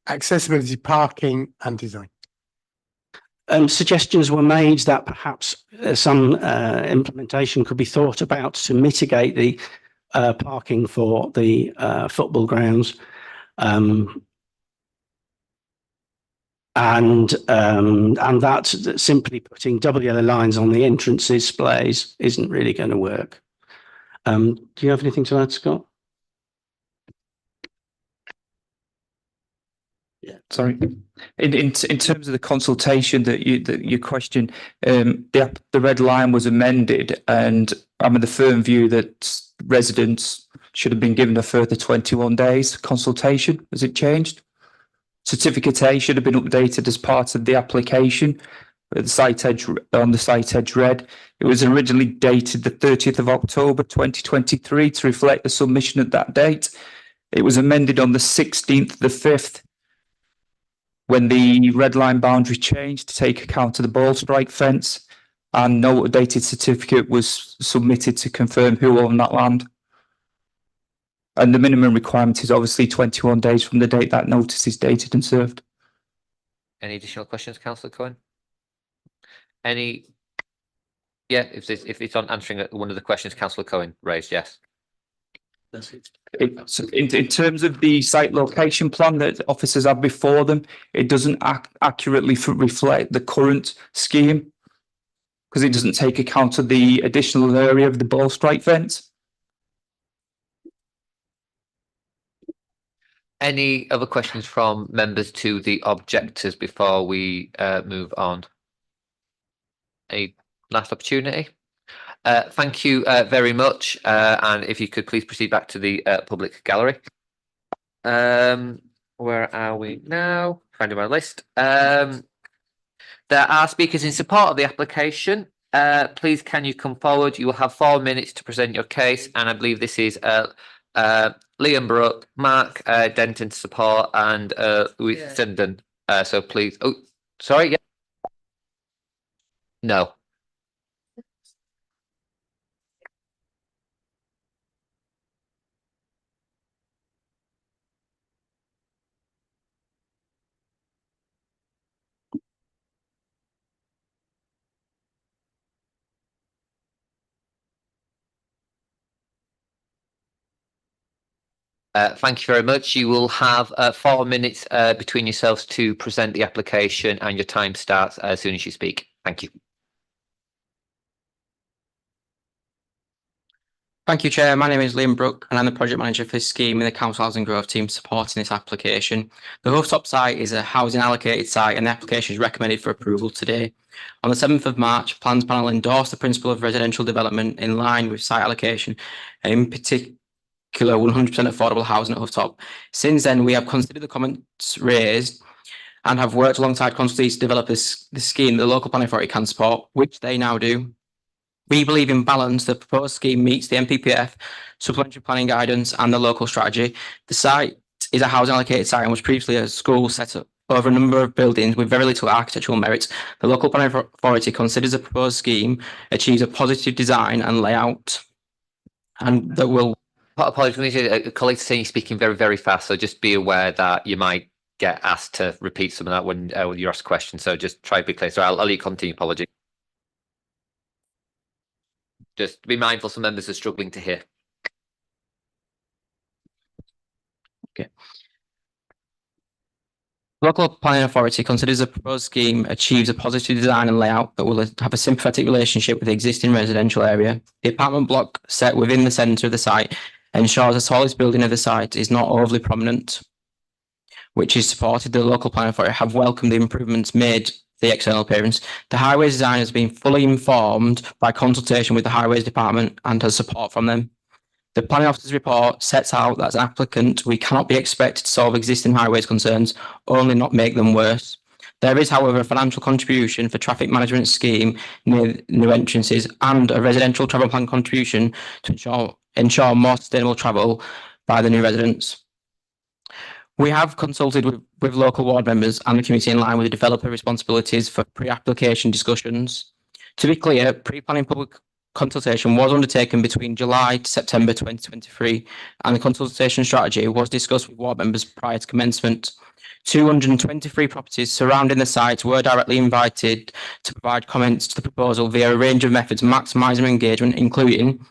Accessibility, parking and design. Suggestions were made that perhaps some implementation could be thought about to mitigate the parking for the football grounds. And that simply putting double yellow lines on the entrance displays isn't really going to work. Do you have anything to add, Scott? Yeah, sorry. In terms of the consultation that you questioned, the red line was amended, and I'm of the firm view that residents should have been given a further 21 days consultation. Has it changed? Certificate A should have been updated as part of the application. The site edge on the site edge red. It was originally dated the 30th of October 2023 to reflect the submission at that date. It was amended on the 16th of the 5th. When the red line boundary changed to take account of the ball strike fence, and no updated certificate was submitted to confirm who owned that land. And the minimum requirement is obviously 21 days from the date that notice is dated and served. Any additional questions, Councillor Cohen? Any? Yeah, if it's on answering one of the questions Councillor Cohen raised, yes. That's it. In terms of the site location plan that officers have before them, it doesn't accurately reflect the current scheme because it doesn't take account of the additional area of the ball strike fence. Any other questions from members to the objectors before we move on? A last opportunity. Thank you very much. And if you could please proceed back to the public gallery. Where are we now? Finding my list. There are speakers in support of the application. Please, can you come forward? You will have 4 minutes to present your case. And I believe this is Liam Brooke, Mark Denton support, and Louis Senden. So please. Oh, sorry. Yeah. No. Thank you very much. You will have 4 minutes between yourselves to present the application, and your time starts as soon as you speak. Thank you. Thank you, Chair. My name is Liam Brooke, and I'm the project manager for this scheme in the Council Housing Growth team supporting this application. The Hooftop site is a housing allocated site, and the application is recommended for approval today. On the 7th of March, Plans Panel endorsed the principle of residential development in line with site allocation, and in particular 100% affordable housing at Hooftop. Since then, we have considered the comments raised and have worked alongside consultants to develop this scheme the local planning authority can support, which they now do. We believe in balance. The proposed scheme meets the MPPF, supplementary planning guidance and the local strategy. The site is a housing allocated site and was previously a school set up over a number of buildings with very little architectural merit. The local planning authority considers the proposed scheme achieves a positive design and layout, and that will. Apologies, colleagues are saying you're speaking very, very fast, so just be aware that you might get asked to repeat some of that when you're asked a question. So just try to be clear. So I'll let you continue. Apologies. Just be mindful, some members are struggling to hear. Okay. Local planning authority considers the proposed scheme achieves a positive design and layout that will have a sympathetic relationship with the existing residential area. The apartment block set within the centre of the site ensures the tallest building of the site is not overly prominent, which is supported. The local planning authority have welcomed the improvements made to the external appearance. The highways design has been fully informed by consultation with the highways department and has support from them. The planning officer's report sets out that as an applicant, we cannot be expected to solve existing highways concerns, only not make them worse. There is, however, a financial contribution for traffic management scheme near new entrances and a residential travel plan contribution to ensure more sustainable travel by the new residents. We have consulted with local ward members and the community in line with the developer responsibilities for pre-application discussions. To be clear, pre-planning public consultation was undertaken between July to September 2023, and the consultation strategy was discussed with ward members prior to commencement. 223 properties surrounding the site were directly invited to provide comments to the proposal via a range of methods maximising engagement, including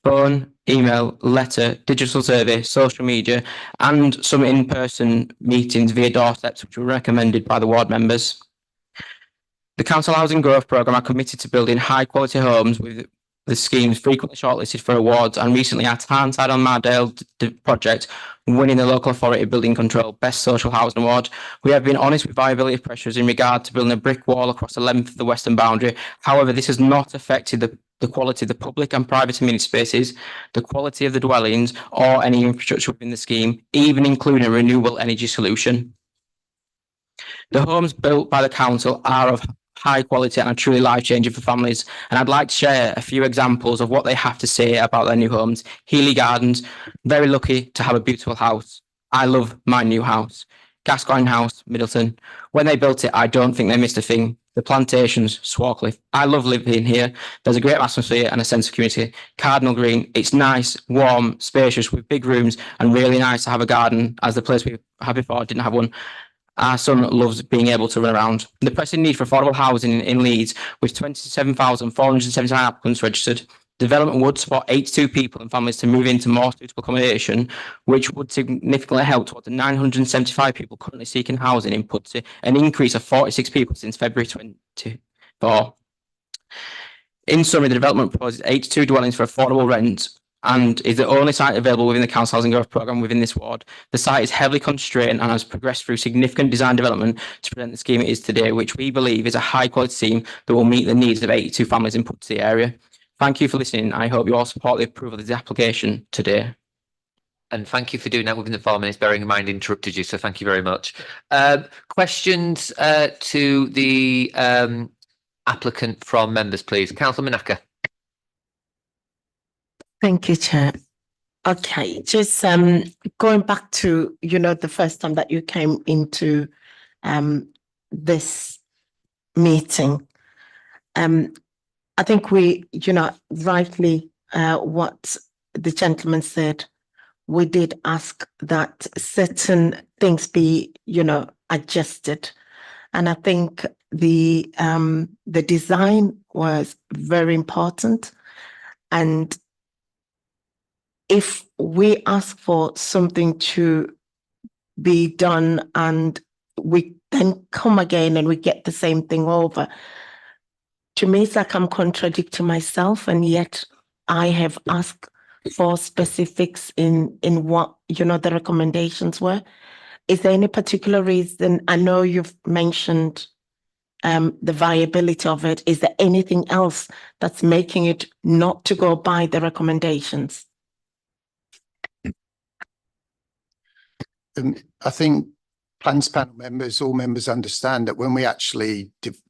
phone, email, letter, digital survey, social media, and some in-person meetings via doorsteps, which were recommended by the ward members. The Council Housing Growth Programme are committed to building high-quality homes with the schemes frequently shortlisted for awards, and recently our Tarnside on Mardale project winning the Local Authority Building Control Best Social Housing Award. We have been honest with viability pressures in regard to building a brick wall across the length of the western boundary. However, this has not affected the quality of the public and private amenity spaces, the quality of the dwellings, or any infrastructure within the scheme, even including a renewable energy solution. The homes built by the council are of high quality and are truly life-changing for families, and I'd like to share a few examples of what they have to say about their new homes. Healy Gardens, very lucky to have a beautiful house. I love my new house. Gascoigne House, Middleton. When they built it, I don't think they missed a thing. The Plantations, Swarcliffe. I love living here. There's a great atmosphere and a sense of community. Cardinal Green, it's nice, warm, spacious, with big rooms, and really nice to have a garden, as the place we had before didn't have one. Our son loves being able to run around. The pressing need for affordable housing in Leeds, with 27,479 applicants registered. Development would support 82 people and families to move into more suitable accommodation, which would significantly help towards the 975 people currently seeking housing in Pudsey, an increase of 46 people since February 24. In summary, the development proposes 82 dwellings for affordable rent and is the only site available within the Council Housing Growth Programme within this ward. The site is heavily constrained and has progressed through significant design development to present the scheme it is today, which we believe is a high quality scheme that will meet the needs of 82 families in Pudsey area. Thank you for listening. I hope you all support the approval of this application today. And thank you for doing that within the 4 minutes, bearing in mind I interrupted you, so thank you very much. Questions to the applicant from members, please. Councillor Manaka. Thank you, Chair. Okay, just going back to, the first time that you came into this meeting, I think we, rightly what the gentleman said, we did ask that certain things be, adjusted. And I think the design was very important. And if we ask for something to be done and we then come again and we get the same thing over, to me, it's like I'm contradicting myself, and yet I have asked for specifics in what, the recommendations were. Is there any particular reason? I know you've mentioned the viability of it. Is there anything else that's making it not to go by the recommendations? I think Plans panel members, all members understand that when we actually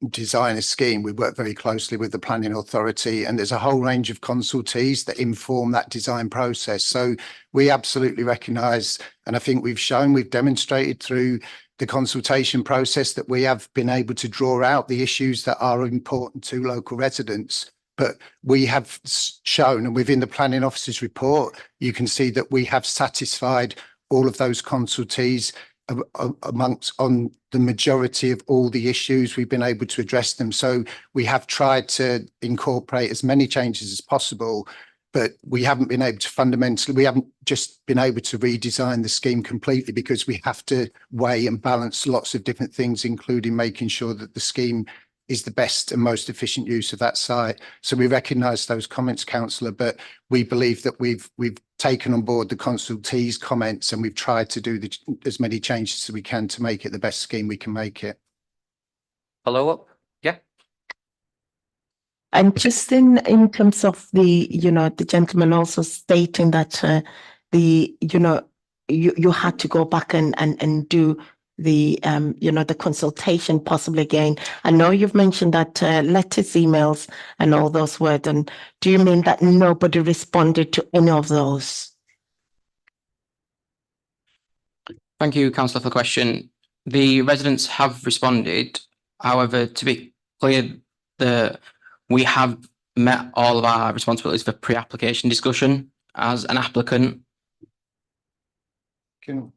design a scheme, we work very closely with the planning authority, and there's a whole range of consultees that inform that design process. So we absolutely recognise, and I think we've demonstrated through the consultation process that we have been able to draw out the issues that are important to local residents. But we have shown, and within the planning officer's report, you can see that we have satisfied all of those consultees on the majority of all the issues. We've been able to address them. So we have tried to incorporate as many changes as possible, but we haven't been able to we haven't just been able to redesign the scheme completely, because we have to weigh and balance lots of different things, including making sure that the scheme is the best and most efficient use of that site. So we recognise those comments, councillor, but we believe that we've taken on board the consultees' comments, and we've tried to do as many changes as we can to make it the best scheme we can make it. Follow up? Yeah. And just in terms of the, the gentleman also stating that you had to go back and do the the consultation possibly again. I know you've mentioned that letters, emails and all those words, and do you mean that nobody responded to any of those? Thank you, councillor, for the question. The residents have responded. However, to be clear, we have met all of our responsibilities for pre-application discussion as an applicant. Can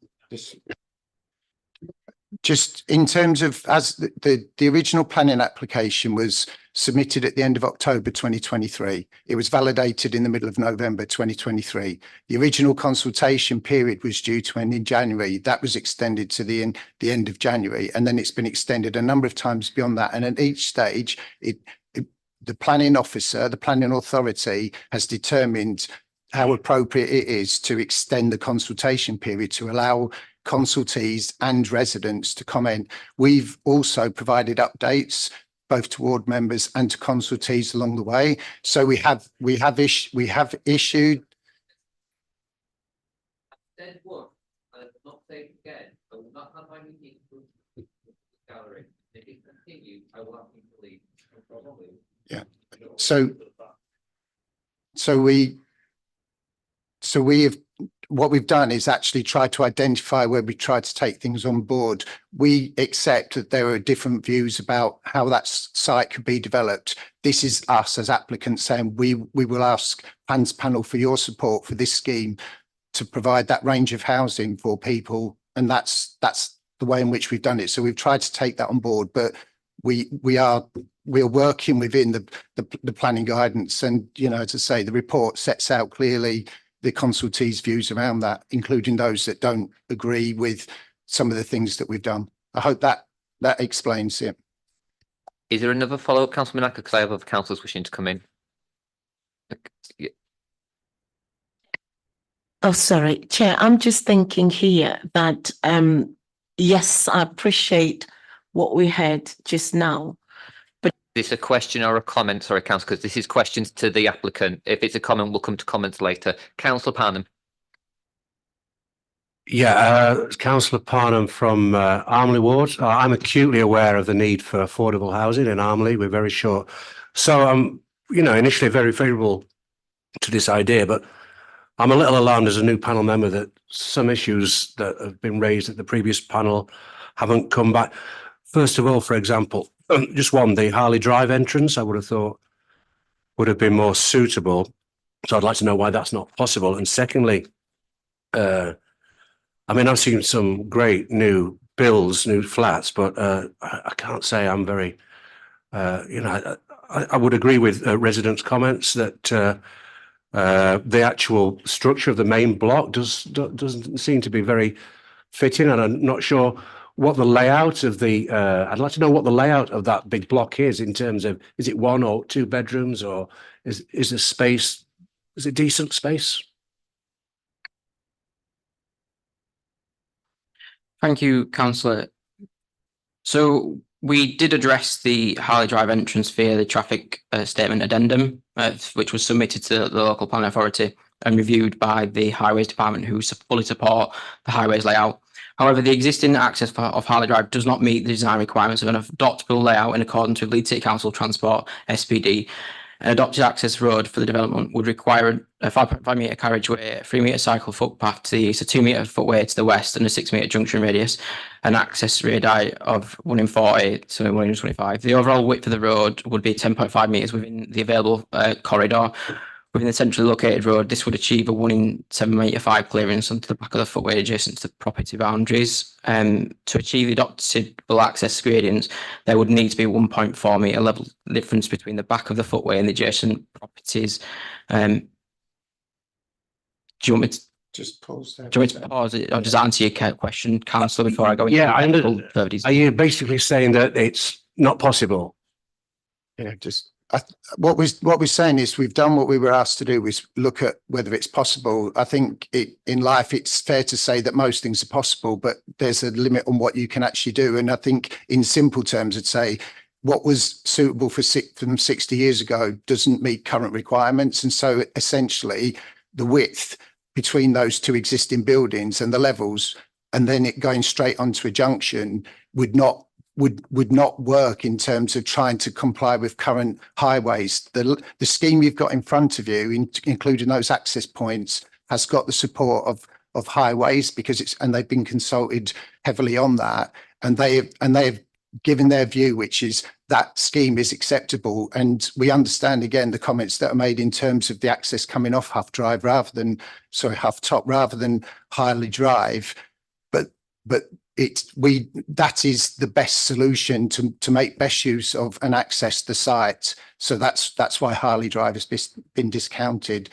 just in terms of, as the original planning application was submitted at the end of October 2023, it was validated in the middle of November 2023. The original consultation period was due to end in January. That was extended to the end of January, and then it's been extended a number of times beyond that. And at each stage, the planning officer, the planning authority, has determined how appropriate it is to extend the consultation period to allow consultees and residents to comment. We've also provided updates both to ward members and to consultees along the way. So we have issued. Yeah. So we have, what we've done is actually try to identify where we try to take things on board. We accept that there are different views about how that site could be developed. This is us as applicants saying we will ask Plans Panel for your support for this scheme to provide that range of housing for people, and that's the way in which we've done it. So we've tried to take that on board, but we are working within the planning guidance, and as I say, the report sets out clearly the consultees' views around that, including those that don't agree with some of the things that we've done. I hope that explains it. Is there another follow-up, Councillor Minaka? Because I have other councillors wishing to come in. Yeah. Oh, sorry, Chair. I'm just thinking here that, yes, I appreciate what we heard just now. Is this a question or a comment? Sorry, Councillor, because this is questions to the applicant. If it's a comment, we'll come to comments later. Councillor Parnham. Yeah, Councillor Parnham from Armley Ward. I'm acutely aware of the need for affordable housing in Armley. We're very short. So I'm, initially very favourable to this idea, but I'm a little alarmed as a new panel member that some issues that have been raised at the previous panel haven't come back. First of all, for example, just one, the Harley Drive entrance, I would have thought would have been more suitable. So I'd like to know why that's not possible. And secondly, I've seen some great new builds, new flats, but I can't say I'm very, I would agree with residents' comments that the actual structure of the main block doesn't seem to be very fitting, and I'm not sure what the layout of I'd like to know what the layout of that big block is in terms of, is it 1 or 2 bedrooms, or is the space, is it decent space? Thank you, councillor. So we did address the Harley Drive entrance via the traffic statement addendum, which was submitted to the local planning authority and reviewed by the highways department, who fully support the highways layout. However, the existing access of Harley Drive does not meet the design requirements of an adoptable layout in accordance with Leeds City Council Transport SPD. An adopted access road for the development would require a 5.5 metre carriageway, a 3 metre cycle footpath to the east, a 2 metre footway to the west, and a 6 metre junction radius, an access radii of 1 in 40 to 1 in 25. The overall width of the road would be 10.5 metres within the available corridor. Within the centrally located road, this would achieve a 1 in 7 metre 5 clearance onto the back of the footway adjacent to the property boundaries. To achieve the adoptable access gradients, there would need to be 1.4 metre level difference between the back of the footway and the adjacent properties. Do you want me to just pause there? Do you want me to pause it or just answer your question, Councillor, before I go into Yeah, further detail? are you basically saying that it's not possible? Yeah, just what we're saying is we've done what we were asked to do, was look at whether it's possible. I think in life it's fair to say that most things are possible, but there's a limit on what you can actually do. And I think in simple terms, I'd say what was suitable from 60 years ago doesn't meet current requirements. And so essentially the width between those two existing buildings and the levels, and then it going straight onto a junction would not work in terms of trying to comply with current highways. The scheme you've got in front of you, including those access points, has got the support of highways because they've been consulted heavily on that, and they have given their view, which is that scheme is acceptable. And we understand again the comments that are made in terms of the access coming off Huff Top rather than Harley Drive, but that is the best solution to make best use of and access the site. So that's why Harley Drive has been discounted.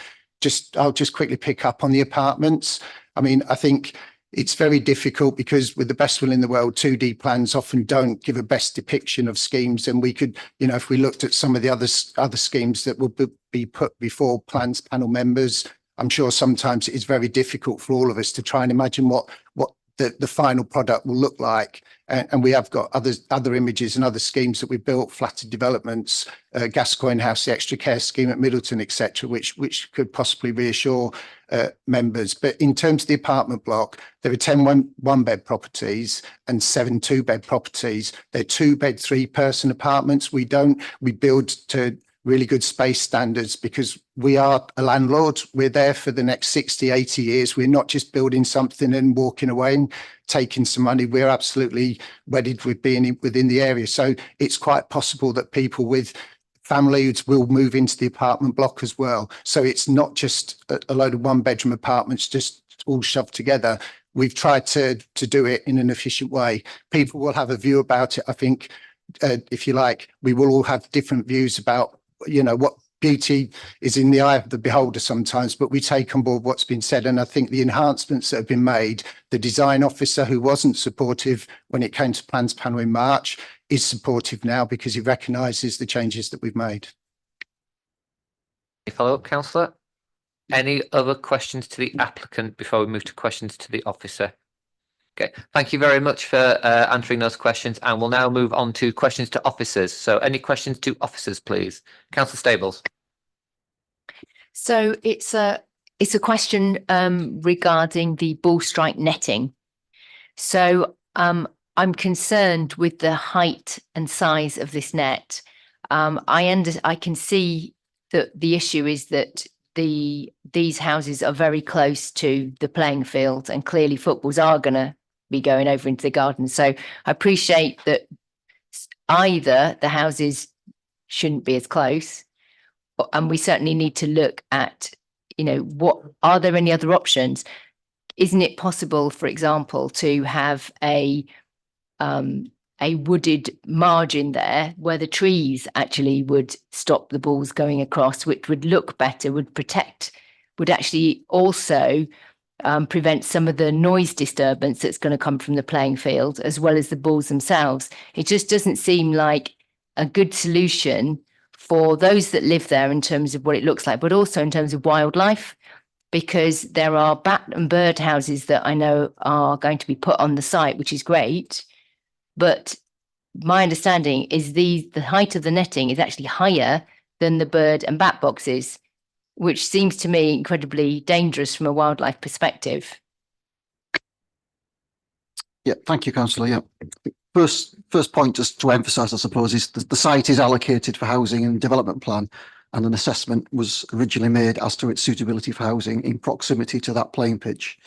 I'll just quickly pick up on the apartments. I mean, I think it's very difficult because with the best will in the world, 2D plans often don't give a best depiction of schemes. And we could, if we looked at some of the other schemes that will be put before plans panel members, I'm sure sometimes it is very difficult for all of us to try and imagine what the final product will look like. And we have got other images and other schemes that we built, flatted developments, Gascoigne House, the extra care scheme at Middleton, etc., which could possibly reassure members. But in terms of the apartment block, there are 10 one-bed properties and 7 two-bed properties. They're 2-bed, 3-person apartments. We build to really good space standards because we are a landlord. We're there for the next 60, 80 years. We're not just building something and walking away and taking some money. We're absolutely wedded with being within the area. So it's quite possible that people with families will move into the apartment block as well. So it's not just a load of 1-bedroom apartments just all shoved together. We've tried to do it in an efficient way. People will have a view about it. I think, if you like, we will all have different views about what beauty is in the eye of the beholder sometimes, but we take on board what's been said. And I think the enhancements that have been made, the design officer who wasn't supportive when it came to plans panel in March is supportive now because he recognises the changes that we've made. Follow up, councillor. Any other questions to the applicant before we move to questions to the officer? Okay, thank you very much for answering those questions, and we'll now move on to questions to officers. So any questions to officers, please? Councillor Stables. So it's a question regarding the ball strike netting. So I'm concerned with the height and size of this net. I can see that the issue is that these houses are very close to the playing field, and clearly footballs are going to be going over into the garden. So I appreciate that either the houses shouldn't be as close, and we certainly need to look at, what are there any other options? Isn't it possible, for example, to have a wooded margin there where the trees actually would stop the balls going across, which would look better, would actually also prevent some of the noise disturbance that's going to come from the playing field, as well as the balls themselves. It just doesn't seem like a good solution for those that live there in terms of what it looks like, but also in terms of wildlife, because there are bat and bird houses that I know are going to be put on the site, which is great. But my understanding is the height of the netting is actually higher than the bird and bat boxes, which seems to me incredibly dangerous from a wildlife perspective. Yeah, thank you, councillor. Yeah. First point just to emphasise, I suppose, is the site is allocated for housing and development plan, and an assessment was originally made as to its suitability for housing in proximity to that playing pitch.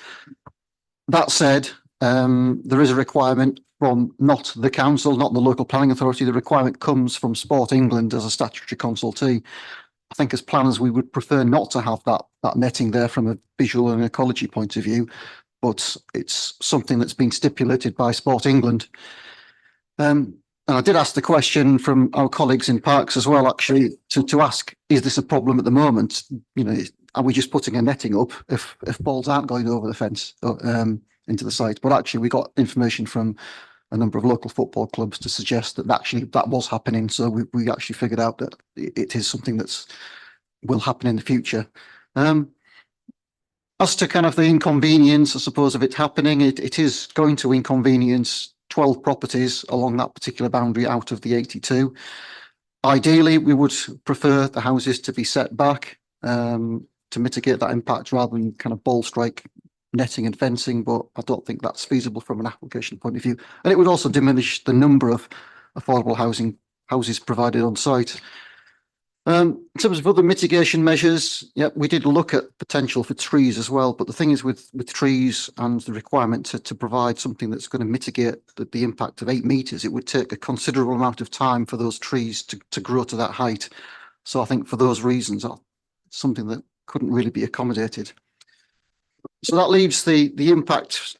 That said, there is a requirement from not the council, not the local planning authority. The requirement comes from Sport England as a statutory consultee. I think as planners, we would prefer not to have that netting there from a visual and ecology point of view, but it's something that's been stipulated by Sport England. And I did ask the question from our colleagues in parks as well, actually, to ask, is this a problem at the moment? You know, are we just putting a netting up if balls aren't going over the fence into the site? But actually, we got information from a number of local football clubs to suggest that actually that was happening. So we actually figured out that it is something that's will happen in the future. As to kind of the inconvenience, I suppose, of it happening, it is going to inconvenience 12 properties along that particular boundary out of the 82. Ideally, we would prefer the houses to be set back to mitigate that impact rather than kind of ball strike netting and fencing, but I don't think that's feasible from an application point of view. And it would also diminish the number of affordable houses provided on site. In terms of other mitigation measures, yeah, we did look at potential for trees as well, but the thing is with trees and the requirement to provide something that's going to mitigate the impact of 8 metres, it would take a considerable amount of time for those trees to grow to that height. So I think for those reasons, something that couldn't really be accommodated. So that leaves the impact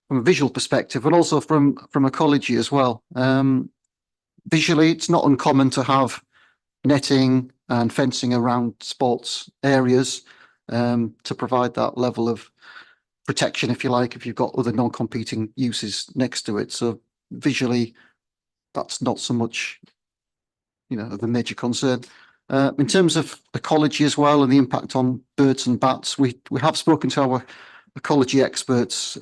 from a visual perspective, but also from ecology as well. Visually, it's not uncommon to have netting and fencing around sports areas to provide that level of protection, if you like, if you've got other non-competing uses next to it. So visually, that's not so much, you know, of a major concern. In terms of ecology as well and the impact on birds and bats, we have spoken to our ecology experts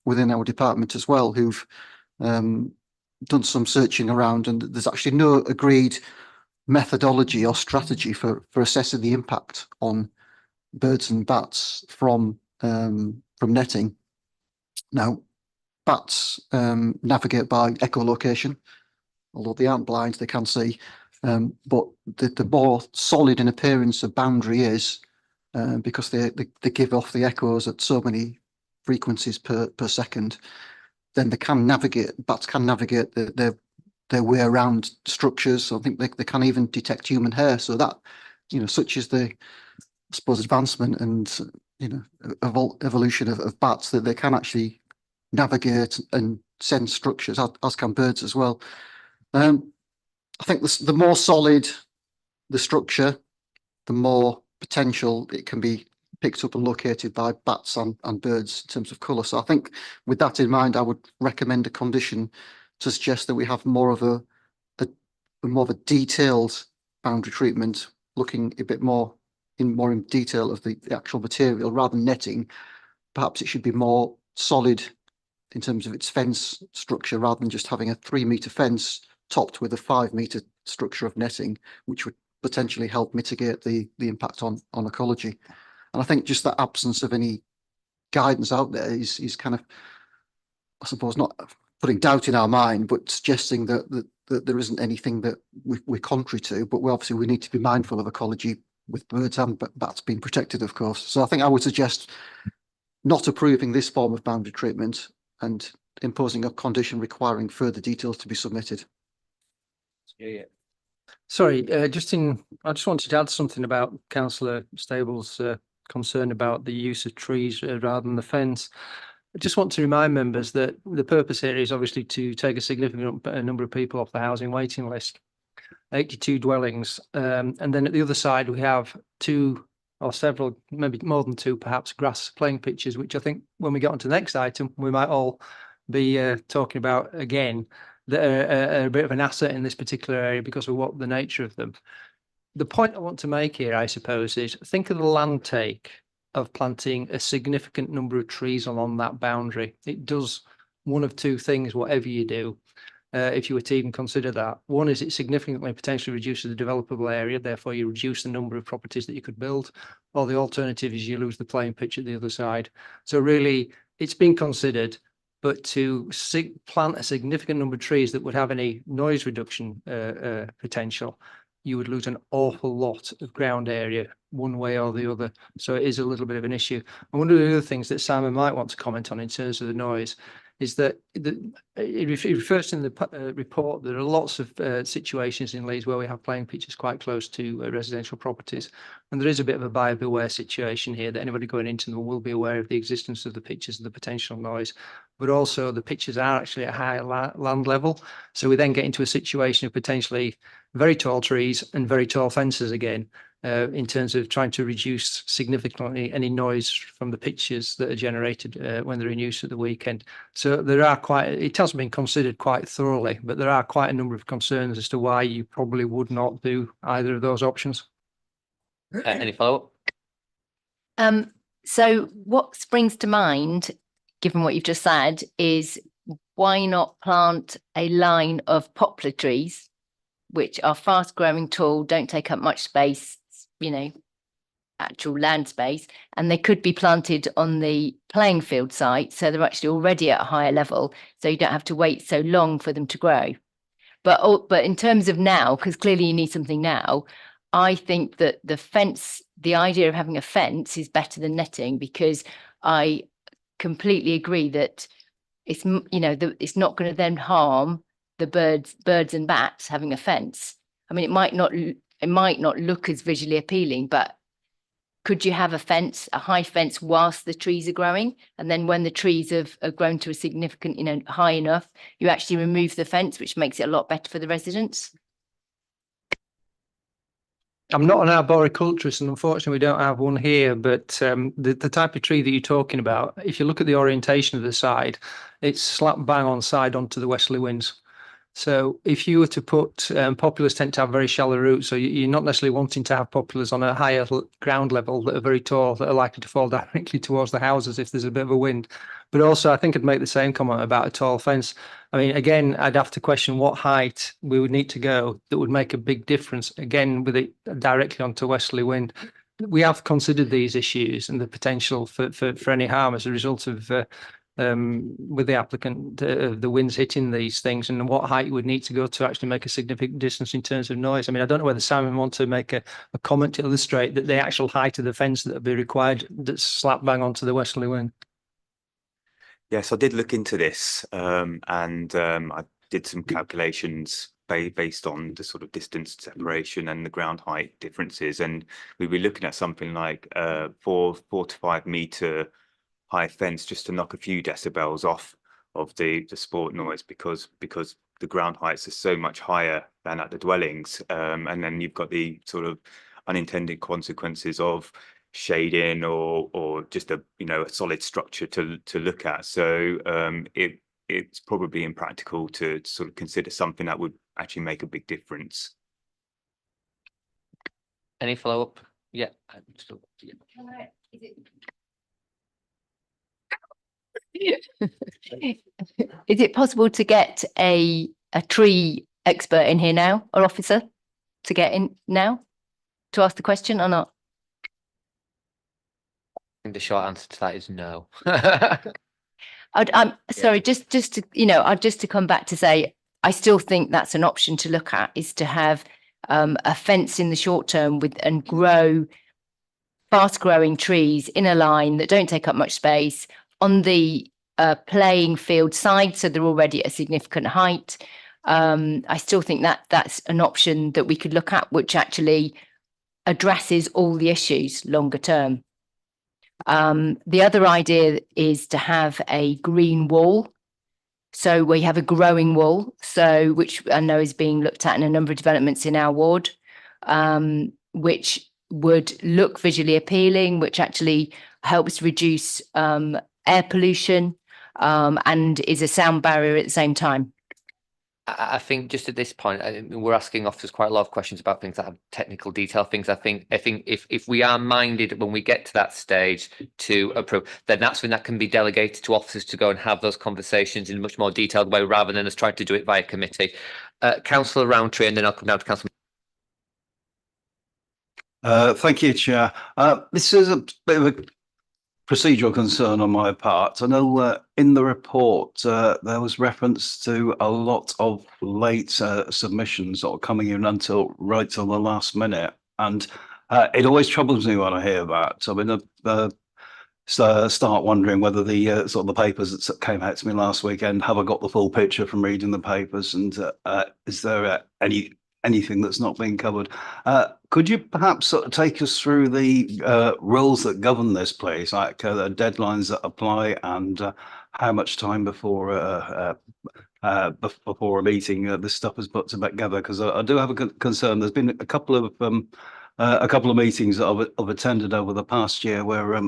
within our department as well, who've done some searching around, and there's actually no agreed methodology or strategy for assessing the impact on birds and bats from netting. Now, bats navigate by echolocation, although they aren't blind, they can see. But the more solid in appearance a boundary is, because they give off the echoes at so many frequencies per second, then bats can navigate their way around structures. So I think they can even detect human hair. So that, you know, such is the, I suppose, advancement and, you know, evolution of bats, that they can actually navigate and sense structures, as can birds as well. I think the more solid the structure, the more potential it can be picked up and located by bats and birds in terms of colour. So I think with that in mind, I would recommend a condition to suggest that we have more of a detailed boundary treatment, looking a bit more in detail of the actual material rather than netting. Perhaps it should be more solid in terms of its fence structure, rather than just having a 3-metre fence topped with a 5-metre structure of netting, which would potentially help mitigate the impact on ecology. And I think just that absence of any guidance out there is kind of, I suppose, not putting doubt in our mind, but suggesting that there isn't anything that we're contrary to. But we need to be mindful of ecology with birds and bats being protected, of course. So I think I would suggest not approving this form of boundary treatment and imposing a condition requiring further details to be submitted. Yeah. Sorry, I just wanted to add something about Councillor Stable's concern about the use of trees rather than the fence. I just want to remind members that the purpose here is obviously to take a significant number of people off the housing waiting list, 82 dwellings. And then at the other side, we have 2 or several, maybe more than 2, perhaps, grass playing pitches, which I think when we get on to the next item, we might all be talking about again, that are a bit of an asset in this particular area because of what the nature of them. The point I want to make here, I suppose, is think of the land take of planting a significant number of trees along that boundary. It does one of 2 things, whatever you do, if you were to even consider that. One is it significantly potentially reduces the developable area, therefore you reduce the number of properties that you could build, or the alternative is you lose the playing pitch at the other side. So really, it's been considered. but to plant a significant number of trees that would have any noise reduction potential, you would lose an awful lot of ground area one way or the other. So it is a little bit of an issue. And one of the other things that Simon might want to comment on in terms of the noise is that it refers in the report there are lots of situations in Leeds where we have playing pitches quite close to residential properties, and there is a bit of a buyer beware situation here, that anybody going into them will be aware of the existence of the pitches and the potential noise, but also the pitches are actually at higher land level, so we then get into a situation of potentially very tall trees and very tall fences again, in terms of trying to reduce significantly any noise from the pitches that are generated when they're in use at the weekend. So there are it hasn't been considered quite thoroughly, but there are quite a number of concerns as to why you probably would not do either of those options. Any follow-up? So what springs to mind, given what you've just said, is why not plant a line of poplar trees, which are fast growing, tall, don't take up much space, actual land space, and they could be planted on the playing field site, so they're actually already at a higher level, so you don't have to wait so long for them to grow. But in terms of now, because clearly you need something now, I think that the idea of having a fence is better than netting, because I completely agree that it's it's not going to then harm the birds and bats having a fence. I mean, it might not look as visually appealing, but could you have a high fence whilst the trees are growing? And then when the trees have grown to a significant, high enough, you actually remove the fence, which makes it a lot better for the residents. I'm not an arboriculturist, and unfortunately we don't have one here, but the type of tree that you're talking about, if you look at the orientation of the side, it's slap bang on side onto the westerly winds. So if you were to put poplars tend to have very shallow roots, so you're not necessarily wanting to have poplars on a higher ground level that are very tall, that are likely to fall directly towards the houses if there's a bit of a wind. But also I think I'd make the same comment about a tall fence. I mean, again, I'd have to question what height we would need to go that would make a big difference, again, with it directly onto westerly wind. We have considered these issues and the potential for any harm as a result of with the applicant, the winds hitting these things, and what height you would need to go to actually make a significant distance in terms of noise. I mean, I don't know whether Simon wants to make a comment to illustrate that the actual height of the fence that would be required that's slap bang onto the westerly wind. Yes, I did look into this, and I did some calculations based on the sort of distance separation and the ground height differences, and we'd be looking at something like 4 to 5 meter high fence just to knock a few decibels off of the sport noise, because the ground heights are so much higher than at the dwellings, and then you've got the sort of unintended consequences of shading or just a solid structure to look at. So it's probably impractical to sort of consider something that would actually make a big difference. Any follow-up? Yeah. Is it possible to get a tree expert in here now, or officer to get in now to ask the question or not? I think the short answer to that is no. I'm sorry, just to come back to say, I still think that's an option to look at, is to have a fence in the short term and grow fast growing trees in a line that don't take up much space on the playing field side, so they're already at a significant height. I still think that's an option that we could look at, which actually addresses all the issues longer term. The other idea is to have a green wall. So we have a growing wall, which I know is being looked at in a number of developments in our ward, which would look visually appealing, which actually helps reduce air pollution and is a sound barrier at the same time. I think just at this point, we're asking officers quite a lot of questions about things that have technical detail things. I think if we are minded when we get to that stage to approve, then that's when that can be delegated to officers to go and have those conversations in a much more detailed way, rather than us trying to do it via committee. Councillor Roundtree, and then I'll come down to Councillor. Thank you, Chair. This is a bit of a procedural concern on my part. I know in the report there was reference to a lot of late submissions that are coming in right till the last minute, and it always troubles me when I hear that. I mean, start wondering whether the sort of the papers that came out to me last weekend, have I got the full picture from reading the papers, and is there anything that's not being covered? Could you perhaps sort of take us through the rules that govern this, please, like the deadlines that apply, and how much time before a meeting this stuff is put together? Because I do have a concern. There's been a couple of meetings that I've attended over the past year where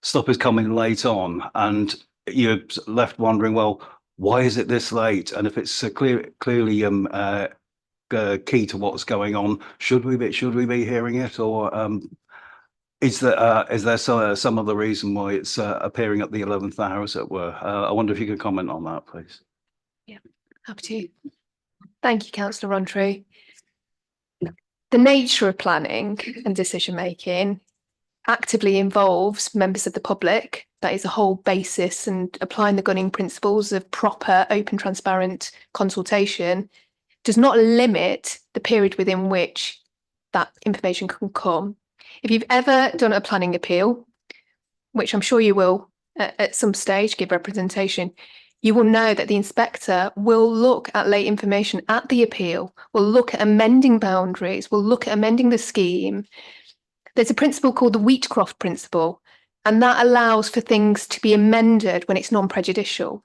stuff is coming late on, and you're left wondering, well, why is it this late? And if it's clearly key to what's going on, should we be hearing it, or is there some other reason why it's appearing at the 11th hour, as it were? I wonder if you could comment on that, please. Yeah, happy to. Thank you, Councillor Rowntree. The nature of planning and decision making actively involves members of the public. That is the whole basis, and applying the gunning principles of proper, open, transparent consultation does not limit the period within which that information can come. If you've ever done a planning appeal, which I'm sure you will at some stage give representation, you will know that the inspector will look at late information at the appeal, will look at amending boundaries, will look at amending the scheme. There's a principle called the Wheatcroft principle, and that allows for things to be amended when it's non-prejudicial.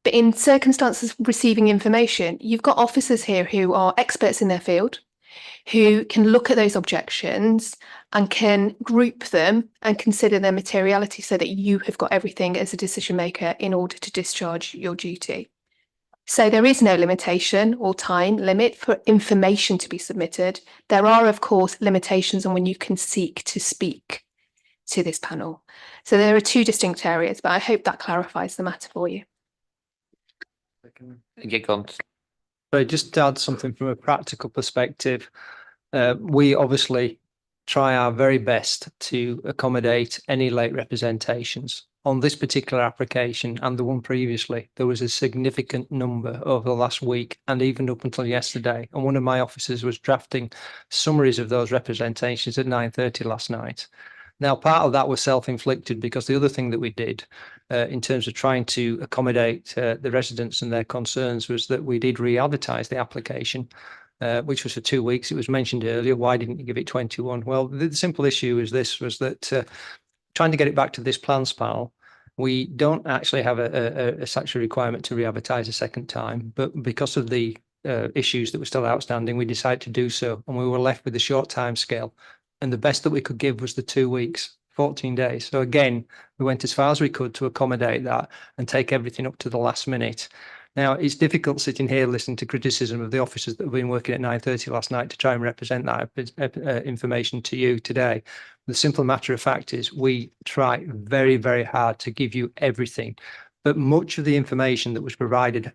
But in circumstances of receiving information, you've got officers here who are experts in their field, who can look at those objections and can group them and consider their materiality so that you have got everything as a decision maker in order to discharge your duty. So there is no limitation or time limit for information to be submitted. There are, of course, limitations on when you can seek to speak to this panel. So there are two distinct areas, but I hope that clarifies the matter for you. So just to add something from a practical perspective, we obviously try our very best to accommodate any late representations. On this particular application and the one previously, there was a significant number over the last week and even up until yesterday. And one of my officers was drafting summaries of those representations at 9:30 last night. Now, part of that was self-inflicted, because the other thing that we did in terms of trying to accommodate the residents and their concerns was that we did re-advertise the application, which was for 2 weeks. It was mentioned earlier. Why didn't you give it 21? Well, the simple issue was that trying to get it back to this plans panel, we don't actually have a statutory requirement to re-advertise a second time, but because of the issues that were still outstanding, we decided to do so, and we were left with a short time scale. And the best that we could give was the 2 weeks, 14 days. So again, we went as far as we could to accommodate that and take everything up to the last minute. Now, it's difficult sitting here listening to criticism of the officers that have been working at 9:30 last night to try and represent that information to you today. The simple matter of fact is we try very, very hard to give you everything. But much of the information that was provided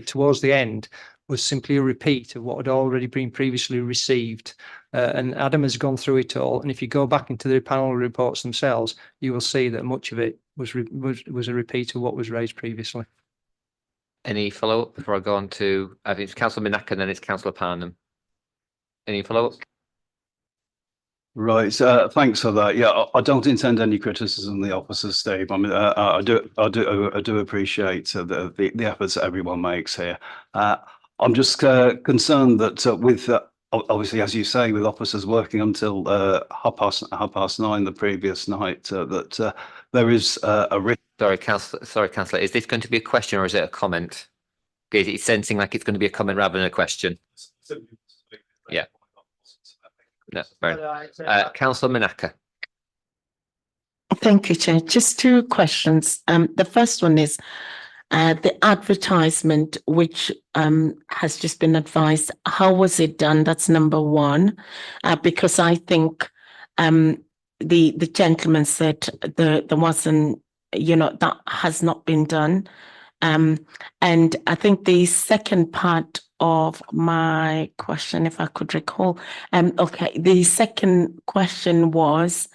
towards the end was simply a repeat of what had already been previously received. And Adam has gone through it all. And if you go back into the panel reports themselves, you will see that much of it was a repeat of what was raised previously. Any follow-up before I go on to, I think it's Councillor Minack and then it's Councillor Parnham. Any follow-up? Right, thanks for that. Yeah, I don't intend any criticism of the officers, Steve. I mean, I do appreciate the efforts that everyone makes here. I'm just concerned that with obviously, as you say, with officers working until 9:30 the previous night, that there is a risk. Sorry, Councillor. Is this going to be a question or is it a comment? It's sensing like it's going to be a comment rather than a question. Yeah. No, Councillor Minack. Thank you, Chair. Just two questions. The first one is the advertisement, which has just been advised. How was it done? That's number one, because I think the gentleman said there wasn't, that has not been done. And I think the second part of my question, if I could recall, okay, the second question was,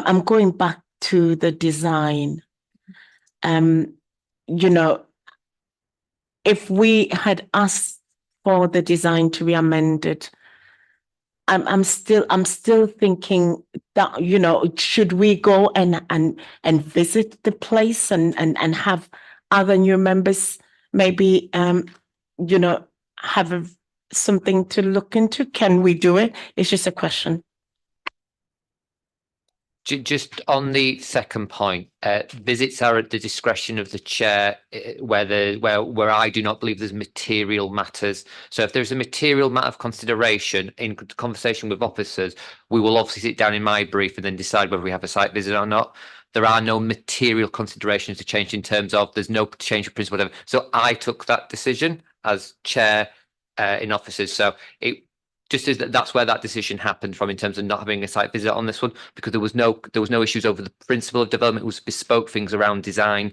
I'm going back to the design. You know, if we had asked for the design to be amended, I'm still thinking that, you know, should we go and visit the place and have other new members maybe you know, something to look into? Can we do it? It's just a question. Just on the second point, visits are at the discretion of the chair, where I do not believe there's material matters. So if there's a material matter of consideration in conversation with officers, we will obviously sit down in my brief and then decide whether we have a site visit or not. There are no material considerations to change in terms of there's no change of principle, whatever. So I took that decision as chair in officers. So it just is that's where that decision happened from in terms of not having a site visit on this one, because there was no issues over the principle of development. It was bespoke things around design,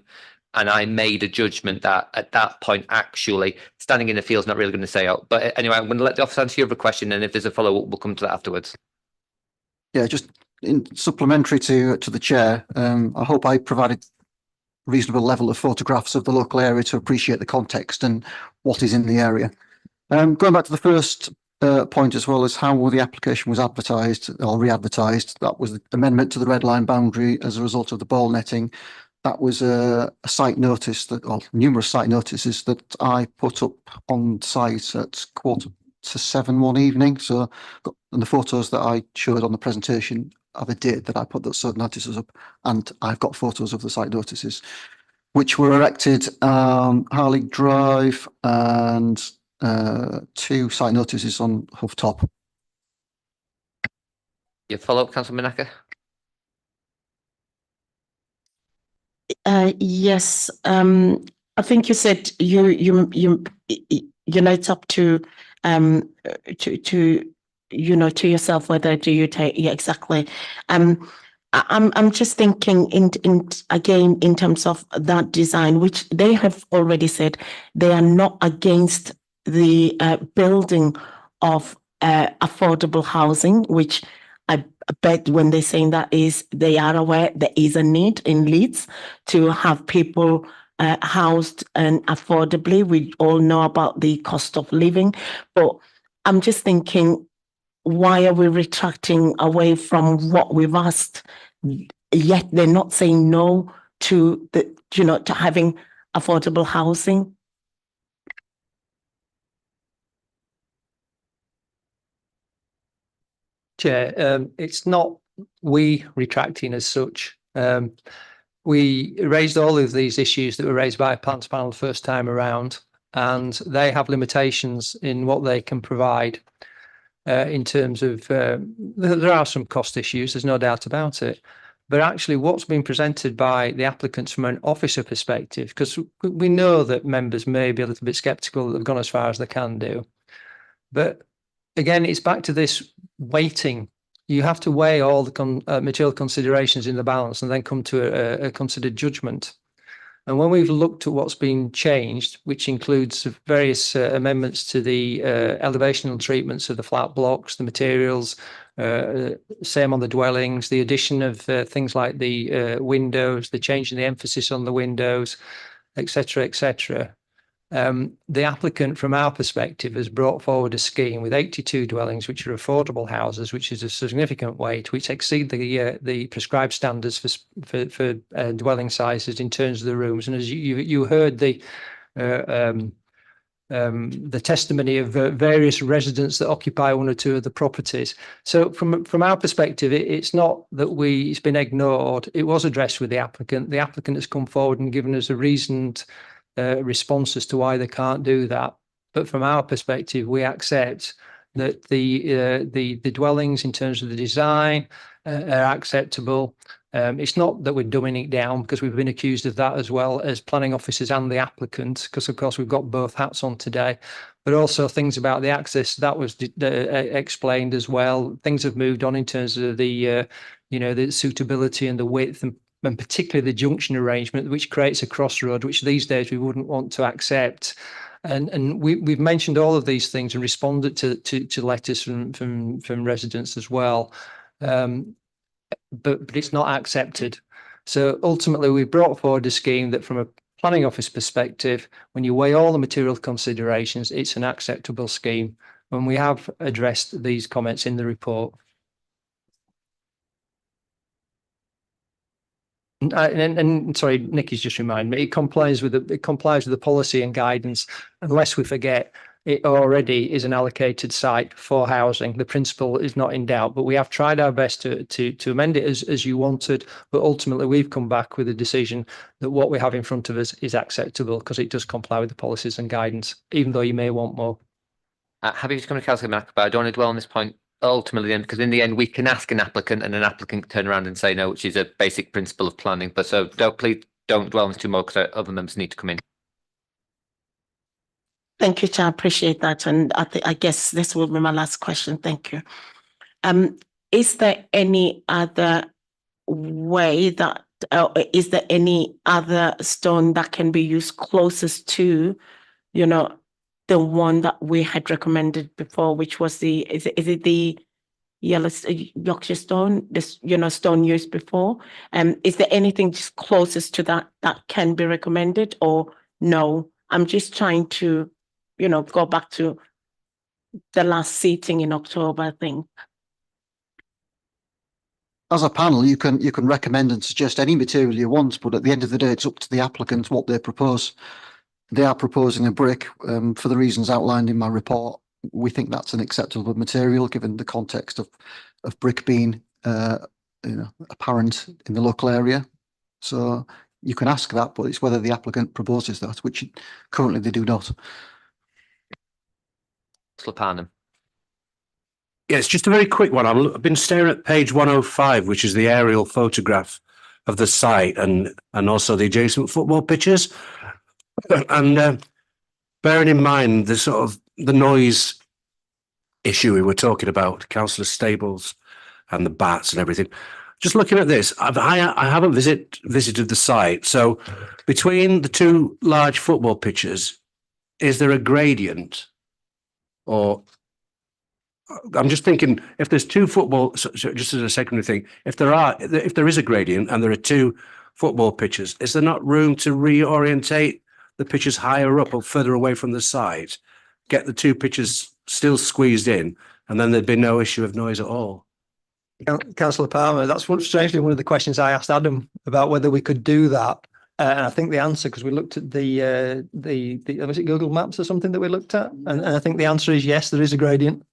and I made a judgment that at that point, actually standing in the field is not really going to say out. But anyway, I'm going to let the officer answer your other question, and if there's a follow up, we'll come to that afterwards. Yeah, just in supplementary to the chair, I hope I provided reasonable level of photographs of the local area to appreciate the context and what is in the area. Going back to the first point, as well as how the application was advertised or re-advertised, that was the amendment to the red line boundary as a result of the ball netting. That was a site notice numerous site notices that I put up on site at 6:45 one evening. So, and the photos that I showed on the presentation are the date that I put those site notices up, and I've got photos of the site notices, which were erected Harley Drive and 2 site notices on Huff Top. Your follow up, Councillor Manaka? Yes, I think you said you know, it's up to you know, to yourself whether do you take. Yeah, exactly. I'm just thinking again in terms of that design, which they have already said they are not against the building of affordable housing, which I bet when they're saying that is they are aware there is a need in Leeds to have people housed and affordably. We all know about the cost of living, but I'm just thinking, why are we retracting away from what we've asked? Yet they're not saying no to the, you know, to having affordable housing. Chair, it's not we retracting as such. We raised all of these issues that were raised by Plans Panel the first time around, and they have limitations in what they can provide in terms of there are some cost issues, there's no doubt about it. But actually what's been presented by the applicants from an officer perspective, because we know that members may be a little bit sceptical that they've gone as far as they can do. But again, it's back to this weighting. You have to weigh all the material considerations in the balance and then come to a considered judgment. And when we've looked at what's been changed, which includes various amendments to the elevational treatments of the flat blocks, the materials, same on the dwellings, the addition of things like the windows, the change in the emphasis on the windows, etc., etc. The applicant, from our perspective, has brought forward a scheme with 82 dwellings, which are affordable houses, which is a significant weight, which exceed the prescribed standards for dwelling sizes in terms of the rooms. And as you heard the testimony of various residents that occupy one or two of the properties. So from our perspective, it's not that it's been ignored. It was addressed with the applicant. The applicant has come forward and given us a reasoned response as to why they can't do that. But from our perspective, we accept that the dwellings in terms of the design are acceptable. It's not that we're dumbing it down, because we've been accused of that as well as planning officers and the applicant, because of course we've got both hats on today. But also things about the access that was explained as well. Things have moved on in terms of the the suitability and the width, and particularly the junction arrangement, which creates a crossroad, which these days we wouldn't want to accept. And we've mentioned all of these things and responded to letters from residents as well. but it's not accepted. So ultimately, we brought forward a scheme that from a planning office perspective, when you weigh all the material considerations, it's an acceptable scheme. And we have addressed these comments in the report. And sorry, Nicky's just reminded me, it complies with the policy and guidance, unless we forget it already is an allocated site for housing. The principle is not in doubt, but we have tried our best to amend it as you wanted. But ultimately, we've come back with a decision that what we have in front of us is acceptable because it does comply with the policies and guidance, even though you may want more. Happy to come to Councillor Mack, but I don't want to dwell on this point ultimately then, because in the end we can ask an applicant and an applicant can turn around and say no, which is a basic principle of planning. But so please don't dwell on this too more because other members need to come in. Thank you, Chair. I appreciate that. And I guess this will be my last question. Thank you. Is there any other way that, is there any other stone that can be used closest to, you know, the one that we had recommended before, which was is it the Yorkshire stone, this, you know, stone used before? Is there anything just closest to that can be recommended, or no? I'm just trying to, you know, go back to the last seating in October, I think. As a panel, you can recommend and suggest any material you want, but at the end of the day, it's up to the applicant what they propose. They are proposing a brick for the reasons outlined in my report. We think that's an acceptable material given the context of brick being apparent in the local area. So you can ask that, but it's whether the applicant proposes that, which currently they do not. Yeah, it's just a very quick one. I've been staring at page 105, which is the aerial photograph of the site and also the adjacent football pitches. And bearing in mind the sort of the noise issue we were talking about, Councillor Stables and the bats and everything. Just looking at this, I haven't visited the site. So between the two large football pitches, is there a gradient? Or I'm just thinking, if there's two football, so just as a secondary thing, if there is a gradient and there are two football pitches, is there not room to reorientate the pitches higher up or further away from the side, get the two pitches still squeezed in, and then there'd be no issue of noise at all? Councillor Palmer, that's strangely one of the questions I asked Adam about whether we could do that. And I think the answer, because we looked at the was it Google Maps or something that we looked at, and I think the answer is yes, there is a gradient.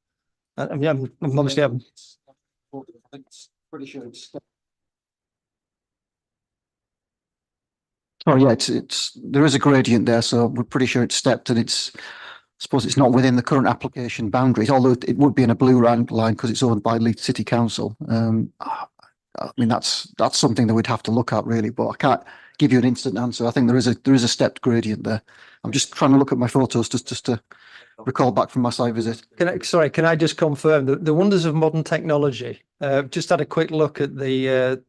I'm obviously pretty sure it's. Oh yeah, there is a gradient there, so we're pretty sure it's stepped, and I suppose it's not within the current application boundaries, although it would be in a blue line because it's owned by Leeds City Council. I mean that's something that we'd have to look at really, but I can't give you an instant answer. I think there is a stepped gradient there. I'm just trying to look at my photos just to recall back from my site visit. Can I just confirm the wonders of modern technology? Just had a quick look at the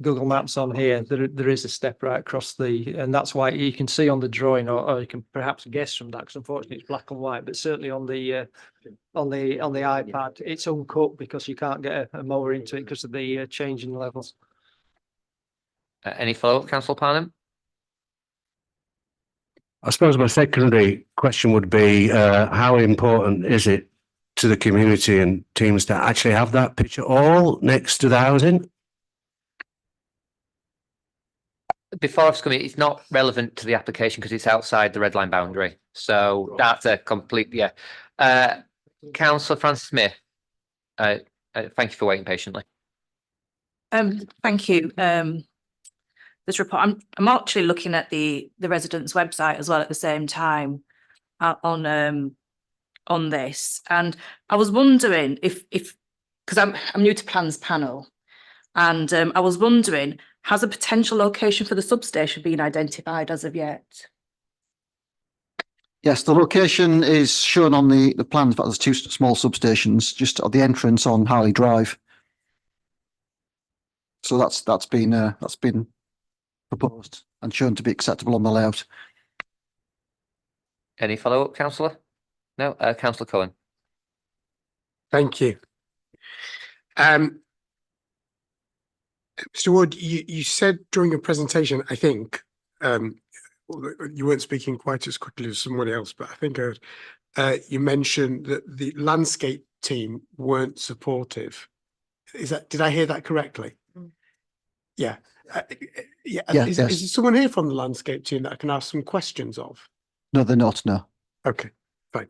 Google Maps on here. There is a step right across and that's why you can see on the drawing, or you can perhaps guess from that, because unfortunately it's black and white, but certainly on the iPad it's uncut because you can't get a mower into it because of the change in levels. Any follow-up, Councillor Parnham? I suppose my secondary question would be, how important is it to the community and teams to actually have that pitch at all next to the housing? Before I was coming, it's not relevant to the application because it's outside the red line boundary. So that's a complete, yeah. Councillor Francis Smith, thank you for waiting patiently. Thank you. This report, I'm actually looking at the residents' website as well at the same time on this, and I was wondering if because I'm new to plans panel, and I was wondering, has a potential location for the substation been identified as of yet? Yes, the location is shown on the plans, but there's two small substations just at the entrance on Harley Drive. So that's been proposed and shown to be acceptable on the layout. Any follow-up, Councillor? No, Councillor Cohen. Thank you. Mr. Wood, you said during your presentation, I think, you weren't speaking quite as quickly as somebody else, but I think you mentioned that the landscape team weren't supportive. Did I hear that correctly? Yeah. Yeah. Is there someone here from the landscape team that I can ask some questions of? No, they're not, no. Okay, fine.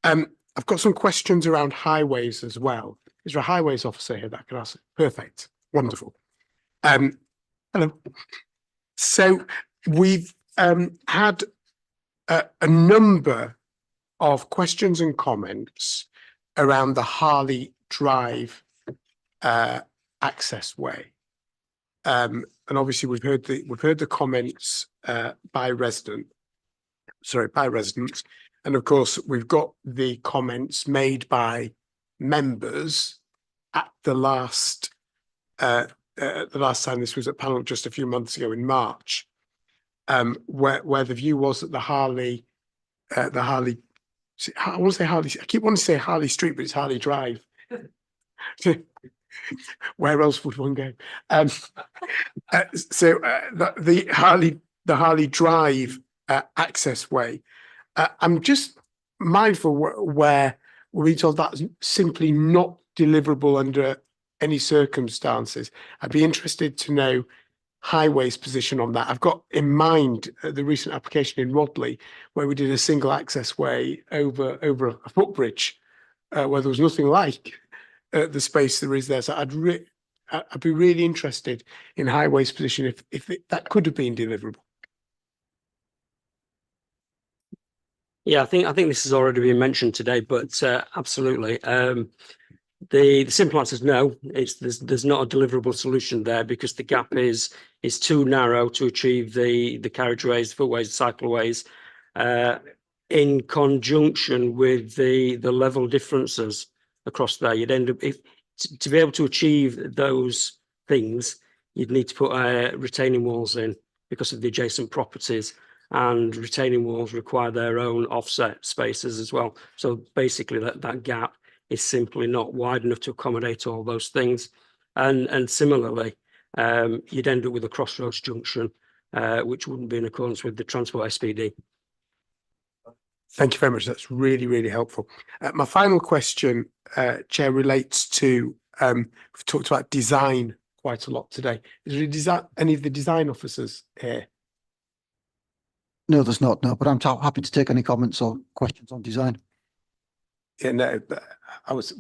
I've got some questions around highways as well. Is there a highways officer here that I can ask? Perfect. Wonderful. Hello. So we've had a number of questions and comments around the Harley Drive access way. And obviously we've heard the comments by residents. And of course, we've got the comments made by members at the last time this was at panel just a few months ago in March, where the view was that I want to say Harley, I keep wanting to say Harley Street, but it's Harley Drive. Where else would one go? The Harley Drive access way. I'm just mindful where we're being told that's simply not deliverable under any circumstances. I'd be interested to know Highway's position on that. I've got in mind the recent application in Rodley where we did a single access way over a footbridge where there was nothing like the space there is there. So I'd be really interested in Highway's position if that could have been deliverable. Yeah, I think this has already been mentioned today, but absolutely. The simple answer is no. There's not a deliverable solution there because the gap is too narrow to achieve the carriageways, the footways, the cycleways. In conjunction with the level differences across there, you'd end up to be able to achieve those things, you'd need to put retaining walls in because of the adjacent properties. And retaining walls require their own offset spaces as well. So basically that gap is simply not wide enough to accommodate all those things. And similarly, you'd end up with a crossroads junction, which wouldn't be in accordance with the Transport SPD. Thank you very much. That's really, really helpful. My final question, Chair, relates to, we've talked about design quite a lot today. Is there any of the design officers here? No, there's not, no, but I'm happy to take any comments or questions on design. Yeah, no,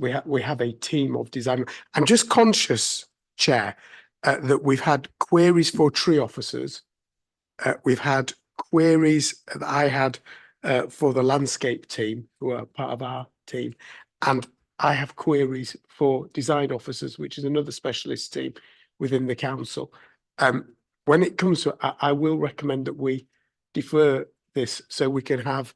we have a team of design. I'm just conscious, Chair, that we've had queries for tree officers. We've had queries that I had for the landscape team, who are part of our team, and I have queries for design officers, which is another specialist team within the council. When it comes to, I will recommend that we defer this so we can have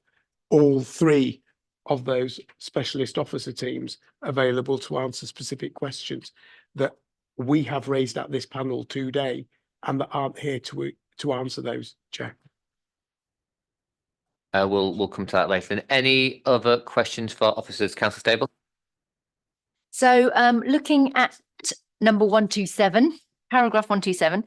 all three of those specialist officer teams available to answer specific questions that we have raised at this panel today and that aren't here to answer those, Chair. We'll come to that later. And any other questions for officers, Councillor Stable? So looking at number 127, paragraph 127,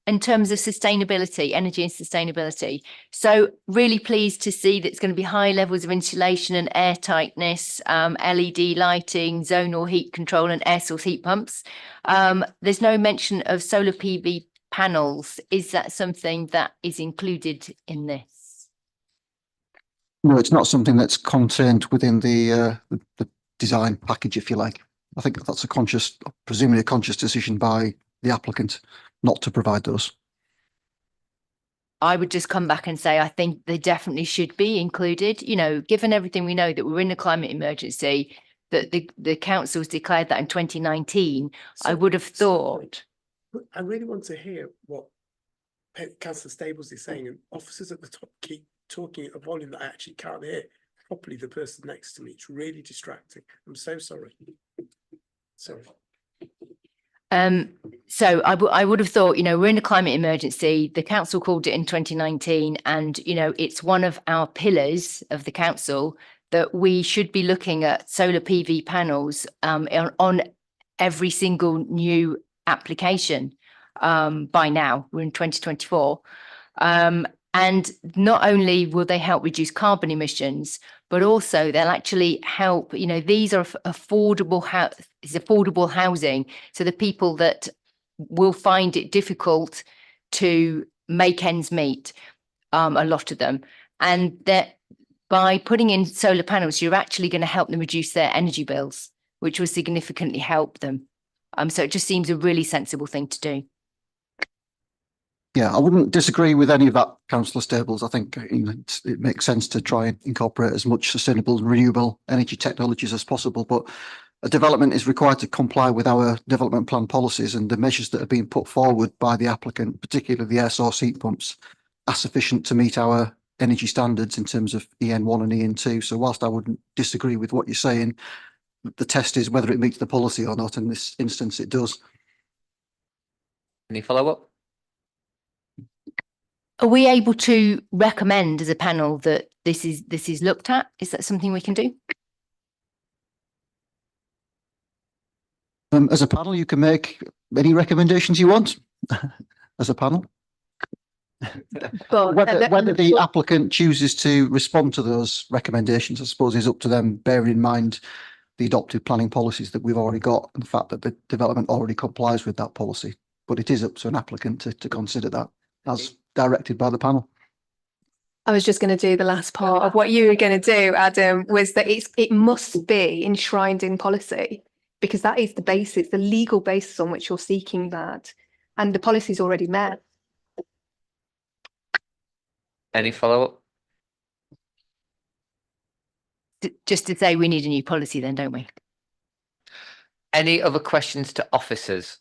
in terms of sustainability, energy and sustainability. So really pleased to see that it's going to be high levels of insulation and air tightness, LED lighting, zonal heat control and air source heat pumps. There's no mention of solar PV panels. Is that something that is included in this? No, it's not something that's contained within the design package, if you like. I think that's presumably a conscious decision by the applicant not to provide those. I would just come back and say, I think they definitely should be included. You know, given everything we know that we're in a climate emergency, that the council's declared that in 2019, I would have thought. I really want to hear what Councillor Stables is saying, and officers at the top keep talking at a volume that I actually can't hear properly the person next to me. It's really distracting. I'm so sorry. Sorry. So I would have thought, you know, we're in a climate emergency. The council called it in 2019, and, you know, it's one of our pillars of the council that we should be looking at solar PV panels on every single new application by now. We're in 2024. And not only will they help reduce carbon emissions, but also they'll actually help, you know, these are affordable housing. So the people that will find it difficult to make ends meet, a lot of them. And that by putting in solar panels, you're actually going to help them reduce their energy bills, which will significantly help them. So it just seems a really sensible thing to do. Yeah, I wouldn't disagree with any of that, Councillor Stables. I think it makes sense to try and incorporate as much sustainable and renewable energy technologies as possible. But a development is required to comply with our development plan policies, and the measures that are being put forward by the applicant, particularly the air source heat pumps, are sufficient to meet our energy standards in terms of EN1 and EN2. So whilst I wouldn't disagree with what you're saying, the test is whether it meets the policy or not. In this instance, it does. Any follow-up? Are we able to recommend as a panel that this is looked at? Is that something we can do? As a panel, you can make any recommendations you want as a panel. But Whether the applicant chooses to respond to those recommendations, I suppose, is up to them, bearing in mind the adopted planning policies that we've already got and the fact that the development already complies with that policy. But it is up to an applicant to consider that as directed by the panel. I was just going to do the last part of what you were going to do, Adam, was that it must be enshrined in policy, because that is the basis, the legal basis on which you're seeking that, and the policy is already met. Any follow-up? Just to say we need a new policy then, don't we? Any other questions to officers?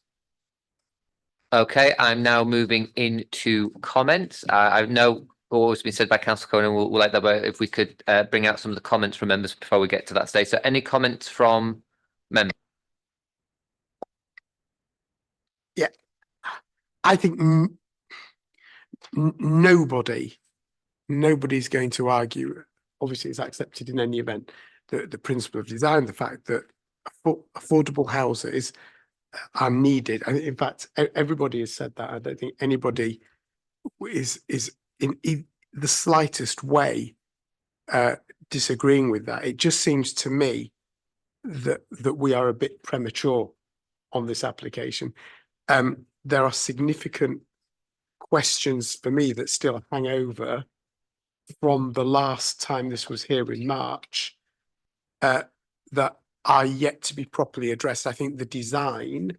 Okay, I'm now moving into comments. I know what has been said by Councillor Cohen, and we'll let that, but if we could bring out some of the comments from members before we get to that stage. So any comments from members? Yeah, I think nobody's going to argue, obviously it's accepted in any event, the principle of design, the fact that affordable houses are needed. And in fact, everybody has said that. I don't think anybody is in the slightest way disagreeing with that. It just seems to me that we are a bit premature on this application. There are significant questions for me that still hang over from the last time this was here in March that are yet to be properly addressed. I think the design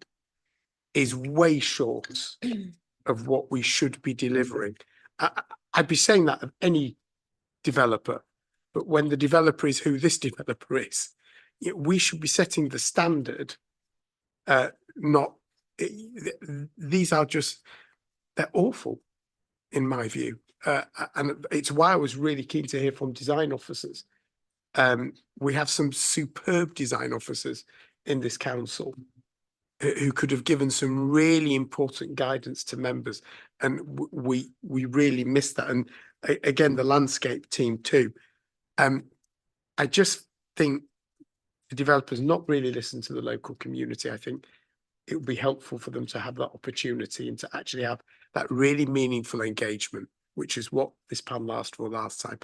is way short of what we should be delivering. I'd be saying that of any developer, but when the developer is who this developer is, we should be setting the standard, not, these are just, they're awful in my view. And it's why I was really keen to hear from design officers. We have some superb design officers in this council who could have given some really important guidance to members, and we really missed that. And again, the landscape team too. I just think the developers not really listen to the local community. I think it would be helpful for them to have that opportunity and to actually have that really meaningful engagement, which is what this panel asked for last time.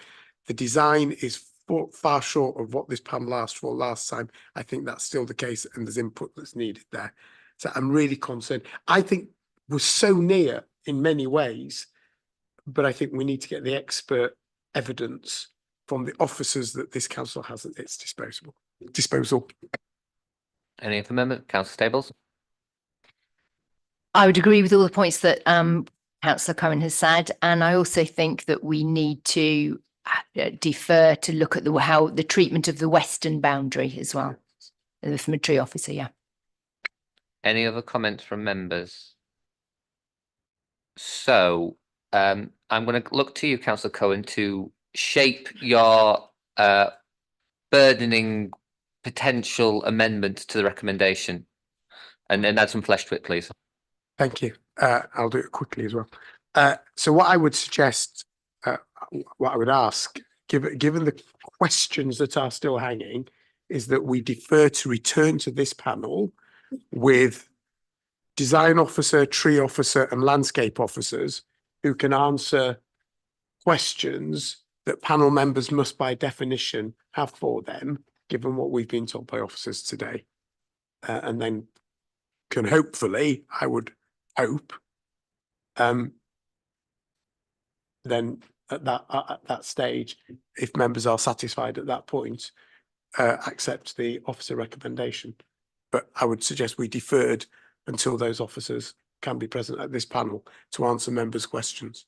The design is far short of what this panel asked for last time. I think that's still the case, and there's input that's needed there. So I'm really concerned. I think we're so near in many ways, but I think we need to get the expert evidence from the officers that this council has at its disposal. Any other amendment? Councillor Stables? I would agree with all the points that Councillor Cohen has said, and I also think that we need to defer to look at how the treatment of the western boundary as well, the reformatory officer. Yeah. Any other comments from members? So I'm going to look to you, Councillor Cohen, to shape your burdening potential amendment to the recommendation, and then add some flesh to it, please. Thank you. I'll do it quickly as well. So what I would suggest, what I would ask, given the questions that are still hanging, is that we defer to return to this panel with design officer, tree officer and landscape officers who can answer questions that panel members must by definition have for them, given what we've been told by officers today. And then can hopefully, I would hope, then at that stage, if members are satisfied at that point, accept the officer recommendation. But I would suggest we deferred until those officers can be present at this panel to answer members' questions.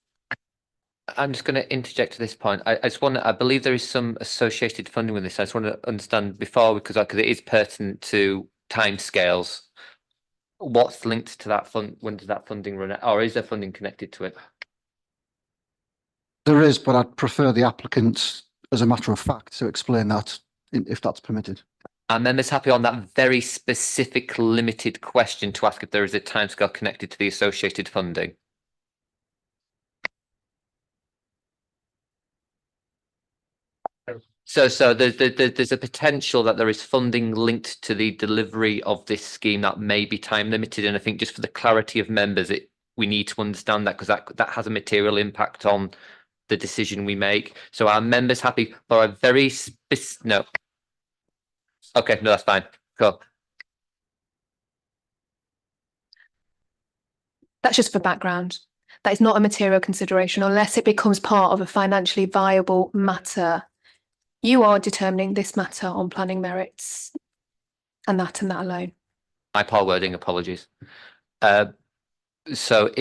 I'm just going to interject to this point. I just want to, I believe there is some associated funding with this. I just want to understand before, because it is pertinent to timescales. What's linked to that fund? When does that funding run out, or is there funding connected to it? There is, but I'd prefer the applicant, as a matter of fact, to explain that if that's permitted. Are members happy on that very specific, limited question to ask if there is a timescale connected to the associated funding? So there's a potential that there is funding linked to the delivery of this scheme that may be time limited, and I think just for the clarity of members, we need to understand that, because that has a material impact on the decision we make. So are members happy for a very no? Okay, no, that's fine. Cool. That's just for background. That is not a material consideration unless it becomes part of a financially viable matter. You are determining this matter on planning merits and that alone. My poor wording, apologies. So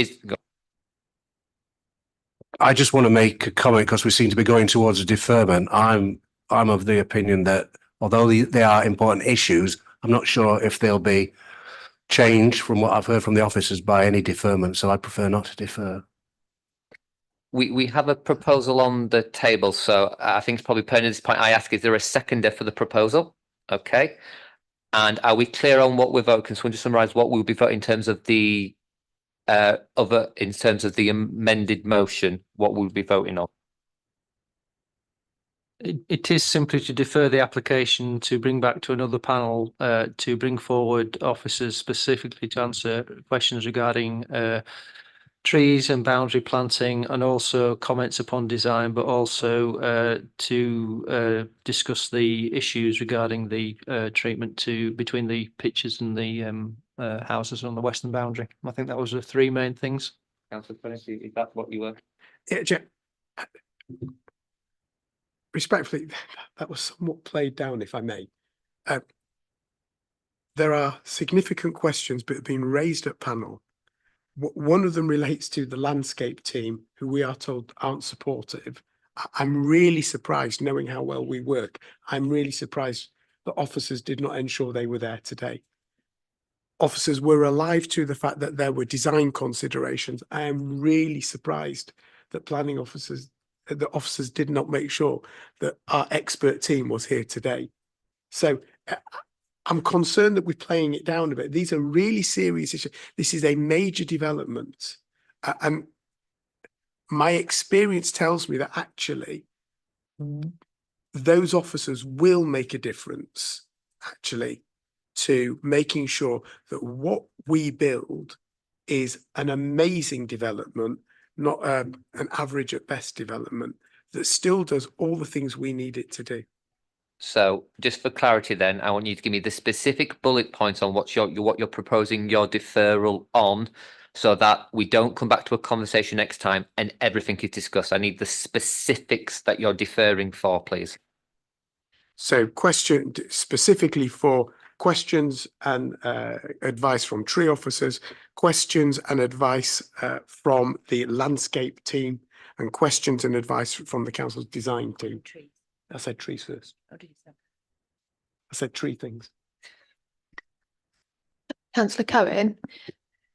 I just want to make a comment because we seem to be going towards a deferment. I'm of the opinion that although they are important issues, I'm not sure if they'll be changed from what I've heard from the officers by any deferment. So I prefer not to defer. We have a proposal on the table, so I think it's probably pertinent at this point. I ask, is there a seconder for the proposal? Okay. And are we clear on what we're voting? So we'll just summarise what we'll be voting in terms of the in terms of the amended motion, what we'll be voting on. It is simply to defer the application to bring back to another panel to bring forward officers specifically to answer questions regarding trees and boundary planting, and also comments upon design, but also to discuss the issues regarding the treatment between the pitches and the houses on the western boundary. I think that was the three main things. Councillor Prentice, is that what you were? Yeah, respectfully, that was somewhat played down, if I may. There are significant questions that have been raised at panel. One of them relates to the landscape team, who we are told aren't supportive. I'm really surprised, knowing how well we work. I'm really surprised that officers did not ensure they were there today. Officers were alive to the fact that there were design considerations. I am really surprised that the officers did not make sure that our expert team was here today. So I'm concerned that we're playing it down a bit. These are really serious issues. This is a major development. And my experience tells me that actually those officers will make a difference, actually, to making sure that what we build is an amazing development, not an average at best development, that still does all the things we need it to do. So just for clarity then, I want you to give me the specific bullet points on what you're proposing your deferral on, so that we don't come back to a conversation next time and everything is discussed. I need the specifics that you're deferring for, please. So question specifically for questions and advice from tree officers, questions and advice from the landscape team, and questions and advice from the council's design team. I said trees first. I said tree things. Councillor Cohen,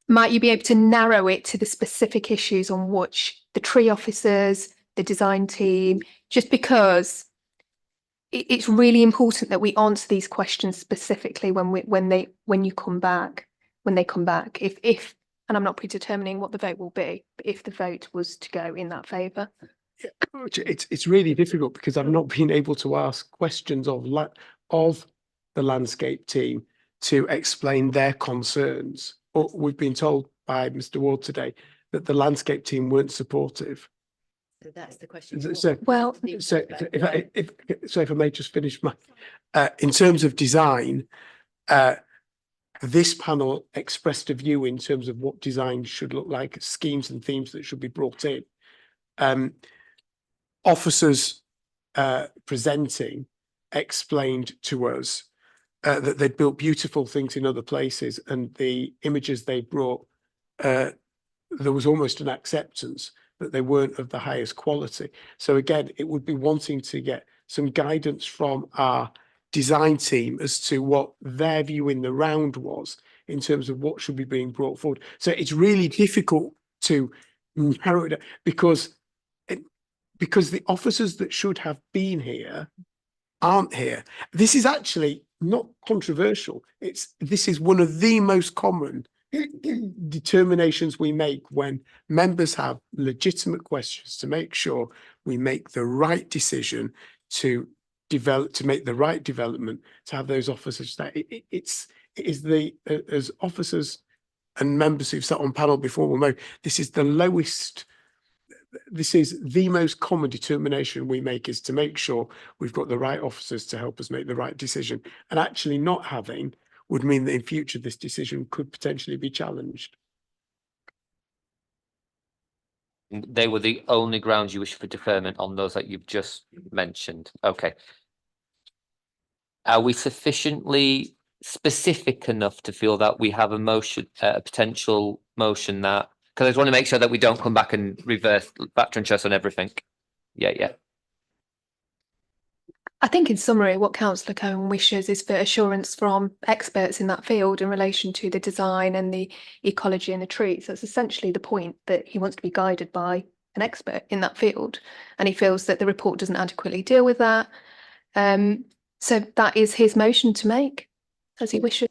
might you be able to narrow it to the specific issues on which the tree officers, the design team, just because it's really important that we answer these questions specifically when they come back. If and I'm not predetermining what the vote will be, but if the vote was to go in that favour. It's really difficult because I've not been able to ask questions of the landscape team to explain their concerns or we've been told by Mr. Ward today that the landscape team weren't supportive. So that's the question. So, Well, if I may just finish my, in terms of design, this panel expressed a view in terms of what design should look like, schemes and themes that should be brought in. Officers presenting explained to us that they'd built beautiful things in other places, and the images they brought, there was almost an acceptance that they weren't of the highest quality. So again, it would be wanting to get some guidance from our design team as to what their view in the round was in terms of what should be being brought forward. So it's really difficult to narrow it down because the officers that should have been here aren't here. This is actually not controversial. This is one of the most common determinations we make when members have legitimate questions to make sure we make the right decision to make the right development, to have those officers that as officers and members who've sat on panel before will know, this is the most common determination we make, is to make sure we've got the right officers to help us make the right decision. And actually not having would mean that in future this decision could potentially be challenged. They were the only grounds you wish for deferment on those that you've just mentioned. Okay. Are we sufficiently specific enough to feel that we have a motion, a potential motion that, because I just want to make sure that we don't come back and reverse back and chest on everything. Yeah. I think in summary, what Councillor Cohen wishes is for assurance from experts in that field in relation to the design and the ecology and the trees. That's essentially the point, that he wants to be guided by an expert in that field, and he feels that the report doesn't adequately deal with that. So that is his motion to make, as he wishes.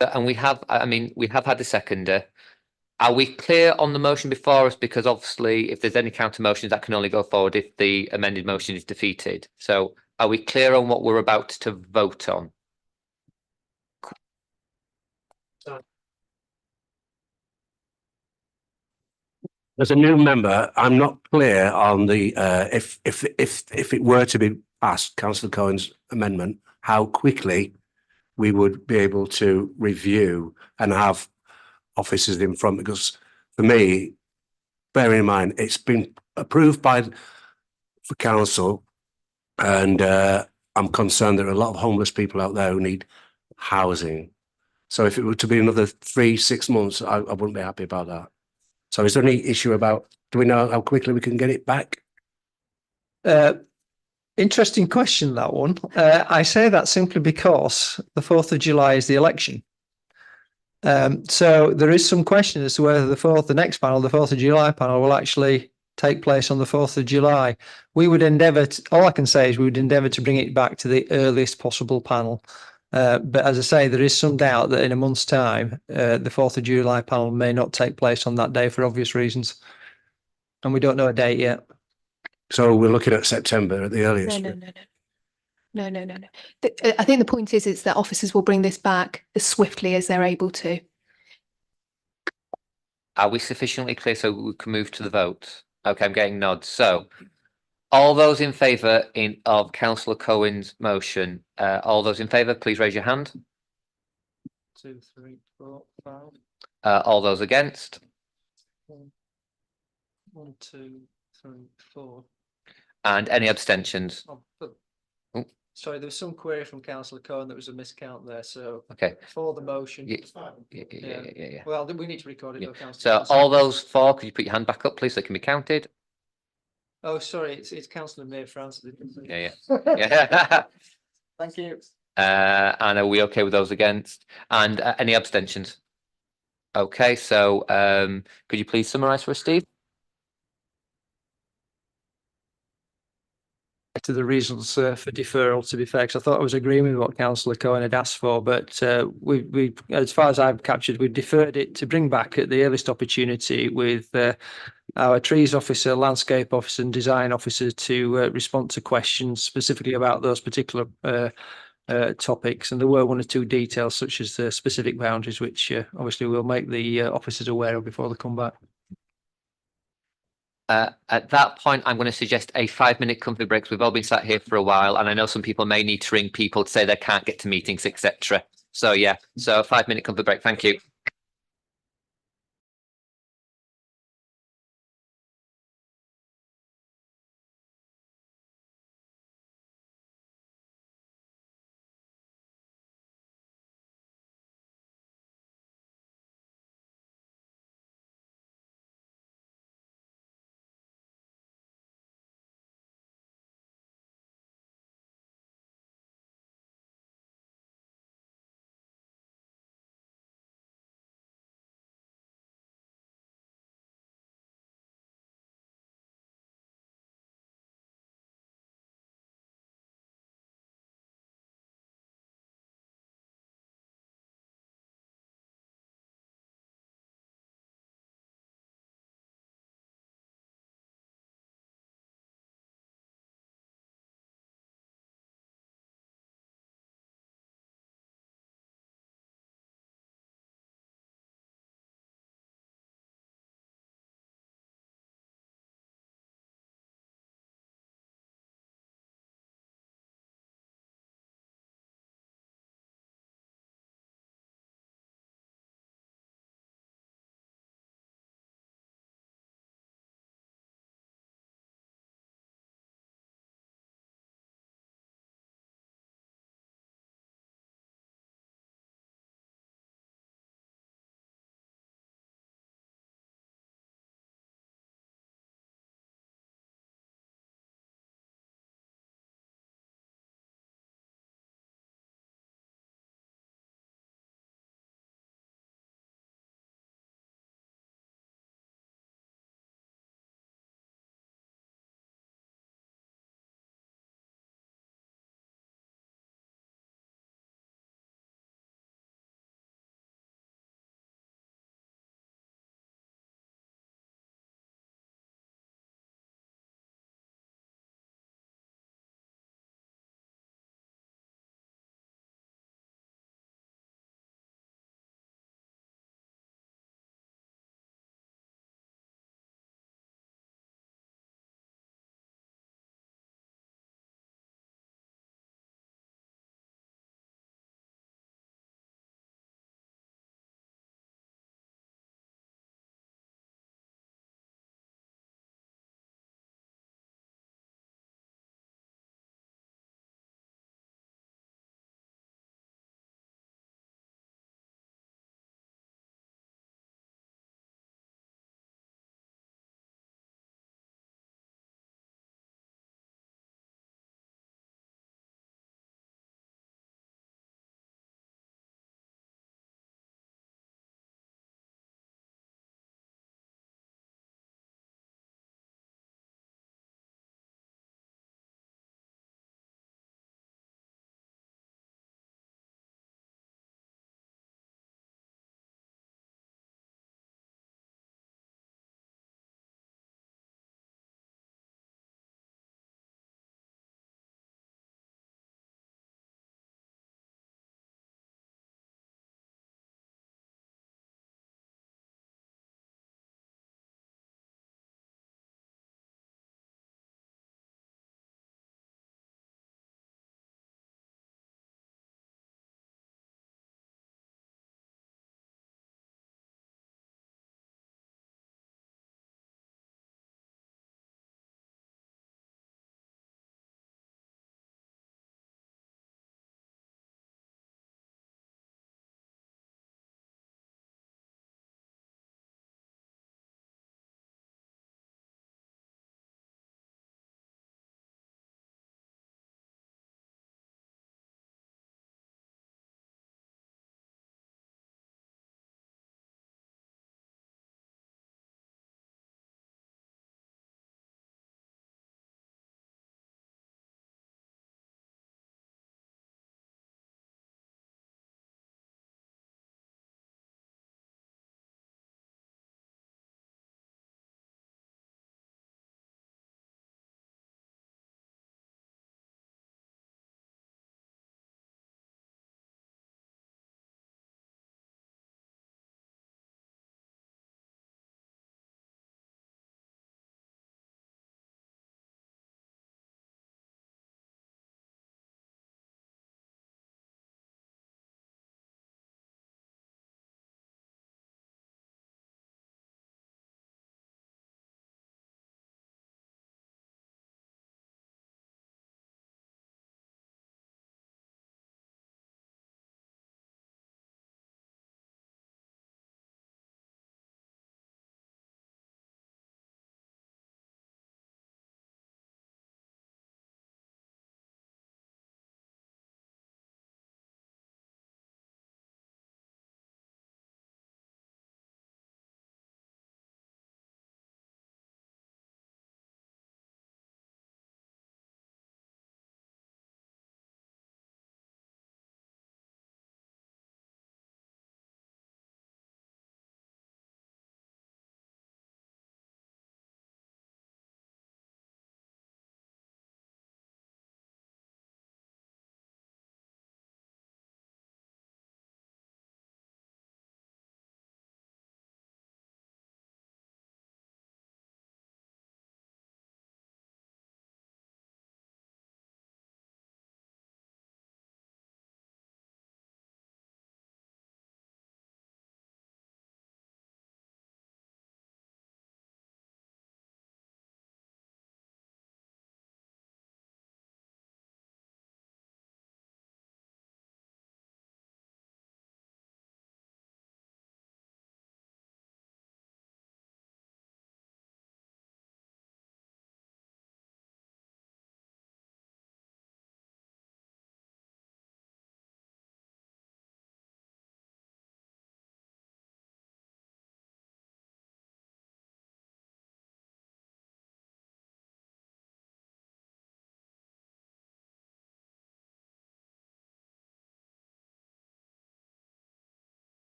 And we have had the seconder. Are we clear on the motion before us? Because obviously, if there's any counter motions, that can only go forward if the amended motion is defeated. So are we clear on what we're about to vote on? As a new member, I'm not clear on the if it were to be passed, Councillor Cohen's amendment, how quickly we would be able to review and have officers in front. Because for me, bearing in mind it's been approved for council, and I'm concerned there are a lot of homeless people out there who need housing. So if it were to be another 3-6 months, I wouldn't be happy about that. So is there any issue about, do we know how quickly we can get it back? Interesting question, that one. I say that simply because the 4th of July is the election. So there is some question as to whether the next panel, the 4th of July panel, will actually take place on the 4th of July. We would endeavour to, all I can say is we would endeavour to bring it back to the earliest possible panel. But as I say, there is some doubt that in a month's time, the 4th of July panel may not take place on that day for obvious reasons. And we don't know a date yet. So we're looking at September at the earliest. No. I think the point is that officers will bring this back as swiftly as they're able to. Are we sufficiently clear so we can move to the vote? Okay, I'm getting nods. So all those in favour of Councillor Cohen's motion, all those in favour, please raise your hand. 2, 3, 4, 5. All those against? 1, 2, 3, 4. And any abstentions? Sorry, there was some query from Councillor Cohen that was a miscount there. So okay, for the motion. Yeah. Well, we need to record it. Yeah. Though, Councillor. So all those for, could you put your hand back up, please, so it can be counted? Oh, sorry, it's Councillor May France. Yeah. Thank you. And are we okay with those against? And any abstentions? Okay, so could you please summarise for us, Steve? To the reasons for deferral, to be fair, because I thought I was agreeing with what Councillor Cohen had asked for, but we, as far as I've captured, we deferred it to bring back at the earliest opportunity with our trees officer, landscape officer and design officer to respond to questions specifically about those particular topics, and there were one or two details such as the specific boundaries, which obviously we'll make the officers aware of before they come back. At that point, I'm going to suggest a 5-minute comfy break. We've all been sat here for a while, and I know some people may need to ring people to say they can't get to meetings, etc. So yeah, so 5-minute comfy break. Thank you.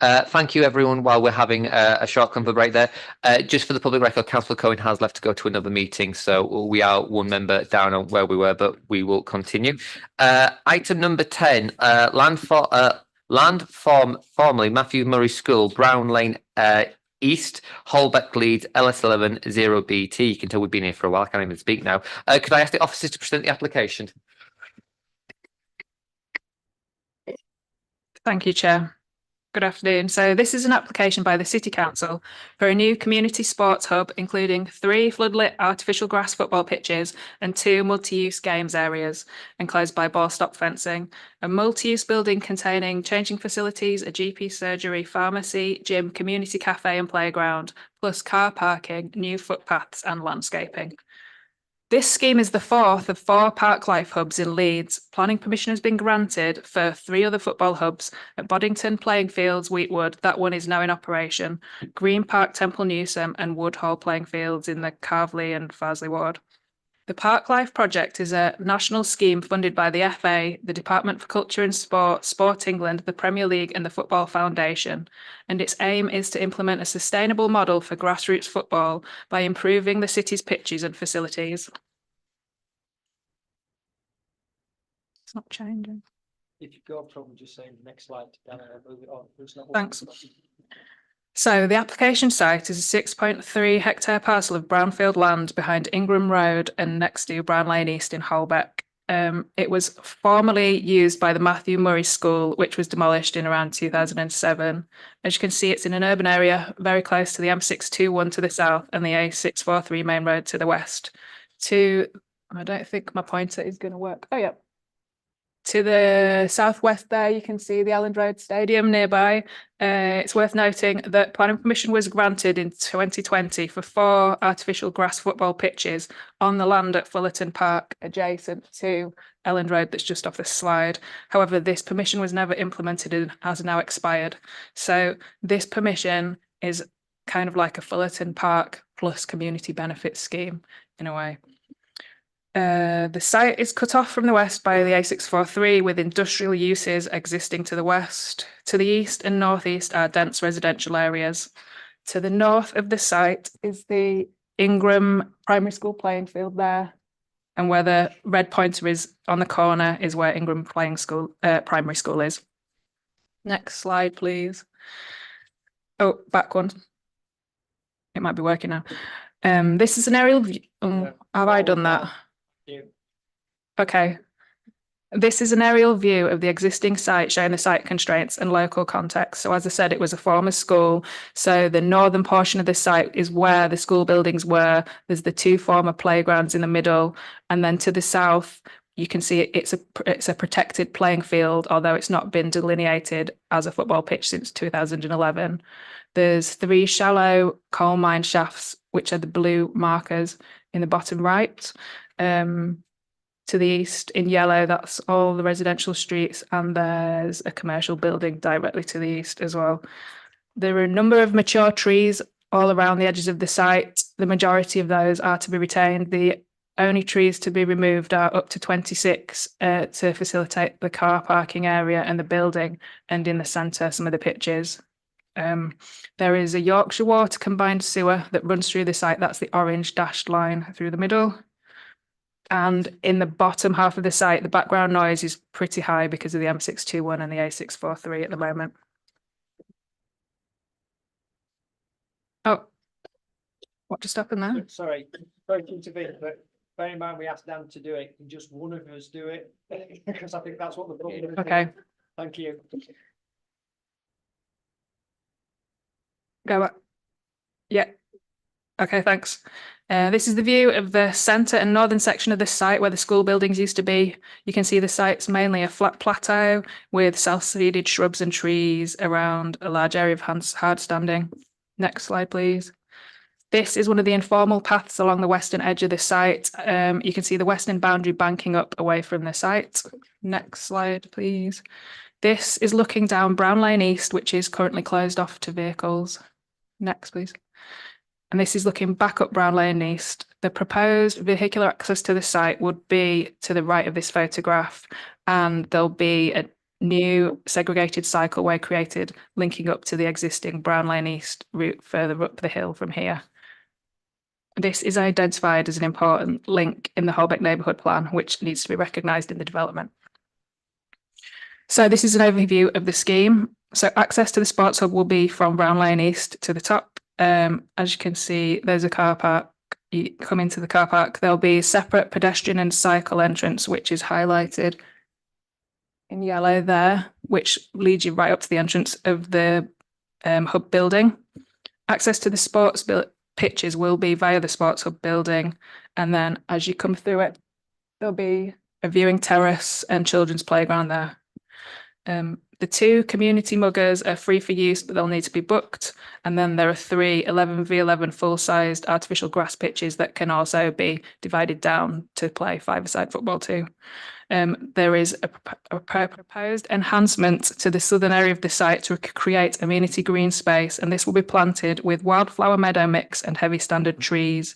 Thank you, everyone. While we're having a short comfort break there, just for the public record, Councillor Cohen has left to go to another meeting, so we are one member down on where we were, but we will continue. Item number 10, land formerly Matthew Murray School, Brown Lane East, Holbeck, Leeds, LS11 0BT. You can tell we've been here for a while. I can't even speak now. Could I ask the officers to present the application? Thank you, Chair. Good afternoon. So this is an application by the City Council for a new community sports hub, including 3 floodlit artificial grass football pitches and 2 multi-use games areas, enclosed by ball stop fencing, a multi-use building containing changing facilities, a GP surgery, pharmacy, gym, community cafe and playground, plus car parking, new footpaths and landscaping. This scheme is the 4th of 4 park life hubs in Leeds. Planning permission has been granted for 3 other football hubs at Boddington, Playing Fields, Wheatwood. That one is now in operation. Green Park, Temple Newsome and Woodhall Playing Fields in the Carvley and Farsley ward. The Park Life project is a national scheme funded by the FA, the Department for Culture and Sport, Sport England, the Premier League and the Football Foundation, and its aim is to implement a sustainable model for grassroots football by improving the city's pitches and facilities. It's not changing. If you go from just saying next slide, Dan, move it on. Thanks. So the application site is a 6.3 hectare parcel of brownfield land behind Ingram Road and next to Brown Lane East in Holbeck. It was formerly used by the Matthew Murray School, which was demolished in around 2007. As you can see, it's in an urban area very close to the M621 to the south and the A643 main road to the west. I don't think my pointer is going to work. Oh, yeah. To the southwest there, you can see the Elland Road Stadium nearby. It's worth noting that planning permission was granted in 2020 for 4 artificial grass football pitches on the land at Fullerton Park, adjacent to Elland Road that's just off this slide. However, this permission was never implemented and has now expired. So this permission is kind of like a Fullerton Park plus community benefit scheme in a way. The site is cut off from the west by the A643 with industrial uses existing to the west. To the east and northeast are dense residential areas. To the north of the site is the Ingram Primary School playing field there. And where the red pointer is on the corner is where Ingram Primary School is. Next slide, please. Oh, back one. It might be working now. This is an aerial view. Oh, have I done that? Okay. This is an aerial view of the existing site showing the site constraints and local context. So as I said, it was a former school. So the northern portion of the site is where the school buildings were. There's the 2 former playgrounds in the middle. And then to the south, you can see it's a protected playing field, although it's not been delineated as a football pitch since 2011. There's 3 shallow coal mine shafts, which are the blue markers in the bottom right. To the east in yellow, that's all the residential streets, and there's a commercial building directly to the east as well. There are a number of mature trees all around the edges of the site. The majority of those are to be retained. The only trees to be removed are up to 26 to facilitate the car parking area and the building, and in the centre, some of the pitches. There is a Yorkshire Water combined sewer that runs through the site. That's the orange dashed line through the middle. And in the bottom half of the site, the background noise is pretty high because of the M621 and the A643 at the moment. Oh, what just happened there? Sorry to intervene, but bear in mind we asked Dan to do it, and just one of us do it, because I think that's what the problem is. Okay. Thank you. Go back. Yeah. Okay, thanks. This is the view of the centre and northern section of the site where the school buildings used to be. You can see the site's mainly a flat plateau with self-seeded shrubs and trees around a large area of hard standing. Next slide, please. This is one of the informal paths along the western edge of the site. You can see the western boundary banking up away from the site. Next slide, please. This is looking down Brown Lane East, which is currently closed off to vehicles. Next, please. And this is looking back up Brown Lane East. The proposed vehicular access to the site would be to the right of this photograph, and there'll be new segregated cycleway created linking up to the existing Brown Lane East route further up the hill from here. This is identified as an important link in the Holbeck neighbourhood plan, which needs to be recognised in the development. So this is an overview of the scheme. So access to the sports hub will be from Brown Lane East to the top. As you can see, there's a car park. You come into the car park, there'll be a separate pedestrian and cycle entrance, which is highlighted in yellow there, which leads you right up to the entrance of the hub building. Access to the sports pitches will be via the sports hub building. And then as you come through it, there'll be a viewing terrace and children's playground there. The 2 community muggers are free for use, but they'll need to be booked. And then there are 3 11v11 full-sized artificial grass pitches that can also be divided down to play 5-a-side football too. There is a proposed enhancement to the southern area of the site to create amenity green space, and this will be planted with wildflower meadow mix and heavy standard trees.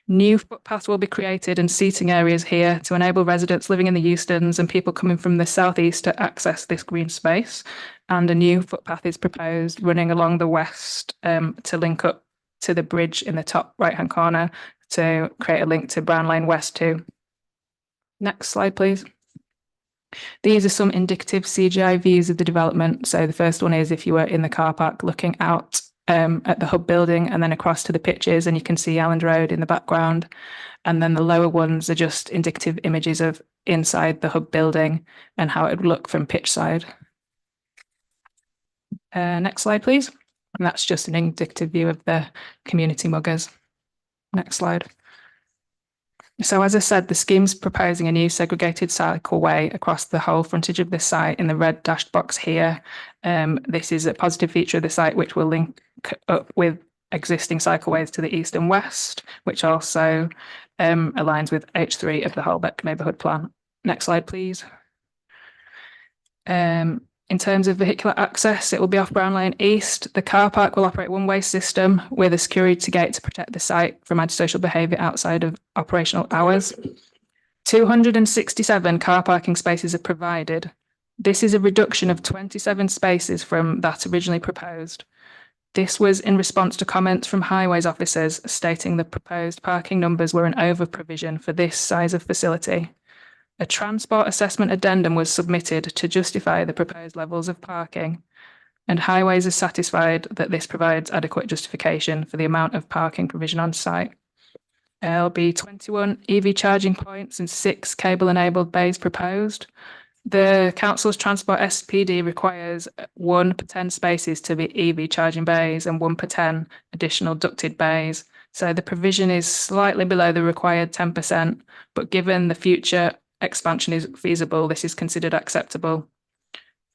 New footpaths will be created and seating areas here to enable residents living in the Eustons and people coming from the southeast to access this green space. And a new footpath is proposed running along the west to link up to the bridge in the top right-hand corner to create a link to Brown Lane West too. Next slide, please. These are some indicative CGI views of the development. So the first one is if you were in the car park looking out at the hub building and then across to the pitches, and you can see Elland Road in the background. And then the lower ones are just indicative images of inside the hub building and how it would look from pitch side. Next slide, please. And that's just an indicative view of the community muggers. Next slide. So as I said, the scheme's proposing a new segregated cycleway across the whole frontage of the site in the red dashed box here. This is a positive feature of the site which will link up with existing cycleways to the east and west, which also aligns with H3 of the Holbeck neighbourhood plan. Next slide, please. In terms of vehicular access, it will be off Brown Lane East. The car park will operate one-way system with a security gate to protect the site from antisocial behaviour outside of operational hours. 267 car parking spaces are provided. This is a reduction of 27 spaces from that originally proposed. This was in response to comments from highways officers stating the proposed parking numbers were an over-provision for this size of facility. A transport assessment addendum was submitted to justify the proposed levels of parking, and highways are satisfied that this provides adequate justification for the amount of parking provision on site. There'll be 21 EV charging points and 6 cable-enabled bays proposed. The council's transport SPD requires 1 per 10 spaces to be EV charging bays and 1 per 10 additional ducted bays. So the provision is slightly below the required 10%, but given the future expansion is feasible, this is considered acceptable.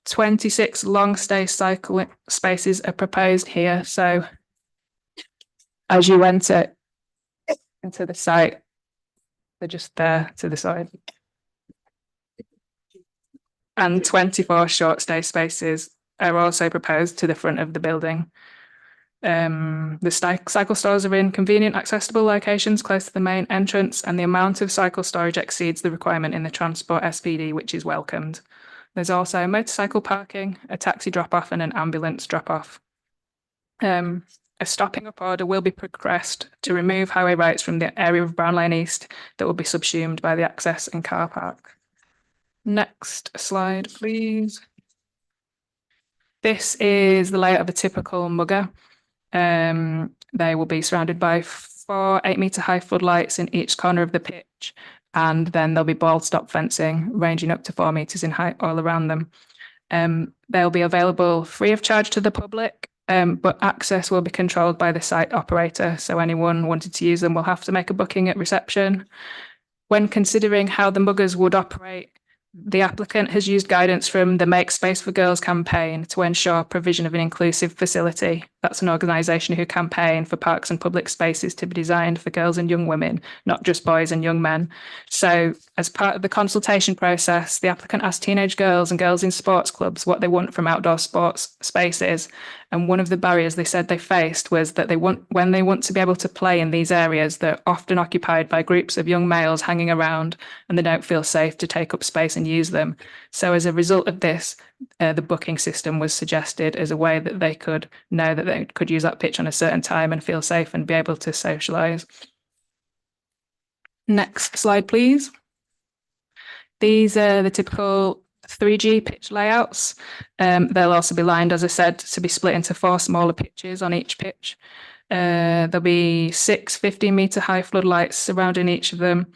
26 long stay cycle spaces are proposed here. So as you enter into the site, they're just there to the side. And 24 short stay spaces are also proposed to the front of the building. The cycle stores are in convenient, accessible locations close to the main entrance, and the amount of cycle storage exceeds the requirement in the transport SPD, which is welcomed. There's also motorcycle parking, a taxi drop-off, and an ambulance drop-off. A stopping up order will be progressed to remove highway rights from the area of Brown Lane East that will be subsumed by the access and car park. Next slide, please. This is the layout of a typical mugger. They will be surrounded by 4 8-metre high floodlights in each corner of the pitch, and then there'll be ball stop fencing ranging up to 4 metres in height all around them. They'll be available free of charge to the public, but access will be controlled by the site operator, so anyone wanting to use them will have to make a booking at reception. When considering how the muggers would operate, the applicant has used guidance from the Make Space for Girls campaign to ensure provision of an inclusive facility. That's an organisation who campaign for parks and public spaces to be designed for girls and young women, not just boys and young men. So as part of the consultation process, the applicant asked teenage girls and girls in sports clubs what they want from outdoor sports spaces. And one of the barriers they said they faced was that when they want to be able to play in these areas, they're often occupied by groups of young males hanging around and they don't feel safe to take up space and use them. So as a result of this, the booking system was suggested as a way that they could know that they could use that pitch on a certain time and feel safe and be able to socialise. Next slide, please. These are the typical 3G pitch layouts. They'll also be lined, as I said, to be split into 4 smaller pitches on each pitch. There'll be 6 15-metre high floodlights surrounding each of them.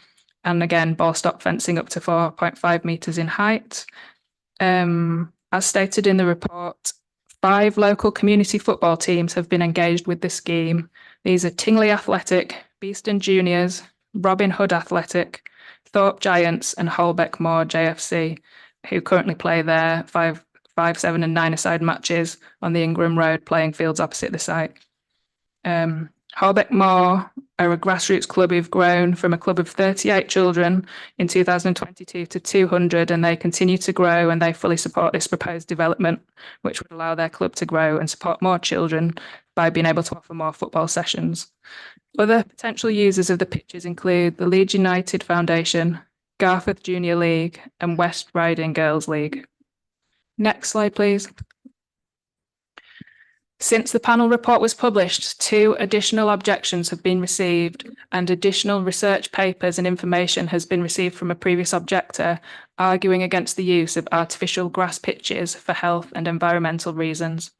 And again, ball stop fencing up to 4.5 metres in height. As stated in the report, 5 local community football teams have been engaged with the scheme. These are Tingley Athletic, Beeston Juniors, Robin Hood Athletic, Thorpe Giants and Holbeck Moor JFC, who currently play their 5, 7 and 9-a-side matches on the Ingram Road playing fields opposite the site. Holbeck Moor are a grassroots club who've grown from a club of 38 children in 2022 to 200, and they continue to grow, and they fully support this proposed development, which would allow their club to grow and support more children by being able to offer more football sessions. Other potential users of the pitches include the Leeds United Foundation, Garforth Junior League and West Riding Girls League. Next slide, please. Since the panel report was published, 2 additional objections have been received and additional research papers and information has been received from a previous objector arguing against the use of artificial grass pitches for health and environmental reasons.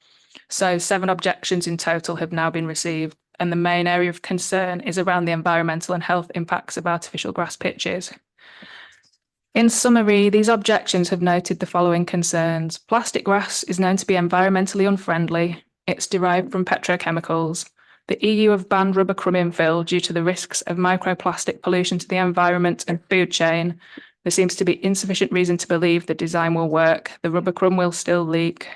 So 7 objections in total have now been received, and the main area of concern is around the environmental and health impacts of artificial grass pitches. In summary, these objections have noted the following concerns. Plastic grass is known to be environmentally unfriendly. It's derived from petrochemicals. The EU have banned rubber crumb infill due to the risks of microplastic pollution to the environment and food chain. There seems to be insufficient reason to believe the design will work. The rubber crumb will still leak.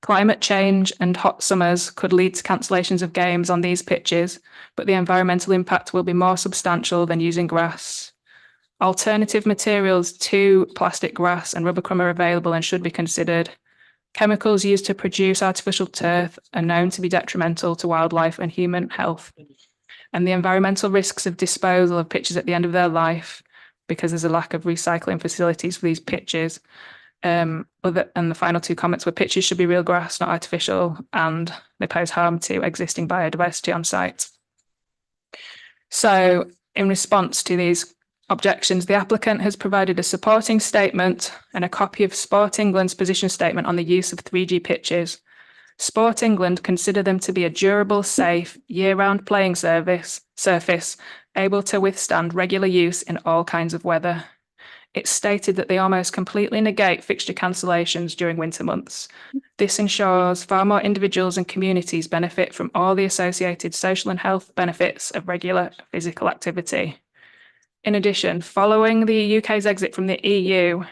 Climate change and hot summers could lead to cancellations of games on these pitches, but the environmental impact will be more substantial than using grass. Alternative materials to plastic grass and rubber crumb are available and should be considered. Chemicals used to produce artificial turf are known to be detrimental to wildlife and human health. And the environmental risks of disposal of pitches at the end of their life, because there's a lack of recycling facilities for these pitches. And the final 2 comments were pitches should be real grass, not artificial, and they pose harm to existing biodiversity on site. So in response to these objections, the applicant has provided a supporting statement and a copy of Sport England's position statement on the use of 3G pitches. Sport England consider them to be a durable, safe, year-round playing surface, able to withstand regular use in all kinds of weather. It's stated that they almost completely negate fixture cancellations during winter months. This ensures far more individuals and communities benefit from all the associated social and health benefits of regular physical activity. In addition, following the UK's exit from the EU,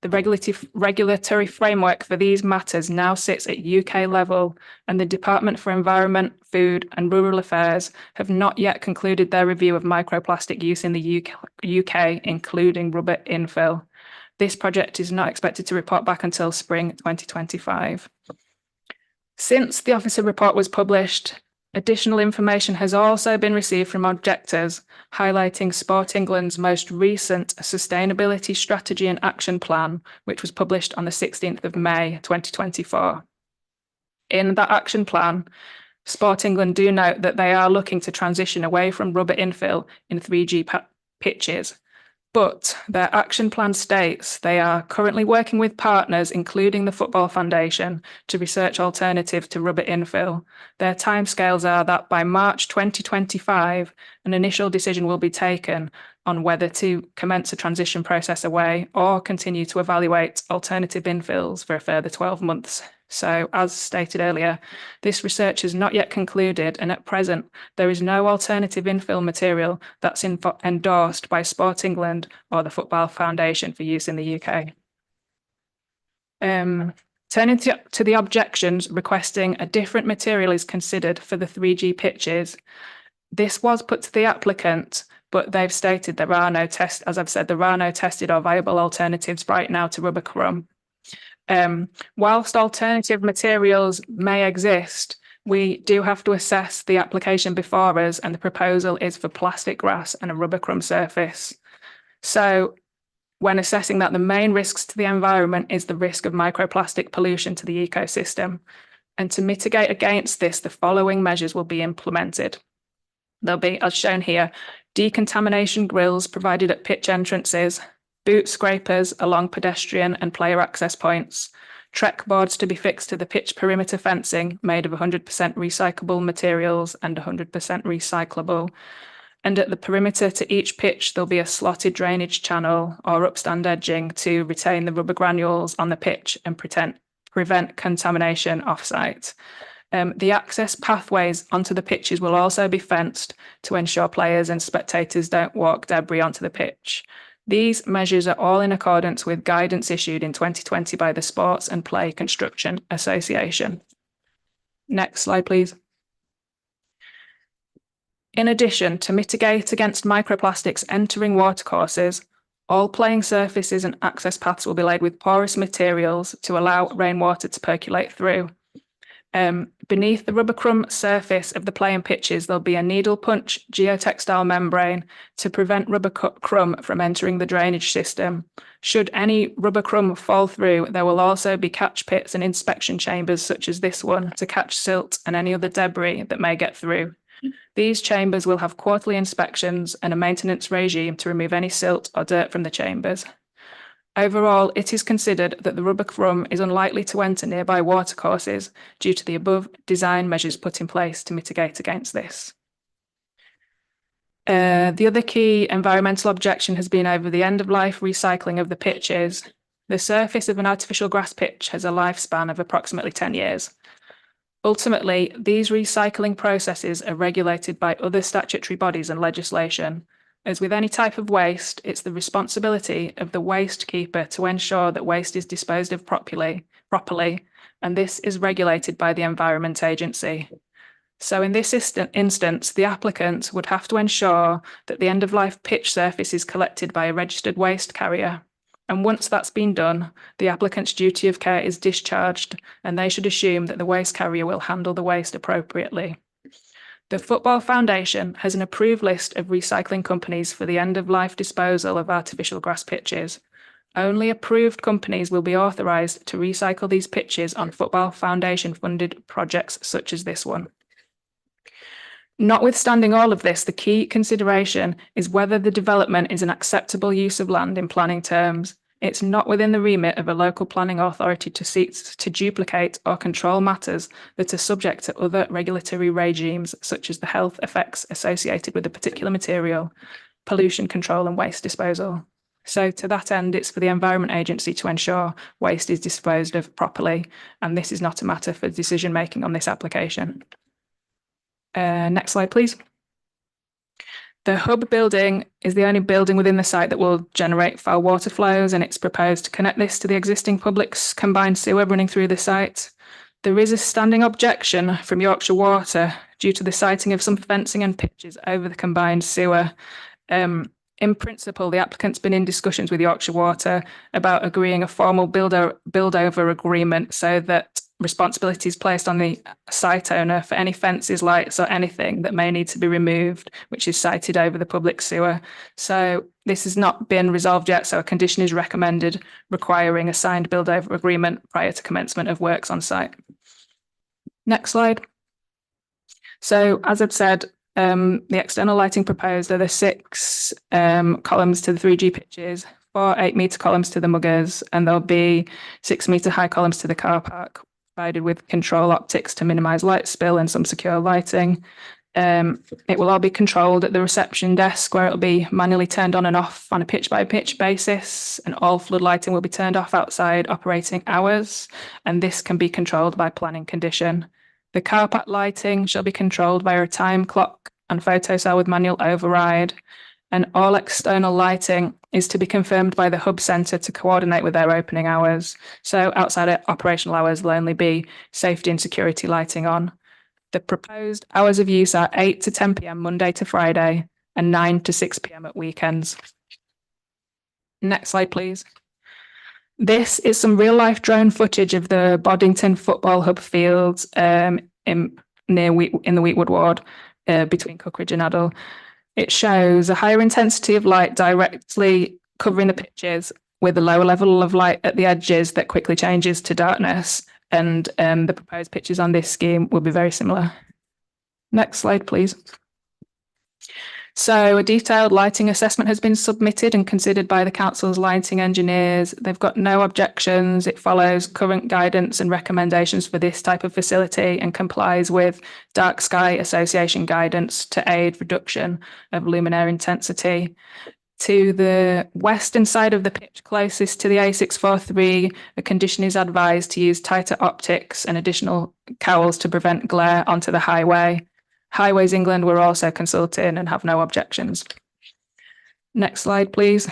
the regulatory framework for these matters now sits at UK level, and the Department for Environment, Food and Rural Affairs have not yet concluded their review of microplastic use in the UK, including rubber infill. This project is not expected to report back until spring 2025. Since the officer report was published, additional information has also been received from objectors, highlighting Sport England's most recent Sustainability Strategy and Action Plan, which was published on the 16th of May 2024. In that action plan, Sport England do note that they are looking to transition away from rubber infill in 3G pitches, but their action plan states they are currently working with partners, including the Football Foundation, to research alternative to rubber infill. Their timescales are that by March 2025, an initial decision will be taken on whether to commence a transition process away or continue to evaluate alternative infills for a further 12 months. So, as stated earlier, this research is not yet concluded, and at present, there is no alternative infill material that's endorsed by Sport England or the Football Foundation for use in the UK. Turning to the objections requesting a different material is considered for the 3G pitches. This was put to the applicant, but they've stated there are no there are no tested or viable alternatives right now to rubber crumb. Whilst alternative materials may exist, we do have to assess the application before us, and the proposal is for plastic grass and a rubber crumb surface. So when assessing that the main risks to the environment is the risk of microplastic pollution to the ecosystem. And to mitigate against this, the following measures will be implemented. There'll be, as shown here, decontamination grills provided at pitch entrances, boot scrapers along pedestrian and player access points, trek boards to be fixed to the pitch perimeter fencing made of 100% recyclable materials and 100% recyclable. And at the perimeter to each pitch, there'll be a slotted drainage channel or upstand edging to retain the rubber granules on the pitch and prevent contamination off-site. The access pathways onto the pitches will also be fenced to ensure players and spectators don't walk debris onto the pitch. These measures are all in accordance with guidance issued in 2020 by the Sports and Play Construction Association. Next slide, please. In addition, to mitigate against microplastics entering watercourses, all playing surfaces and access paths will be laid with porous materials to allow rainwater to percolate through. Beneath the rubber crumb surface of the playing pitches, there'll be a needle punch geotextile membrane to prevent rubber crumb from entering the drainage system. Should any rubber crumb fall through, there will also be catch pits and inspection chambers such as this one to catch silt and any other debris that may get through. These chambers will have quarterly inspections and a maintenance regime to remove any silt or dirt from the chambers. Overall, it is considered that the rubber crumb is unlikely to enter nearby watercourses due to the above design measures put in place to mitigate against this. The other key environmental objection has been over the end-of-life recycling of the pitches. The surface of an artificial grass pitch has a lifespan of approximately 10 years. Ultimately, these recycling processes are regulated by other statutory bodies and legislation. As with any type of waste, it's the responsibility of the waste keeper to ensure that waste is disposed of properly, and this is regulated by the Environment Agency. So in this instance, the applicant would have to ensure that the end-of-life pitch surface is collected by a registered waste carrier. And once that's been done, the applicant's duty of care is discharged, and they should assume that the waste carrier will handle the waste appropriately. The Football Foundation has an approved list of recycling companies for the end-of-life disposal of artificial grass pitches. Only approved companies will be authorised to recycle these pitches on Football Foundation-funded projects such as this one. Notwithstanding all of this, the key consideration is whether the development is an acceptable use of land in planning terms. It's not within the remit of a local planning authority to seek to duplicate or control matters that are subject to other regulatory regimes, such as the health effects associated with a particular material, pollution control and waste disposal. So to that end, it's for the Environment Agency to ensure waste is disposed of properly, and this is not a matter for decision making on this application. Next slide, please. The hub building is the only building within the site that will generate foul water flows, and it's proposed to connect this to the existing public combined sewer running through the site. There is a standing objection from Yorkshire Water due to the siting of some fencing and pitches over the combined sewer. In principle, the applicant's been in discussions with Yorkshire Water about agreeing a formal build-over agreement so that responsibility is placed on the site owner for any fences, lights or anything that may need to be removed, which is sited over the public sewer. So this has not been resolved yet, so a condition is recommended requiring a signed build-over agreement prior to commencement of works on site. Next slide. So as I've said, the external lighting proposed are the 6 columns to the 3G pitches, 4 8-metre columns to the muggers, and there'll be 6-metre high columns to the car park, provided with control optics to minimise light spill and some secure lighting. It will all be controlled at the reception desk, where it'll be manually turned on and off on a pitch-by-pitch basis, and all flood lighting will be turned off outside operating hours, and this can be controlled by planning condition. The car park lighting shall be controlled via a time clock and photocell with manual override, and all external lighting is to be confirmed by the hub centre to coordinate with their opening hours. So outside of operational hours, there'll only be safety and security lighting on. The proposed hours of use are 8 to 10 p.m. Monday to Friday and 9 to 6 p.m. at weekends. Next slide, please. This is some real-life drone footage of the Boddington Football Hub fields in the Wheatwood ward between Cookridge and Addle. It shows a higher intensity of light directly covering the pitches with a lower level of light at the edges that quickly changes to darkness. And the proposed pitches on this scheme will be very similar. Next slide, please. So a detailed lighting assessment has been submitted and considered by the council's lighting engineers. They've got no objections. It follows current guidance and recommendations for this type of facility and complies with Dark Sky Association guidance to aid reduction of luminaire intensity. To the western side of the pitch closest to the A643, the condition is advised to use tighter optics and additional cowls to prevent glare onto the highway. Highways England were also consulted and have no objections. Next slide, please.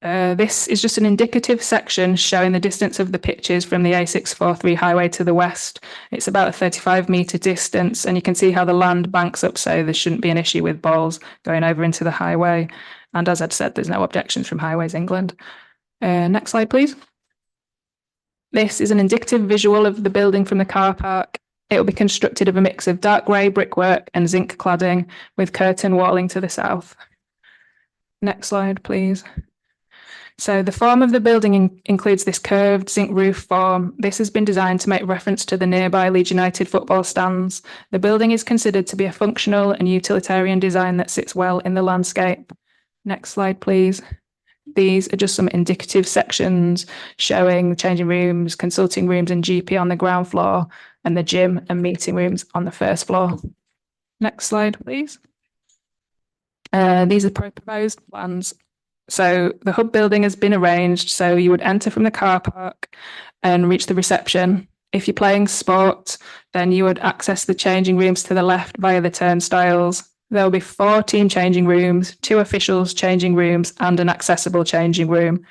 This is just an indicative section showing the distance of the pitches from the A643 highway to the west. It's about a 35-metre distance, and you can see how the land banks up, so there shouldn't be an issue with balls going over into the highway. And as I'd said, there's no objections from Highways England. Next slide, please. This is an indicative visual of the building from the car park. It will be constructed of a mix of dark grey brickwork and zinc cladding with curtain walling to the south. Next slide, please. So the form of the building includes this curved zinc roof form. This has been designed to make reference to the nearby Leeds United football stands. The building is considered to be a functional and utilitarian design that sits well in the landscape. Next slide, please. These are just some indicative sections showing changing rooms, consulting rooms and GP on the ground floor, and the gym and meeting rooms on the first floor. Next slide, please. These are proposed plans. So the hub building has been arranged, so you would enter from the car park and reach the reception. If you're playing sport, then you would access the changing rooms to the left via the turnstiles. There will be 4 team changing rooms, 2 officials changing rooms, and an accessible changing room.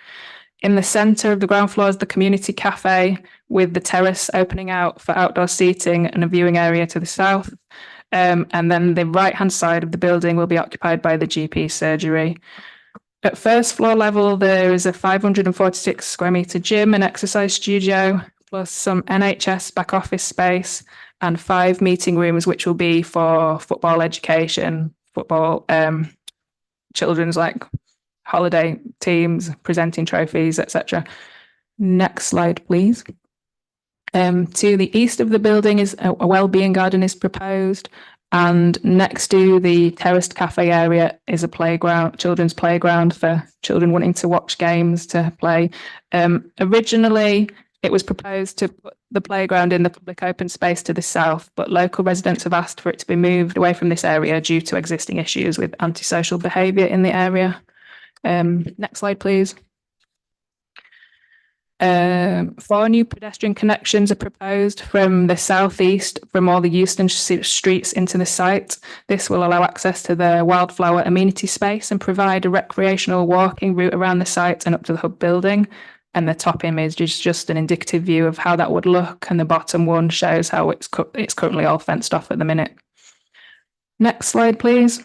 In the centre of the ground floor is the community cafe with the terrace opening out for outdoor seating and a viewing area to the south. And then the right-hand side of the building will be occupied by the GP surgery. At first floor level, there is a 546 square metre gym and exercise studio, plus some NHS back office space, and 5 meeting rooms, which will be for football education, football, children's like holiday teams, presenting trophies, etc. Next slide, please. To the east of the building is a wellbeing garden is proposed, and next to the terraced cafe area is a playground, children's playground for children wanting to watch games to play. Originally, it was proposed to put the playground in the public open space to the south, but local residents have asked for it to be moved away from this area due to existing issues with antisocial behaviour in the area. Next slide, please. 4 new pedestrian connections are proposed from the southeast from all the Euston streets into the site. This will allow access to the wildflower amenity space and provide a recreational walking route around the site and up to the hub building. And the top image is just an indicative view of how that would look, and the bottom one shows how it's currently all fenced off at the minute. Next slide, please.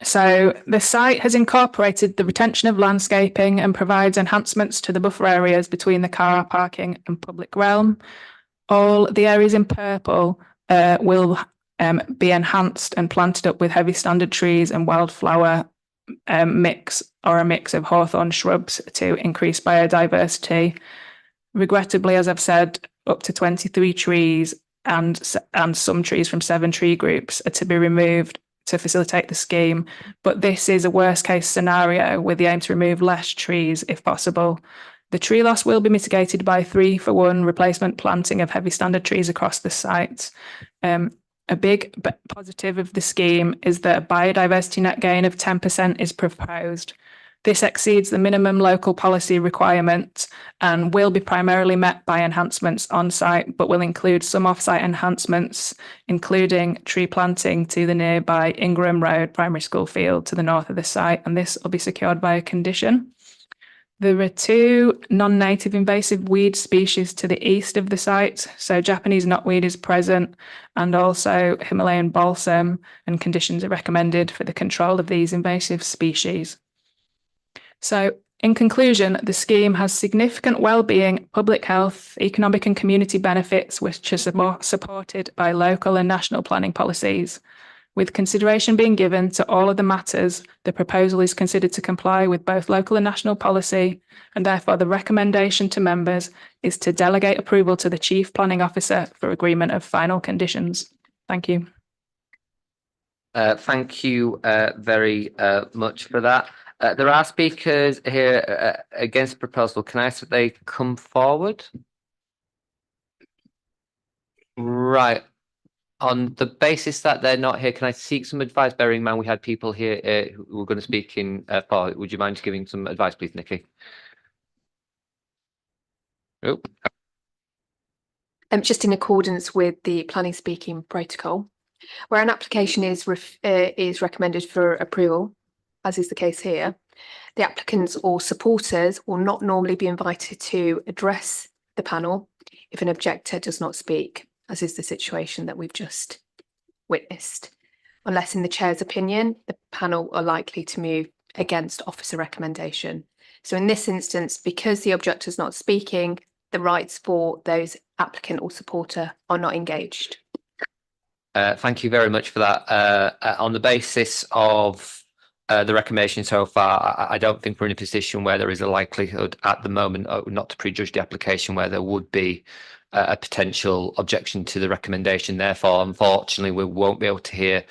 So the site has incorporated the retention of landscaping and provides enhancements to the buffer areas between the car parking and public realm. All the areas in purple will be enhanced and planted up with heavy standard trees and wildflower mix or a mix of hawthorn shrubs to increase biodiversity. Regrettably, as I've said, up to 23 trees and some trees from 7 tree groups are to be removed to facilitate the scheme, but this is a worst case scenario with the aim to remove less trees if possible. The tree loss will be mitigated by 3-for-1 replacement planting of heavy standard trees across the site. A big positive of the scheme is that a biodiversity net gain of 10% is proposed. This exceeds the minimum local policy requirement and will be primarily met by enhancements on site, but will include some off-site enhancements, including tree planting to the nearby Ingram Road Primary School field to the north of the site, and this will be secured by a condition. There are 2 non-native invasive weed species to the east of the site. So Japanese knotweed is present, and also Himalayan balsam, and conditions are recommended for the control of these invasive species. So in conclusion, the scheme has significant well-being, public health, economic and community benefits, which are supported by local and national planning policies. With consideration being given to all of the matters, the proposal is considered to comply with both local and national policy, and therefore the recommendation to members is to delegate approval to the Chief Planning Officer for agreement of final conditions. Thank you. Thank you very much for that. There are speakers here against the proposal. Can I ask that they come forward? Right. On the basis that they're not here, can I seek some advice, bearing in mind we had people here who were going to speak in for? Would you mind giving some advice, please, Nikki? Oh. Just in accordance with the planning speaking protocol, where an application is recommended for approval, as is the case here, the applicants or supporters will not normally be invited to address the panel if an objector does not speak, as is the situation that we've just witnessed. Unless in the chair's opinion, the panel are likely to move against officer recommendation. So in this instance, because the objector is not speaking, the rights for those applicant or supporter are not engaged. Thank you very much for that. On the basis of the recommendation so far, I don't think we're in a position where there is a likelihood at the moment, not to prejudge the application, where there would be a potential objection to the recommendation. Therefore, unfortunately, we won't be able to hear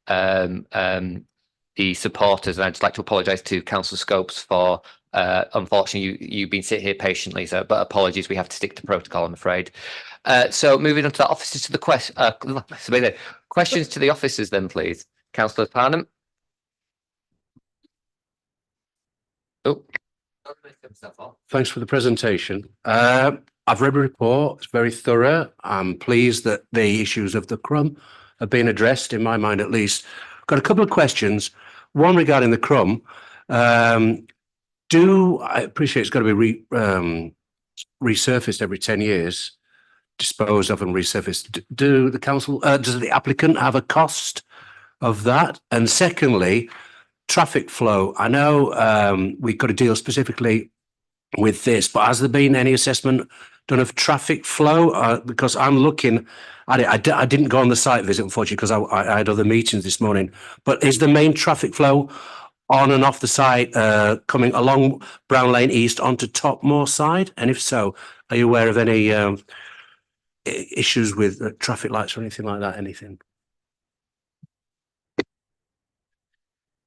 the supporters. And I'd just like to apologise to Councillor Scopes for, unfortunately, you've been sitting here patiently. So, but apologies, we have to stick to protocol, I'm afraid. So moving on to the officers to the questions to the officers, then, please, Councillor Parnham. Oh. Thanks for the presentation. I've read the report, it's very thorough. I'm pleased that the issues of the crumb have been addressed, in my mind at least. Got a couple of questions. One regarding the crumb. I appreciate it's got to be resurfaced every 10 years, disposed of and resurfaced. Do the council, does the applicant have a cost of that? And secondly, traffic flow. I know we've got to deal specifically with this, but has there been any assessment done of traffic flow? Because I'm looking at it, I didn't go on the site visit, unfortunately, because I had other meetings this morning. But is the main traffic flow on and off the site coming along Brown Lane East onto Topmoor side? And if so, are you aware of any issues with traffic lights or anything like that? Anything?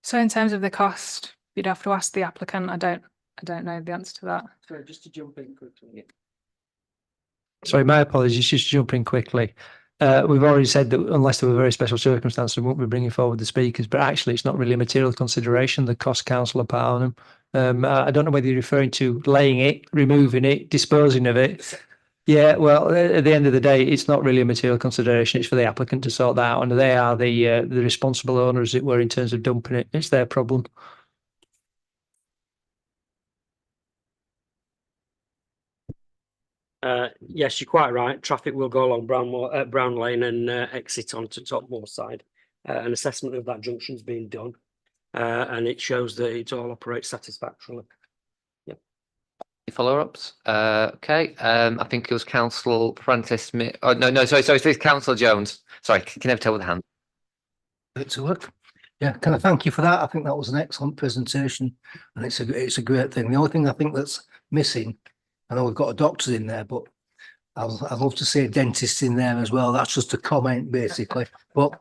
So in terms of the cost, you'd have to ask the applicant. I don't know the answer to that. Sorry, just to jump in quickly. Sorry, my apologies, just to jump in quickly. We've already said that unless there were very special circumstances, we won't be bringing forward the speakers, but actually it's not really a material consideration, the cost, Councillor Parnham. I don't know whether you're referring to laying it, removing it, disposing of it. Yeah, well, at the end of the day, it's not really a material consideration. It's for the applicant to sort that out, and they are the responsible owner, as it were, in terms of dumping it. It's their problem. Yes, you're quite right. Traffic will go along Brown Lane and exit onto Topmoor side. An assessment of that junction is being done, and it shows that it all operates satisfactorily. Yeah. Follow-ups. Okay. I think it was Councillor Francis. Oh no, sorry. It's Councillor Jones. Sorry, can never tell with the hand. It's a work. Yeah, can I thank you for that? I think that was an excellent presentation, and it's a great thing. The only thing I think that's missing, I know we've got a doctor in there, but I'd love to see a dentist in there as well. That's just a comment, basically. But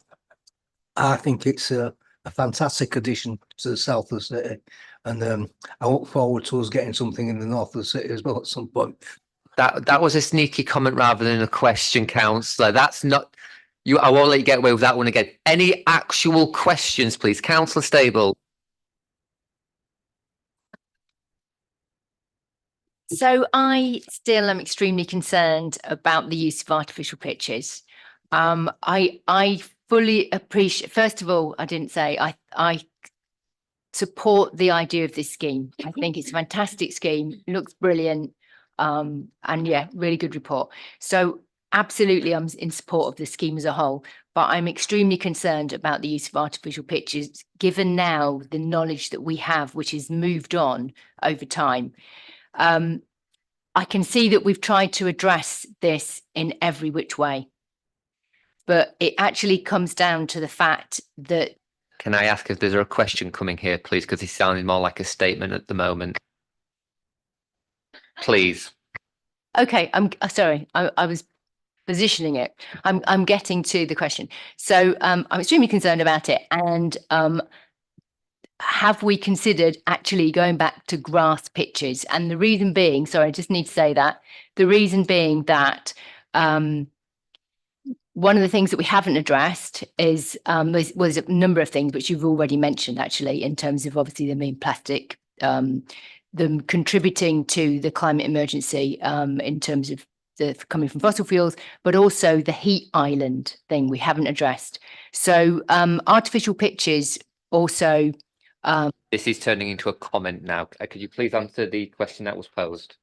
I think it's a fantastic addition to the south of the city, and I look forward to us getting something in the north of the city as well at some point. That was a sneaky comment rather than a question, Councillor. That's not you. I won't let you get away with that one again. Any actual questions, please, Councillor Stable? So I still am extremely concerned about the use of artificial pitches. I fully appreciate, first of all, I didn't say I support the idea of this scheme. I think it's a fantastic scheme, looks brilliant, and yeah, really good report. So absolutely, I'm in support of the scheme as a whole, but I'm extremely concerned about the use of artificial pitches, given now the knowledge that we have, which has moved on over time. I can see that we've tried to address this in every which way. but it actually comes down to the fact that. Can I ask if there's a question coming here, please? Because it's sounding more like a statement at the moment. Please. Okay, I'm sorry. I was positioning it. I'm getting to the question. So I'm extremely concerned about it. And have we considered actually going back to grass pitches? And the reason being, sorry, I just need to say that the reason being that one of the things that we haven't addressed is was a number of things which you've already mentioned, actually, in terms of obviously them being plastic, them contributing to the climate emergency in terms of the coming from fossil fuels, but also the heat island thing we haven't addressed. So artificial pitches also. This is turning into a comment now. Could you please answer the question that was posed?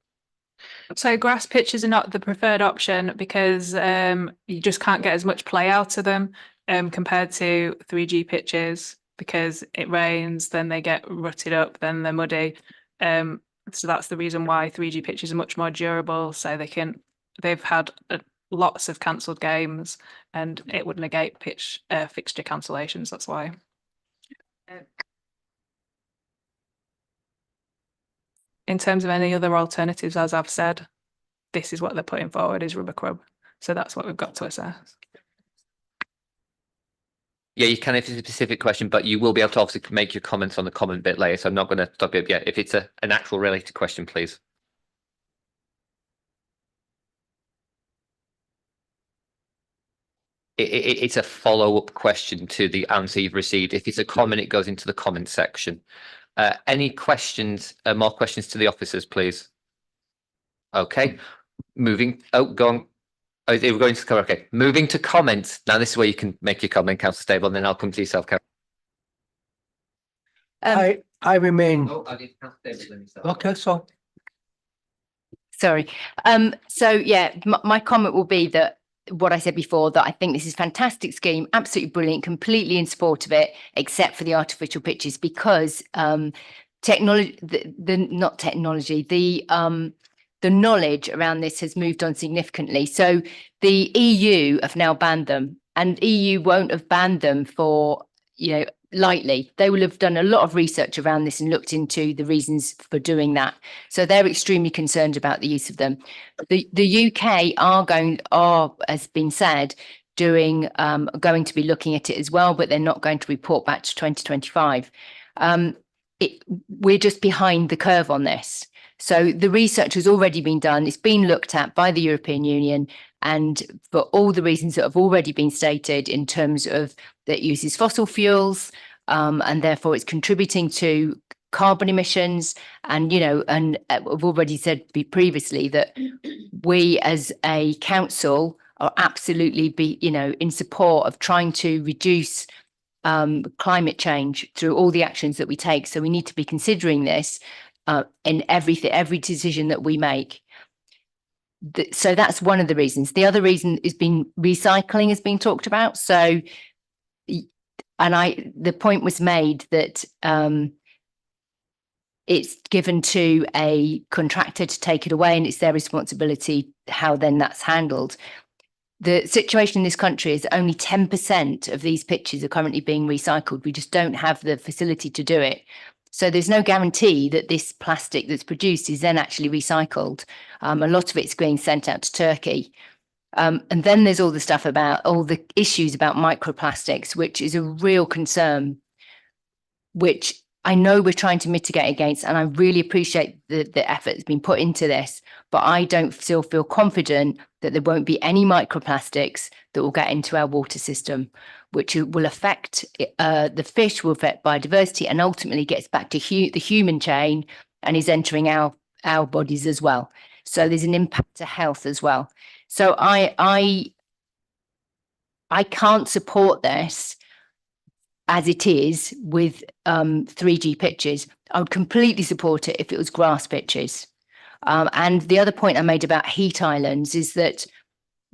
So grass pitches are not the preferred option because you just can't get as much play out of them compared to 3G pitches, because it rains, then they get rutted up, then they're muddy. So that's the reason why 3G pitches are much more durable. So they've had lots of cancelled games, and it would negate pitch fixture cancellations. That's why. In terms of any other alternatives, as I've said, this is what they're putting forward is rubber crub. So that's what we've got to assess. Yeah, you can if it's a specific question, but you will be able to obviously make your comments on the comment bit later. So I'm not going to stop it yet. If it's an actual related question, please. It's a follow-up question to the answer you've received. If it's a comment, it goes into the comment section. Any questions, more questions to the officers, please? Okay, moving, go on. Oh, we're going to cover, okay. Moving to comments. Now this is where you can make your comment, Councillor Stable, and then I'll come to yourself, Councillor. I remain. Oh, I did Councillor Stable then yourself. Okay, so. Sorry. So yeah, my comment will be that what I said before, that I think this is a fantastic scheme, absolutely brilliant, completely in support of it, except for the artificial pitches, because technology, not technology, the knowledge around this has moved on significantly. So the EU have now banned them, and EU won't have banned them for, lightly. They will have done a lot of research around this and looked into the reasons for doing that. So they're extremely concerned about the use of them. The UK are, as been said, going to be looking at it as well, but they're not going to report back to 2025. We're just behind the curve on this. So the research has already been done. It's been looked at by the European Union, and for all the reasons that have already been stated in terms of that uses fossil fuels, and therefore it's contributing to carbon emissions. And, and I've already said previously that we as a council are absolutely in support of trying to reduce climate change through all the actions that we take. So we need to be considering this in every decision that we make. So that's one of the reasons. The other reason is recycling has been talked about. So, the point was made that it's given to a contractor to take it away, and it's their responsibility how then that's handled. The situation in this country is only 10% of these pitches are currently being recycled. We just don't have the facility to do it. So there's no guarantee that this plastic that's produced is then actually recycled. A lot of it's being sent out to Turkey. And then there's all the stuff about all the issues about microplastics, which is a real concern, which I know we're trying to mitigate against. And I really appreciate the effort that's been put into this, but I don't still feel confident that there won't be any microplastics that will get into our water system, which will affect the fish, will affect biodiversity, and ultimately gets back to the human chain and is entering our bodies as well. So there's an impact to health as well. So I can't support this as it is with 3G pitches. I would completely support it if it was grass pitches. And the other point I made about heat islands is that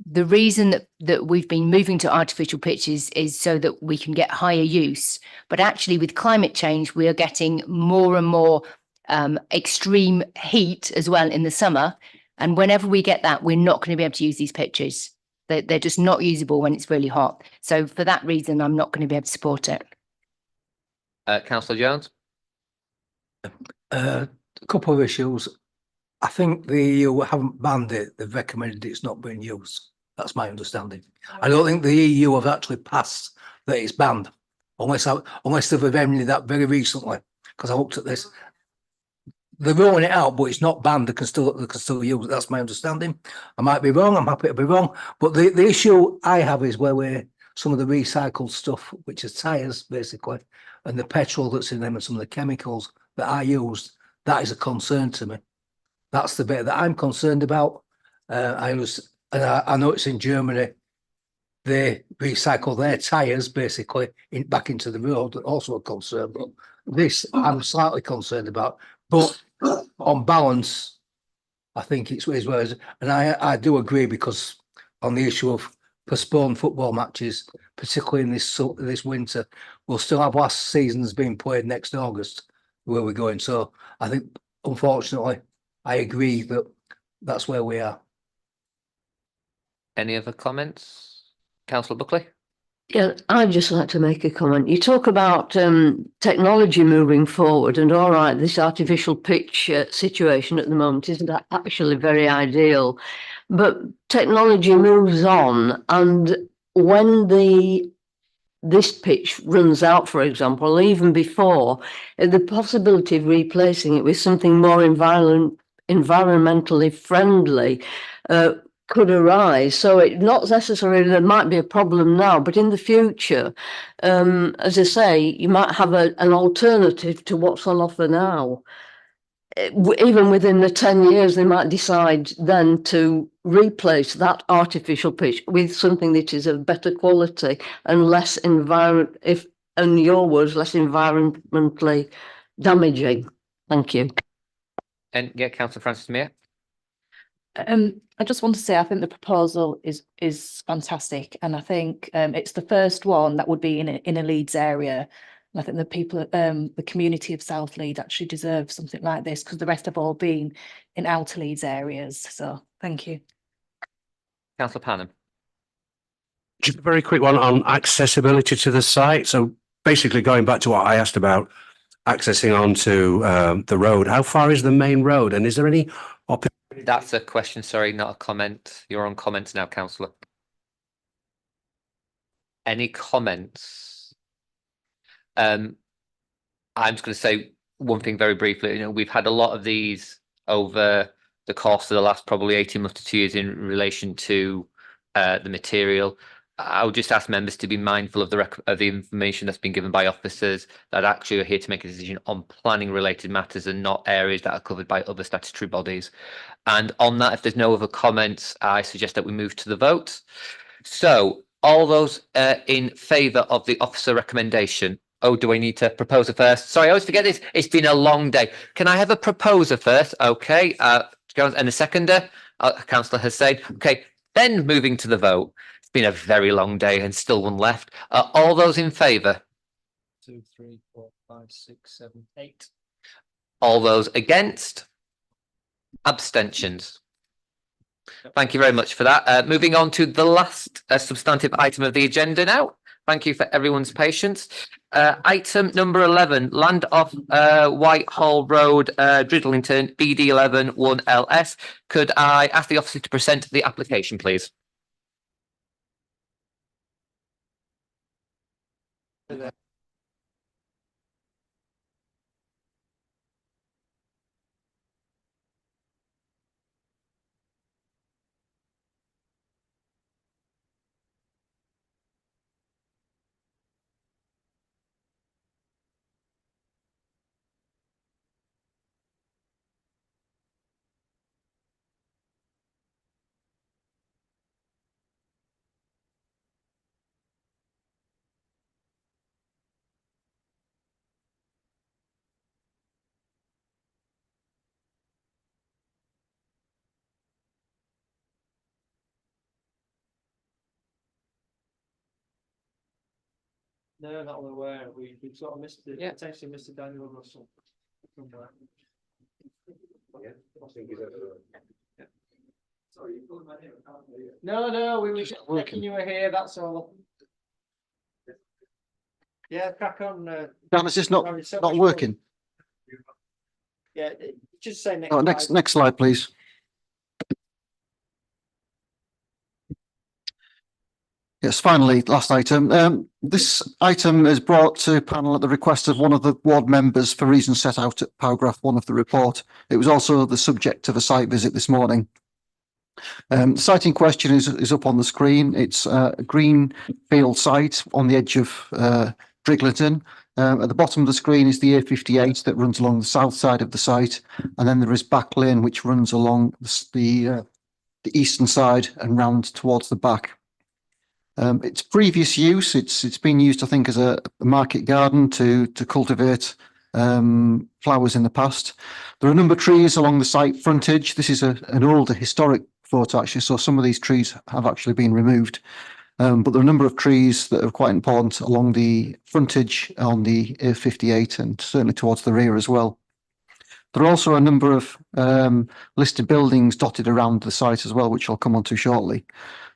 the reason that we've been moving to artificial pitches is so that we can get higher use. But actually with climate change, we are getting more and more extreme heat as well in the summer. And whenever we get that, we're not going to be able to use these pitches. They're just not usable when it's really hot. So for that reason, I'm not going to be able to support it. Councillor Jones? A couple of issues. I think the EU haven't banned it. They've recommended it's not being used. That's my understanding. I don't think the EU have actually passed that it's banned, unless they've amended that very recently. Because I looked at this, they're rolling it out, but it's not banned. They can still use it. That's my understanding. I might be wrong. I'm happy to be wrong. But the issue I have is where some of the recycled stuff, which is tyres basically, and the petrol that's in them and some of the chemicals that are used, that is a concern to me. That's the bit that I'm concerned about. I know it's in Germany. They recycle their tyres basically back into the road. Also a concern, but this I'm slightly concerned about. But on balance, I think it's whereas, and I do agree, because on the issue of postponed football matches, particularly in this winter, we'll still have last seasons being played next August where we're going. So I think, unfortunately, I agree that that's where we are. Any other comments? Councillor Buckley? Yeah, I'd just like to make a comment. You talk about technology moving forward, and all right, this artificial pitch situation at the moment isn't actually very ideal, but technology moves on, and when this pitch runs out, for example, even before, the possibility of replacing it with something more environmentally friendly could arise. So it's not necessarily there might be a problem now, but in the future, as I say, you might have an alternative to what's on offer now. Even within the 10 years, they might decide then to replace that artificial pitch with something that is of better quality and less if in your words, less environmentally damaging. Thank you. And yeah, Councillor Francis Mayor. I just want to say I think the proposal is fantastic, and I think it's the first one that would be in a Leeds area. And I think the people, the community of South Leeds actually deserve something like this, because the rest have all been in outer Leeds areas. So thank you. Councillor Panham. Just a very quick one on accessibility to the site. So basically going back to what I asked about accessing onto the road, how far is the main road, and is there any opportunity? That's a question, sorry, not a comment. You're on comments now, councillor. Any comments? I'm just going to say one thing very briefly. You know, we've had a lot of these over the course of the last probably 18 months to 2 years in relation to the material. I would just ask members to be mindful of the information that's been given by officers that actually are here to make a decision on planning related matters and not areas that are covered by other statutory bodies. And on that, if there's no other comments, I suggest that we move to the vote. So all those in favour of the officer recommendation. Oh, do I need to propose it first? Sorry, I always forget this. It's been a long day. Can I have a proposer first? Okay. And a seconder? Councillor Hussain. Okay. Then moving to the vote. It's been a very long day and still one left. All those in favour? 2, 3, 4, 5, 6, 7, 8. All those against? Abstentions? Thank you very much for that. Moving on to the last substantive item of the agenda now. Thank you for everyone's patience. Item number 11, land off Whitehall Road, Dridlington, BD11 1LS. Could I ask the officer to present the application, please? No, not aware. We sort of missed it. Potentially Mr. Daniel Russell. Sorry, No, we were just checking you were here, that's all. Yeah, crack on. Dan, is this not working? Yeah, just say next. Oh, next slide, please. Yes, finally, last item. This item is brought to panel at the request of one of the ward members for reasons set out at paragraph 1 of the report. It was also the subject of a site visit this morning. The site in question is up on the screen. It's a green field site on the edge of Driglington. At the bottom of the screen is the A58 that runs along the south side of the site, and then there is back lane which runs along the eastern side and round towards the back. Its previous use, it's been used, I think, as a market garden to cultivate flowers in the past. There are a number of trees along the site frontage. This is an older historic photo, actually, so some of these trees have actually been removed. But there are a number of trees that are quite important along the frontage on the A58 and certainly towards the rear as well. There are also a number of listed buildings dotted around the site as well, which I'll come on to shortly.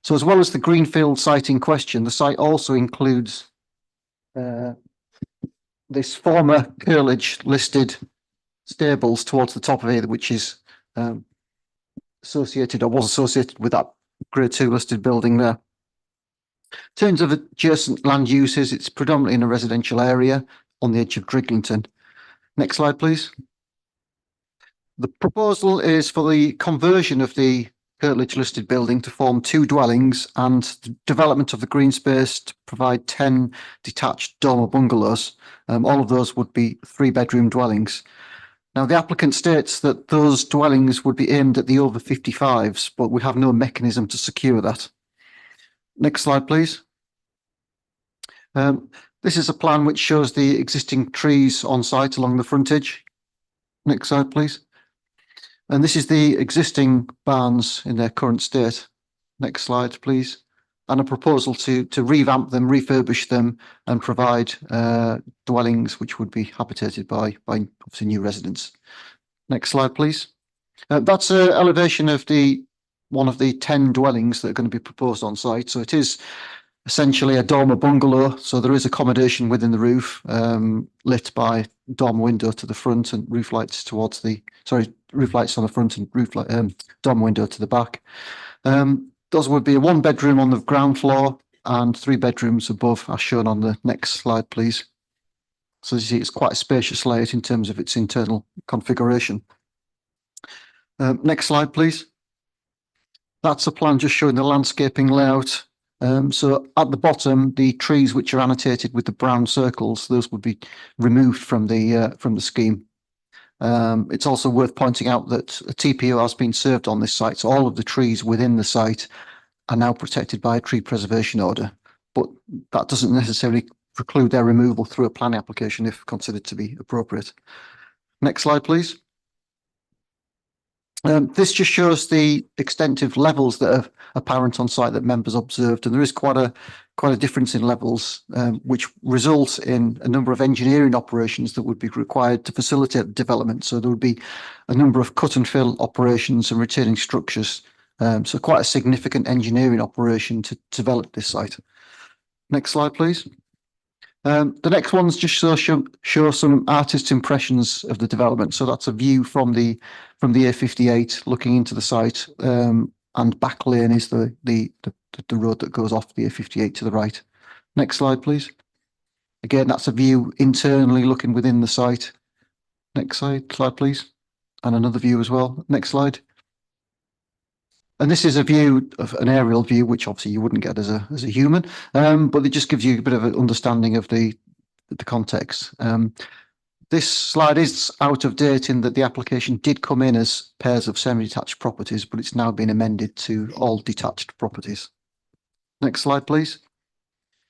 So as well as the greenfield site in question, the site also includes this former Curledge listed stables towards the top of it, which is associated or was associated with that grade 2 listed building there. In terms of adjacent land uses, it's predominantly in a residential area on the edge of Driglington. Next slide, please. The proposal is for the conversion of the Curledge listed building to form 2 dwellings and the development of the green space to provide 10 detached dormer bungalows. All of those would be 3-bedroom dwellings. Now, the applicant states that those dwellings would be aimed at the over 55s, but we have no mechanism to secure that. Next slide, please. This is a plan which shows the existing trees on site along the frontage. Next slide, please. And this is the existing barns in their current state. Next slide, please. And a proposal to revamp them, refurbish them, and provide dwellings which would be habitated by obviously new residents. Next slide, please. That's an elevation of one of the 10 dwellings that are going to be proposed on site. So it is essentially a dormer bungalow. So there is accommodation within the roof, lit by dormer window to the front and roof lights towards the, roof lights on the front and roof light, dormer window to the back. Those would be a 1-bedroom on the ground floor and 3 bedrooms above, as shown on the next slide, please. So you see, it's quite a spacious layout in terms of its internal configuration. Next slide, please. That's a plan just showing the landscaping layout. So at the bottom, the trees which are annotated with the brown circles, those would be removed from the scheme. It's also worth pointing out that a TPO has been served on this site, so all of the trees within the site are now protected by a tree preservation order, but that doesn't necessarily preclude their removal through a planning application if considered to be appropriate. Next slide, please. This just shows the extent of levels that are apparent on site that members observed, and there is quite a difference in levels, which results in a number of engineering operations that would be required to facilitate development. So there would be a number of cut and fill operations and retaining structures. So quite a significant engineering operation to develop this site. Next slide, please. The next one's just show some artist impressions of the development. So that's a view from the A58 looking into the site, and back lane is the road that goes off the A58 to the right. Next slide, please. Again, that's a view internally looking within the site. Next slide, please. And another view as well. Next slide. And this is a view of an aerial view, which obviously you wouldn't get as a human, but it just gives you a bit of an understanding of the context. This slide is out of date in that the application did come in as pairs of semi-detached properties, but it's now been amended to all detached properties. Next slide, please.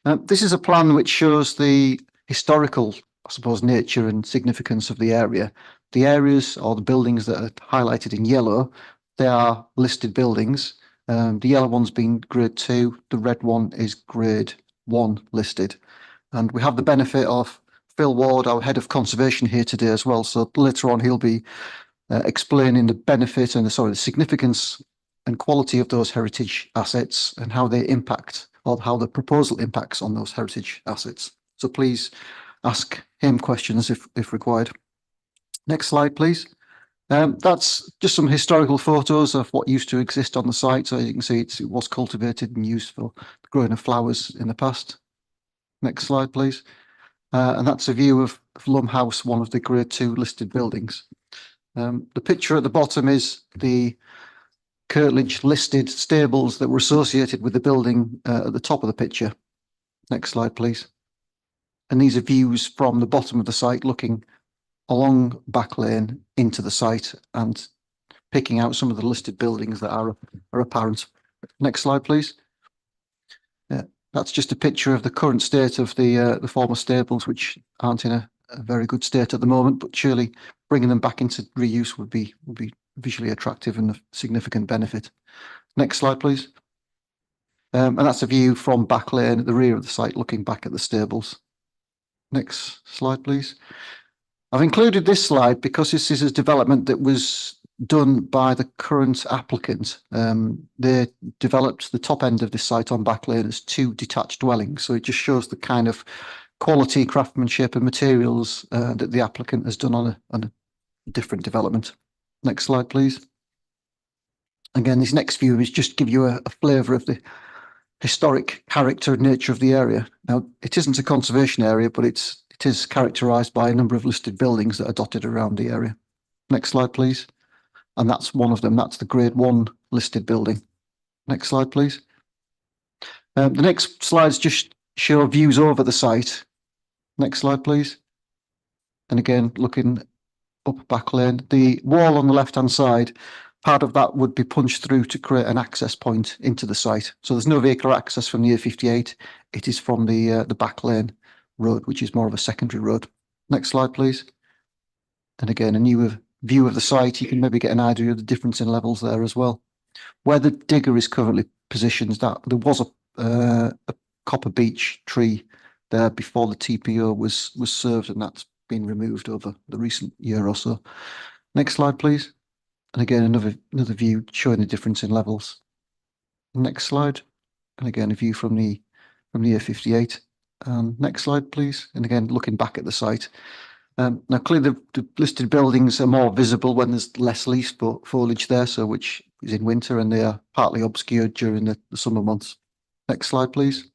This is a plan which shows the historical, I suppose, nature and significance of the area. The areas or the buildings that are highlighted in yellow, they are listed buildings. The yellow one's been grade 2, the red one is grade 1 listed. And we have the benefit of Phil Ward, our head of conservation, here today as well. So later on, he'll be explaining the benefit and the significance and quality of those heritage assets and how they impact, or how the proposal impacts on those heritage assets. So please ask him questions if required. Next slide, please. That's just some historical photos of what used to exist on the site. So you can see it was cultivated and used for the growing of flowers in the past. Next slide, please. And that's a view of Lum House, one of the Grade 2 listed buildings. The picture at the bottom is the curtilage listed stables that were associated with the building at the top of the picture. Next slide, please. And these are views from the bottom of the site looking along Back Lane into the site and picking out some of the listed buildings that are apparent. Next slide, please. That's just a picture of the current state of the former stables, which aren't in a very good state at the moment, but surely bringing them back into reuse would be visually attractive and a significant benefit. Next slide, please. And that's a view from Back Lane at the rear of the site, looking back at the stables. Next slide, please. I've included this slide because this is a development that was done by the current applicant. They developed the top end of this site on Back Lane as 2 detached dwellings. So it just shows the kind of quality, craftsmanship and materials that the applicant has done on a different development. Next slide, please. Again, this next view is just to give you a flavour of the historic character and nature of the area. Now, it isn't a conservation area, but it is characterised by a number of listed buildings that are dotted around the area. Next slide, please. And that's one of them. That's the Grade 1 listed building. Next slide, please. The next slides just show views over the site. Next slide, please. And again, looking up Back Lane, the wall on the left-hand side, part of that would be punched through to create an access point into the site. So there's no vehicular access from the A58. It is from the Back Lane road, which is more of a secondary road. Next slide, please. And again, a new view of the site. You can maybe get an idea of the difference in levels there as well. Where the digger is currently positioned, that there was a copper beech tree there before the TPO was served, and that's been removed over the recent year or so. Next slide, please. And again, another view showing the difference in levels. Next slide. And again, a view from the A58. Next slide, please. And again, looking back at the site. Now, clearly, the listed buildings are more visible when there's less leaf foliage there, so which is in winter, and they are partly obscured during the summer months. Next slide, please.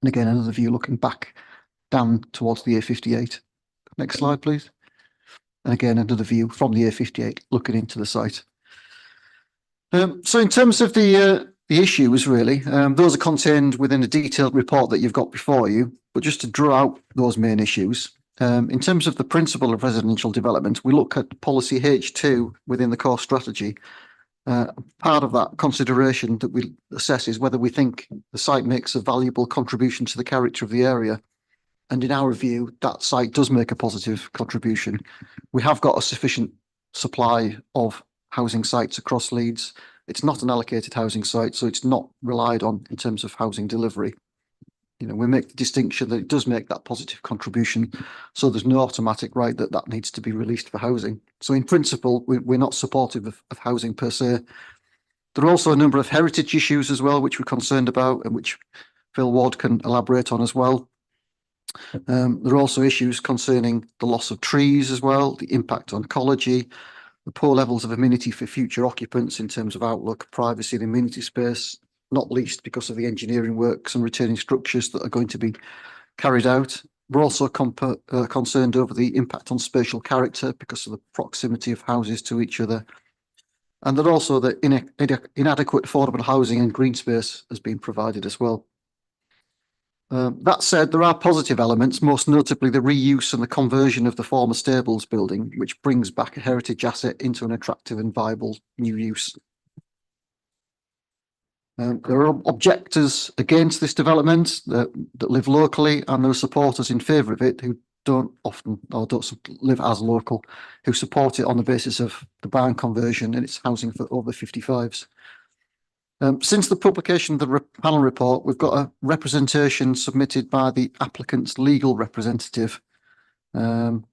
And again, another view looking back down towards the A58. Next slide, please. And again, another view from the A58 looking into the site. So in terms of the issues, really, those are contained within a detailed report that you've got before you. But just to draw out those main issues, in terms of the principle of residential development, we look at policy H2 within the core strategy. Part of that consideration that we assess is whether we think the site makes a valuable contribution to the character of the area. And in our view, that site does make a positive contribution. We have got a sufficient supply of housing sites across Leeds. It's not an allocated housing site, so it's not relied on in terms of housing delivery. You know, we make the distinction that it does make that positive contribution, so there's no automatic right that needs to be released for housing. So in principle, we're not supportive of housing per se. There are also a number of heritage issues as well, which we're concerned about and which Phil Ward can elaborate on as well. There are also issues concerning the loss of trees as well, the impact on ecology, the poor levels of amenity for future occupants in terms of outlook, privacy and amenity space, not least because of the engineering works and retaining structures that are going to be carried out. We're also concerned over the impact on spatial character because of the proximity of houses to each other. And that also the inadequate affordable housing and green space has been provided as well. That said, there are positive elements, most notably the reuse and the conversion of the former stables building, which brings back a heritage asset into an attractive and viable new use. There are objectors against this development that live locally, and there are supporters in favour of it who don't often or don't live as local, who support it on the basis of the barn conversion and its housing for over 55s. Since the publication of the panel report, we've got a representation submitted by the applicant's legal representative. And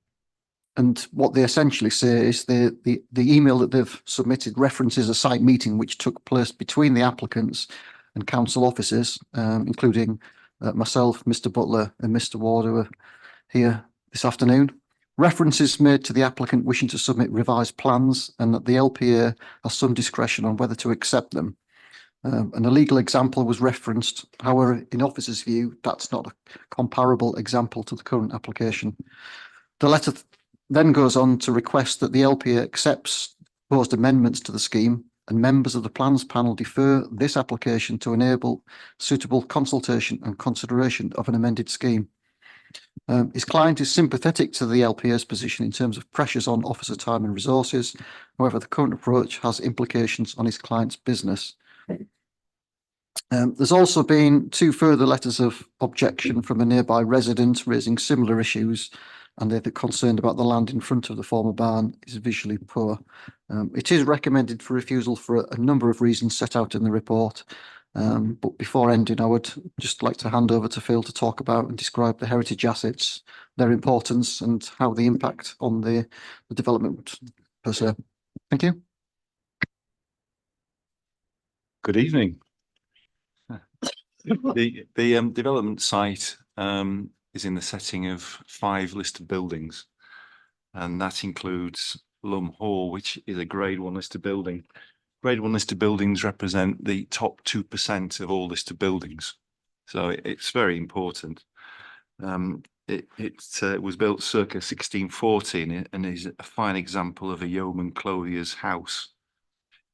And what they essentially say is the email that they've submitted references a site meeting which took place between the applicants and council officers, including myself, Mr. Butler and Mr. Ward, who are here this afternoon. References made to the applicant wishing to submit revised plans, and that the LPA has some discretion on whether to accept them. And a legal example was referenced. However, in officers' view, that's not a comparable example to the current application. The letter then goes on to request that the LPA accepts proposed amendments to the scheme, and members of the plans panel defer this application to enable suitable consultation and consideration of an amended scheme. His client is sympathetic to the LPA's position in terms of pressures on officer time and resources. However, the current approach has implications on his client's business. There's also been 2 further letters of objection from a nearby resident raising similar issues, and they're concerned about the land in front of the former barn is visually poor. It is recommended for refusal for a number of reasons set out in the report. But before ending, I would just like to hand over to Phil to talk about and describe the heritage assets, their importance, and how they impact on the development per se. Thank you. Good evening. The development site is in the setting of 5 listed buildings, and that includes Lum Hall, which is a Grade 1 listed building. Grade 1 listed buildings represent the top 2% of all listed buildings, so it's very important. It was built circa 1614 and is a fine example of a yeoman clothier's house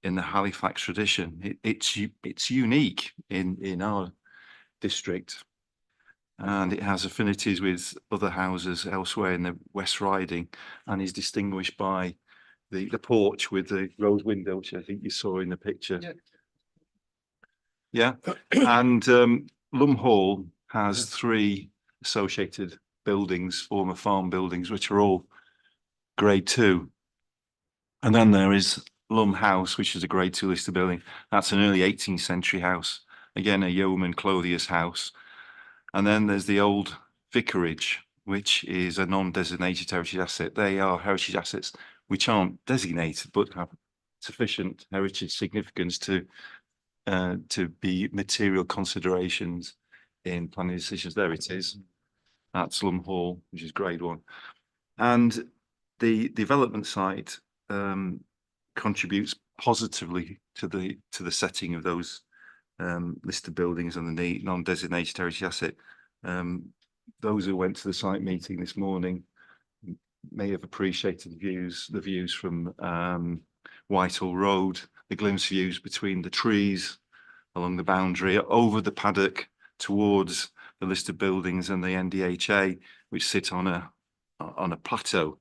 in the Halifax tradition. It's unique in our district, and it has affinities with other houses elsewhere in the West Riding, and is distinguished by the porch with the rose window, which I think you saw in the picture. Yeah. And Lum Hall has 3 associated buildings, former farm buildings, which are all Grade 2. And then there is Lum House, which is a Grade 2 listed building. That's an early 18th century house, again a yeoman clothier's house. And then there's the old vicarage, which is a non-designated heritage asset. They are heritage assets which aren't designated but have sufficient heritage significance to be material considerations in planning decisions. There it is. That's Lum Hall, which is Grade 1. And the development site contributes positively to the setting of those listed buildings and the non-designated heritage asset. Those who went to the site meeting this morning may have appreciated the views from Whitehall Road, the glimpse views between the trees along the boundary, over the paddock towards the listed buildings and the NDHA, which sit on a plateau.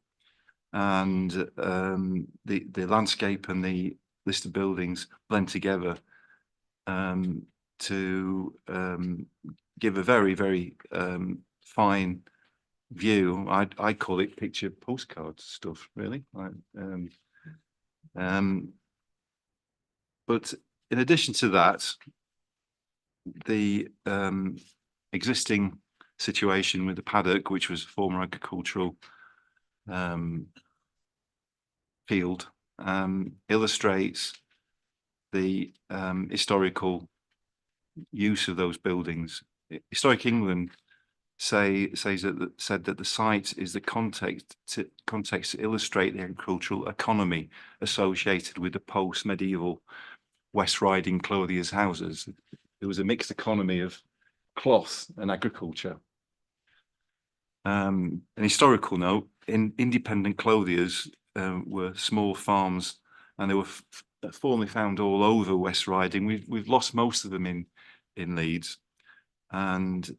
And the landscape and the listed buildings blend together to give a very, very fine view. I call it picture postcard stuff, really. But in addition to that, the existing situation with the paddock, which was a former agricultural field, illustrates the historical use of those buildings. Historic England said that the site is the context to illustrate the agricultural economy associated with the post-medieval West Riding clothiers' houses. There was a mixed economy of cloth and agriculture. An historical note: independent clothiers were small farms, and they were formerly found all over West Riding. We've lost most of them in Leeds, and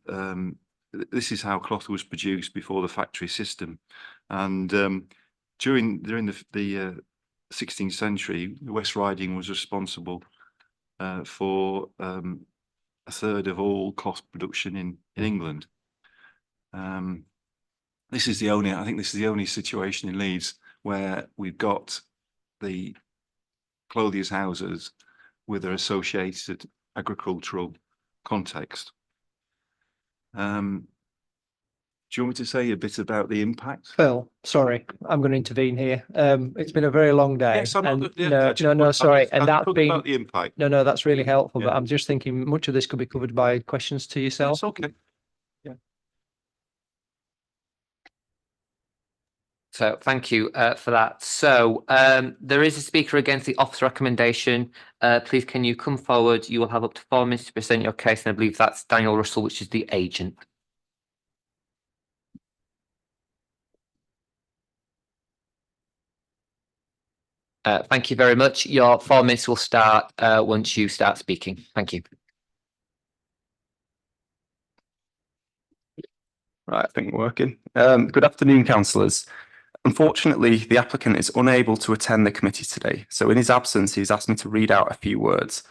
this is how cloth was produced before the factory system. And during the 16th century, West Riding was responsible for a third of all cloth production in England. I think this is the only situation in Leeds where we've got the clothiers' houses with their associated agricultural context. Do you want me to say a bit about the impact? Phil, sorry, I'm going to intervene here. It's been a very long day. Yes, I'm and not, yeah, no, I just no, no, want- sorry. And I'm that's talking been, about the impact. no, that's really helpful, but Yeah. I'm just thinking much of this could be covered by questions to yourself. That's okay. So thank you for that. So there is a speaker against the office recommendation. Please, can you come forward? You will have up to 4 minutes to present your case, and I believe that's Daniel Russell, which is the agent. Thank you very much. Your 4 minutes will start once you start speaking. Thank you. Right, I think we're working. Good afternoon, councillors. Unfortunately, the applicant is unable to attend the committee today, so in his absence, he's asked me to read out a few words.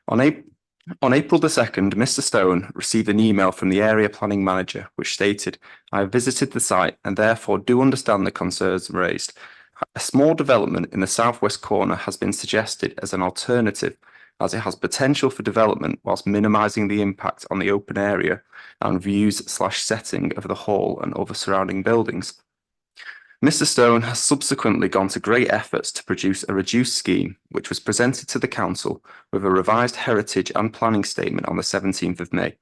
On April the 2nd, Mr. Stone received an email from the area planning manager, which stated, "I have visited the site and therefore do understand the concerns raised. A small development in the southwest corner has been suggested as an alternative, as it has potential for development whilst minimising the impact on the open area and views/setting of the hall and other surrounding buildings." Mr. Stone has subsequently gone to great efforts to produce a reduced scheme, which was presented to the council with a revised heritage and planning statement on the 17th of May.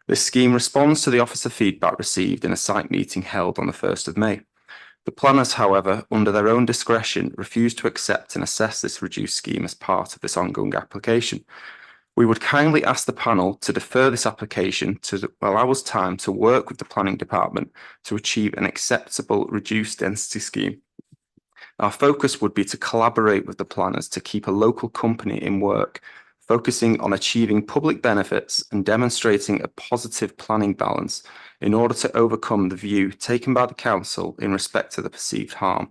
This scheme responds to the officer feedback received in a site meeting held on the 1st of May. The planners, however, under their own discretion, refused to accept and assess this reduced scheme as part of this ongoing application. We would kindly ask the panel to defer this application to allow us time to work with the planning department to achieve an acceptable reduced density scheme. Our focus would be to collaborate with the planners to keep a local company in work, focusing on achieving public benefits and demonstrating a positive planning balance in order to overcome the view taken by the council in respect to the perceived harm.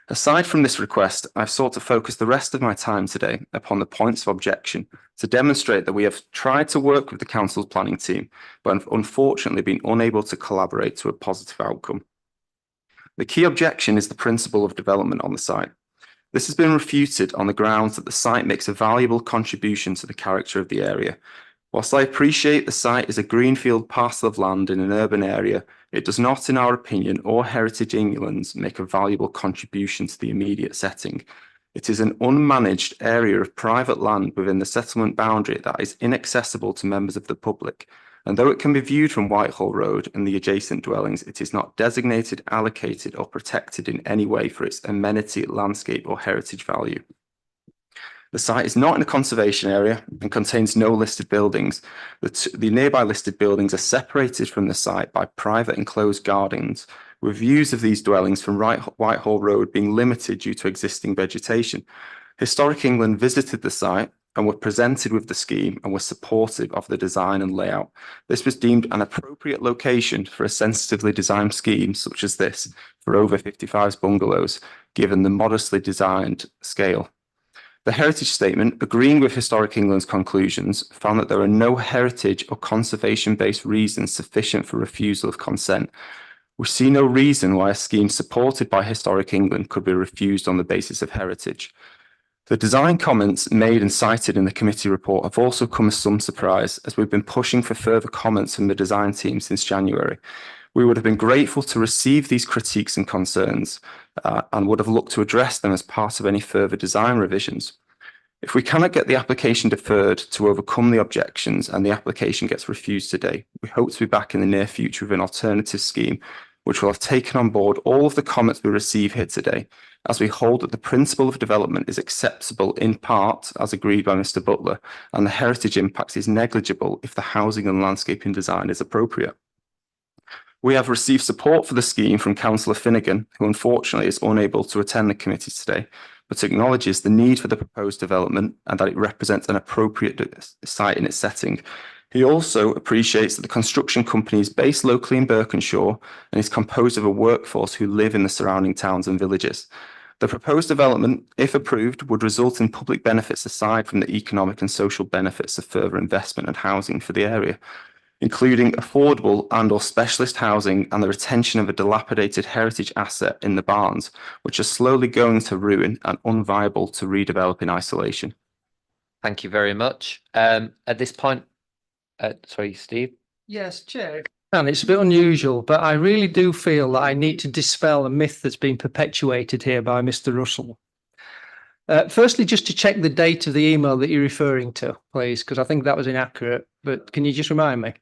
Aside from this request, I've sought to focus the rest of my time today upon the points of objection to demonstrate that we have tried to work with the council's planning team, but have unfortunately been unable to collaborate to a positive outcome. The key objection is the principle of development on the site. This has been refuted on the grounds that the site makes a valuable contribution to the character of the area. Whilst I appreciate the site is a greenfield parcel of land in an urban area, it does not, in our opinion, or Heritage England's, make a valuable contribution to the immediate setting. It is an unmanaged area of private land within the settlement boundary that is inaccessible to members of the public, and though it can be viewed from Whitehall Road and the adjacent dwellings, it is not designated, allocated or protected in any way for its amenity, landscape or heritage value. The site is not in a conservation area and contains no listed buildings. The nearby listed buildings are separated from the site by private enclosed gardens, with views of these dwellings from Whitehall Road being limited due to existing vegetation. Historic England visited the site and were presented with the scheme and were supportive of the design and layout. This was deemed an appropriate location for a sensitively designed scheme such as this for over 55 bungalows, given the modestly designed scale. The heritage statement, agreeing with Historic England's conclusions, found that there are no heritage or conservation-based reasons sufficient for refusal of consent. We see no reason why a scheme supported by Historic England could be refused on the basis of heritage. The design comments made and cited in the committee report have also come as some surprise, as we've been pushing for further comments from the design team since January. We would have been grateful to receive these critiques and concerns and would have looked to address them as part of any further design revisions. If we cannot get the application deferred to overcome the objections and the application gets refused today, we hope to be back in the near future with an alternative scheme which will have taken on board all of the comments we receive here today, as we hold that the principle of development is acceptable in part, as agreed by Mr. Butler, and the heritage impact is negligible if the housing and landscaping design is appropriate. We have received support for the scheme from Councillor Finnegan, who unfortunately is unable to attend the committee today, but acknowledges the need for the proposed development and that it represents an appropriate site in its setting. He also appreciates that the construction company is based locally in Berkenshaw and is composed of a workforce who live in the surrounding towns and villages. The proposed development, if approved, would result in public benefits aside from the economic and social benefits of further investment and housing for the area, including affordable and/or specialist housing and the retention of a dilapidated heritage asset in the barns, which are slowly going to ruin and unviable to redevelop in isolation. Thank you very much. At this point, sorry, Steve. Yes, Chair. And it's a bit unusual, but I really do feel that I need to dispel a myth that's been perpetuated here by Mr. Russell. Firstly, just to check the date of the email that you're referring to, please, because I think that was inaccurate. But can you just remind me?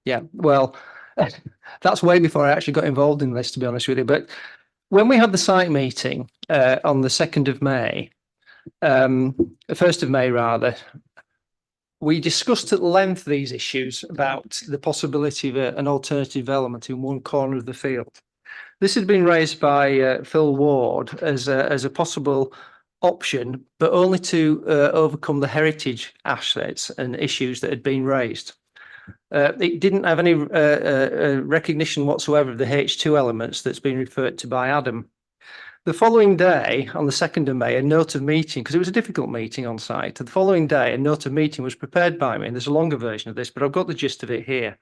Yeah, well, that's way before I actually got involved in this, to be honest with you. But when we had the site meeting on the 2nd of May, 1st of May rather, we discussed at length these issues about the possibility of an alternative development in one corner of the field. This had been raised by Phil Ward as a possible option, but only to overcome the heritage assets and issues that had been raised. It didn't have any recognition whatsoever of the H2 elements that's been referred to by Adam. The following day, on the 2nd of May, a note of meeting, because it was a difficult meeting on site, the following day, a note of meeting was prepared by me, and there's a longer version of this, but I've got the gist of it here.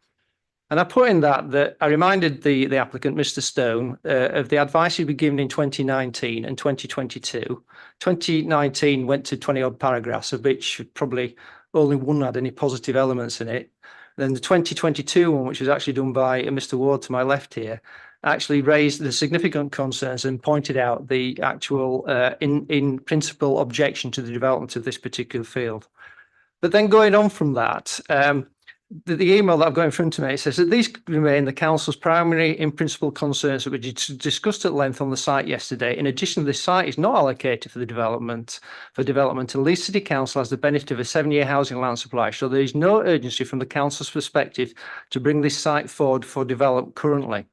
And I put in that I reminded the applicant, Mr. Stone, of the advice he'd been given in 2019 and 2022. 2019 went to 20 odd paragraphs, of which probably only one had any positive elements in it. Then the 2022 one, which was actually done by Mr. Ward to my left here, actually raised the significant concerns and pointed out the actual in principle objection to the development of this particular field. But then going on from that, the email that I've got in front of me, it says that these remain the council's primary in principle concerns that were discussed at length on the site yesterday. In addition, this site is not allocated for development, and Leeds City Council has the benefit of a 7-year housing land supply. So there is no urgency from the council's perspective to bring this site forward for development currently.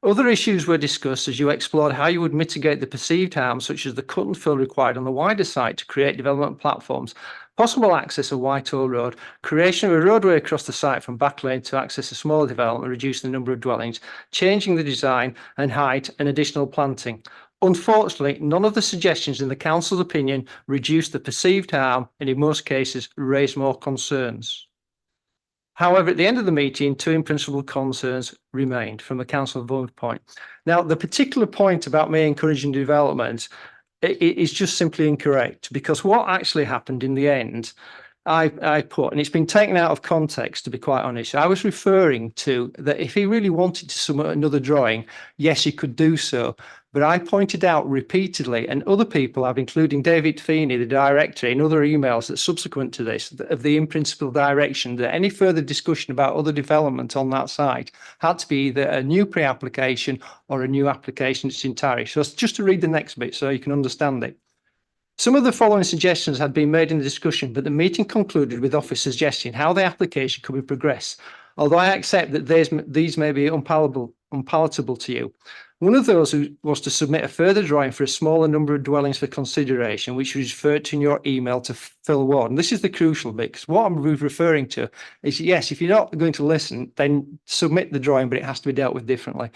Other issues were discussed as you explored how you would mitigate the perceived harm, such as the cut and fill required on the wider site to create development platforms, possible access of Whitehall Road, creation of a roadway across the site from Back Lane to access a smaller development, reducing the number of dwellings, changing the design and height, and additional planting. Unfortunately, none of the suggestions in the council's opinion reduced the perceived harm and in most cases raised more concerns. However, at the end of the meeting, 2 in principle concerns remained from a council point. Now, the particular point about me encouraging development is just simply incorrect, because what actually happened in the end, I put, and it's been taken out of context, to be quite honest. I was referring to that if he really wanted to submit another drawing, yes, he could do so. But I pointed out repeatedly, and other people have, including David Feeney, the director, in other emails that subsequent to this, of the in principle direction, that any further discussion about other development on that site had to be either a new pre-application or a new application in its entirety. So just to read the next bit so you can understand it. Some of the following suggestions had been made in the discussion, but the meeting concluded with office suggesting how the application could be progressed. Although I accept that these may be unpalatable to you. One of those was to submit a further drawing for a smaller number of dwellings for consideration, which was referred to in your email to Phil Ward. And this is the crucial bit, because what I'm referring to is, yes, if you're not going to listen, then submit the drawing, but it has to be dealt with differently.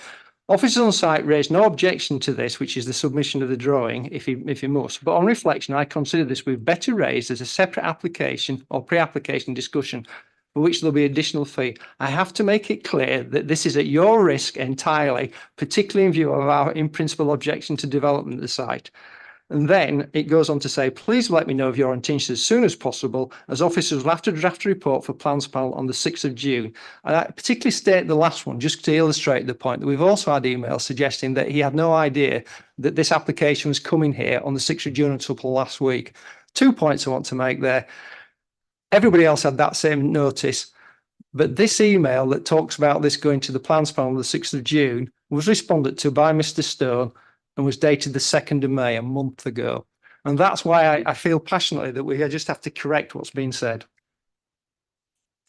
Officers on site raised no objection to this, which is the submission of the drawing, if he must. But on reflection, I consider this would be better raised as a separate application or pre-application discussion, for which there'll be additional fee. I have to make it clear that this is at your risk entirely, particularly in view of our in principle objection to development of the site. And then it goes on to say, please let me know of your intentions as soon as possible, as officers will have to draft a report for plans panel on the 6th of June. And I particularly state the last one, just to illustrate the point that we've also had emails suggesting that he had no idea that this application was coming here on the 6th of June until last week. 2 points I want to make there. Everybody else had that same notice, but this email that talks about this going to the plans panel on the 6th of June was responded to by Mr. Stone and was dated the 2nd of May, a month ago. And that's why I feel passionately that we just have to correct what's been said.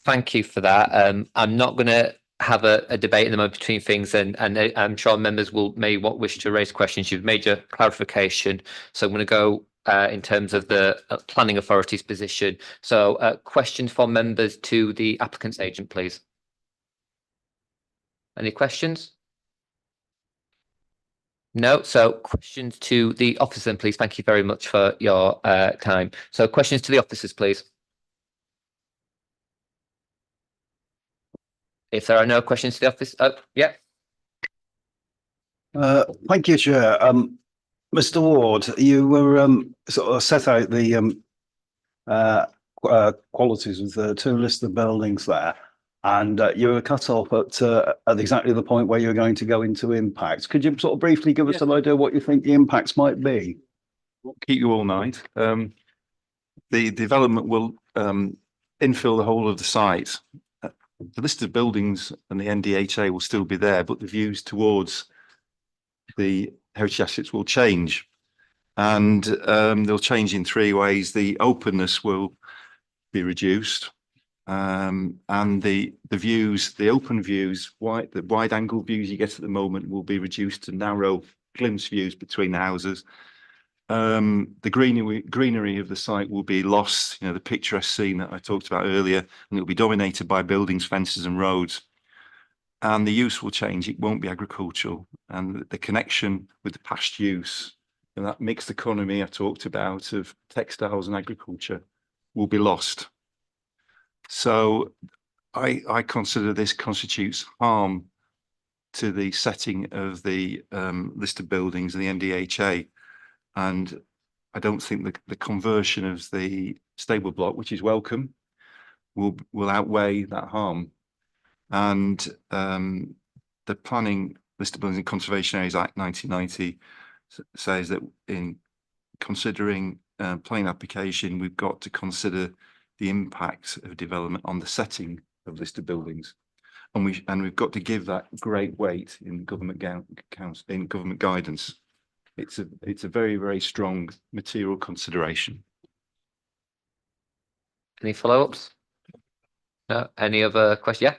Thank you for that. I'm not going to have a debate in the moment between things, and I'm sure members may wish to raise questions. You've made your clarification, so I'm going to go in terms of the planning authority's position. So questions from members to the applicant's agent, please. Any questions? No. So questions to the officer, then, please. Thank you very much for your time. So questions to the officers, please. If there are no questions to the office, yeah. Thank you, Chair. Mr. Ward, you were sort of set out the qualities of the 2 listed buildings there. And you were cut off at exactly the point where you're going to go into impacts. Could you sort of briefly give us some idea what you think the impacts might be? Won't keep you all night. The development will infill the whole of the site. The list of buildings and the NDHA will still be there, but the views towards the heritage assets will change. And they'll change in three ways. The openness will be reduced. And the views, the open views, the wide angle views you get at the moment will be reduced to narrow glimpse views between the houses. The greenery of the site will be lost, the picturesque scene that I talked about earlier, and it'll be dominated by buildings, fences and roads. And the use will change. It won't be agricultural, and the connection with the past use and that mixed economy I talked about of textiles and agriculture will be lost. So I consider this constitutes harm to the setting of the list of buildings and the NDHA. And I don't think the conversion of the stable block, which is welcome, will outweigh that harm. And the Planning List of Buildings and Conservation Areas Act 1990 says that in considering planning application, we've got to consider the impact of development on the setting of listed buildings, and we've got to give that great weight in government guidance. It's a very, very strong material consideration. Any follow-ups? No, any other question? Yeah.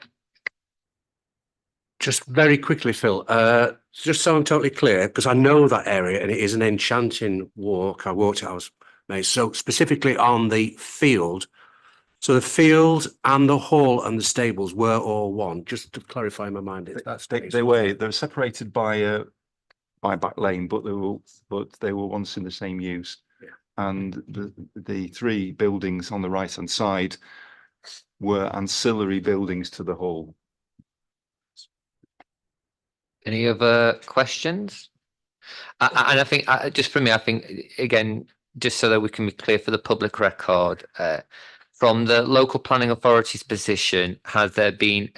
Just very quickly, Phil, just so I'm totally clear, because I know that area and it is an enchanting walk. I walked it, I was amazed. So specifically on the field, so the field and the hall and the stables were all one, just to clarify in my mind. They're separated by back lane, but they were once in the same use. Yeah. And the three buildings on the right hand side were ancillary buildings to the hall. Any other questions? And I think just for me, I think again, just so that we can be clear for the public record, from the local planning authority's position, has there been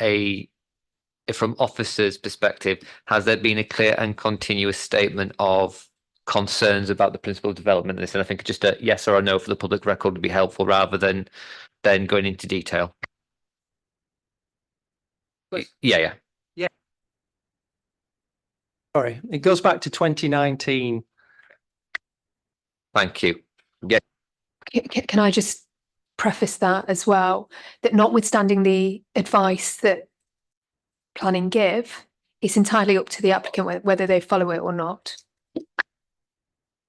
from officers' perspective, has there been a clear and continuous statement of concerns about the principle of development of this? And I think just a yes or a no for the public record would be helpful rather than going into detail. Yeah. Sorry, it goes back to 2019. Thank you. Yeah. Can I just preface that as well, that notwithstanding the advice that planning give, it's entirely up to the applicant whether they follow it or not.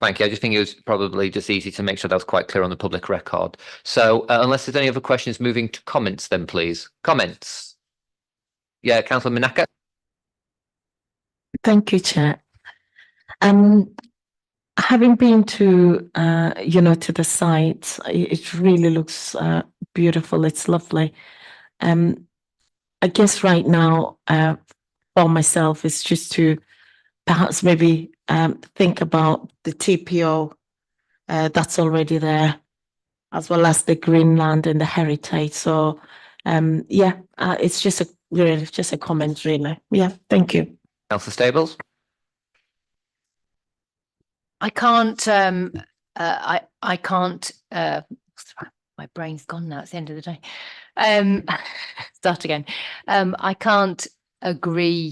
Thank you. I just think it was probably just easy to make sure that was quite clear on the public record. So unless there's any other questions, moving to comments then, please. Comments? Yeah, Councillor Minaka. Thank you, Chair. Having been to, to the site, it really looks beautiful. It's lovely. I guess right now, for myself, is just to perhaps maybe think about the TPO that's already there, as well as the Greenland and the heritage. So, it's just a comment, really. Yeah, thank you. Councillor Stables. I can't, I can't, my brain's gone now, it's the end of the day. Start again. I can't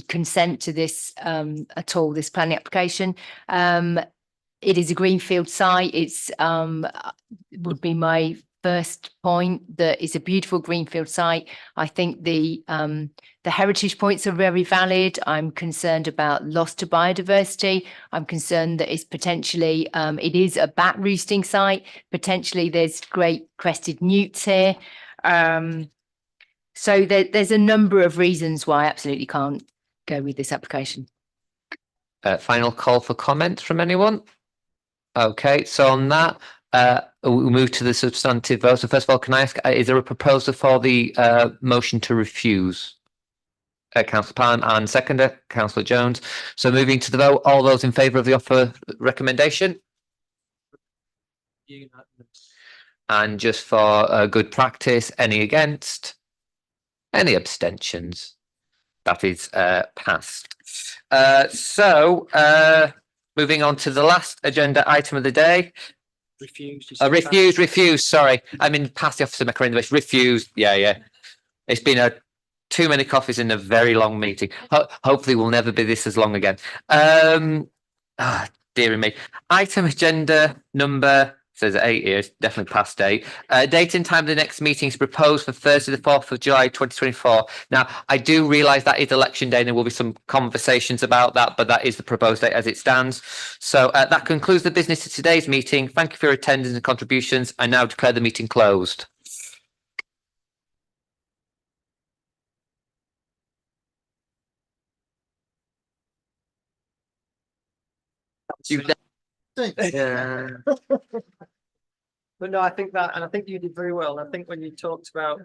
consent to this at all, this planning application. It is a greenfield site. It's would be my first point, that it's a beautiful greenfield site. I think the heritage points are very valid. I'm concerned about loss to biodiversity. I'm concerned that it's potentially, it is a bat roosting site. Potentially there's great crested newts here. So there's a number of reasons why I absolutely can't go with this application. Final call for comments from anyone? Okay, so on that, we'll move to the substantive vote. So first of all, can I ask, is there a proposal for the motion to refuse? Councillor Pan, and seconder, Councillor Jones. So moving to the vote, all those in favour of the offer recommendation? And just for good practice, any against? Any abstentions? That is passed. Moving on to the last agenda item of the day. Refuse. Sorry, I'm in past the officer McCrindle. Refused. Yeah. It's been too many coffees in a very long meeting. Hopefully, we'll never be this as long again. Dearie me. Item agenda number says 8 here. It's definitely past 8. Date and time of the next meeting is proposed for Thursday, the 4th of July, 2024. Now, I do realise that is election day, and there will be some conversations about that, but that is the proposed date as it stands. So that concludes the business of today's meeting. Thank you for your attendance and contributions. I now declare the meeting closed. But no, I think you did very well. I think when you talked about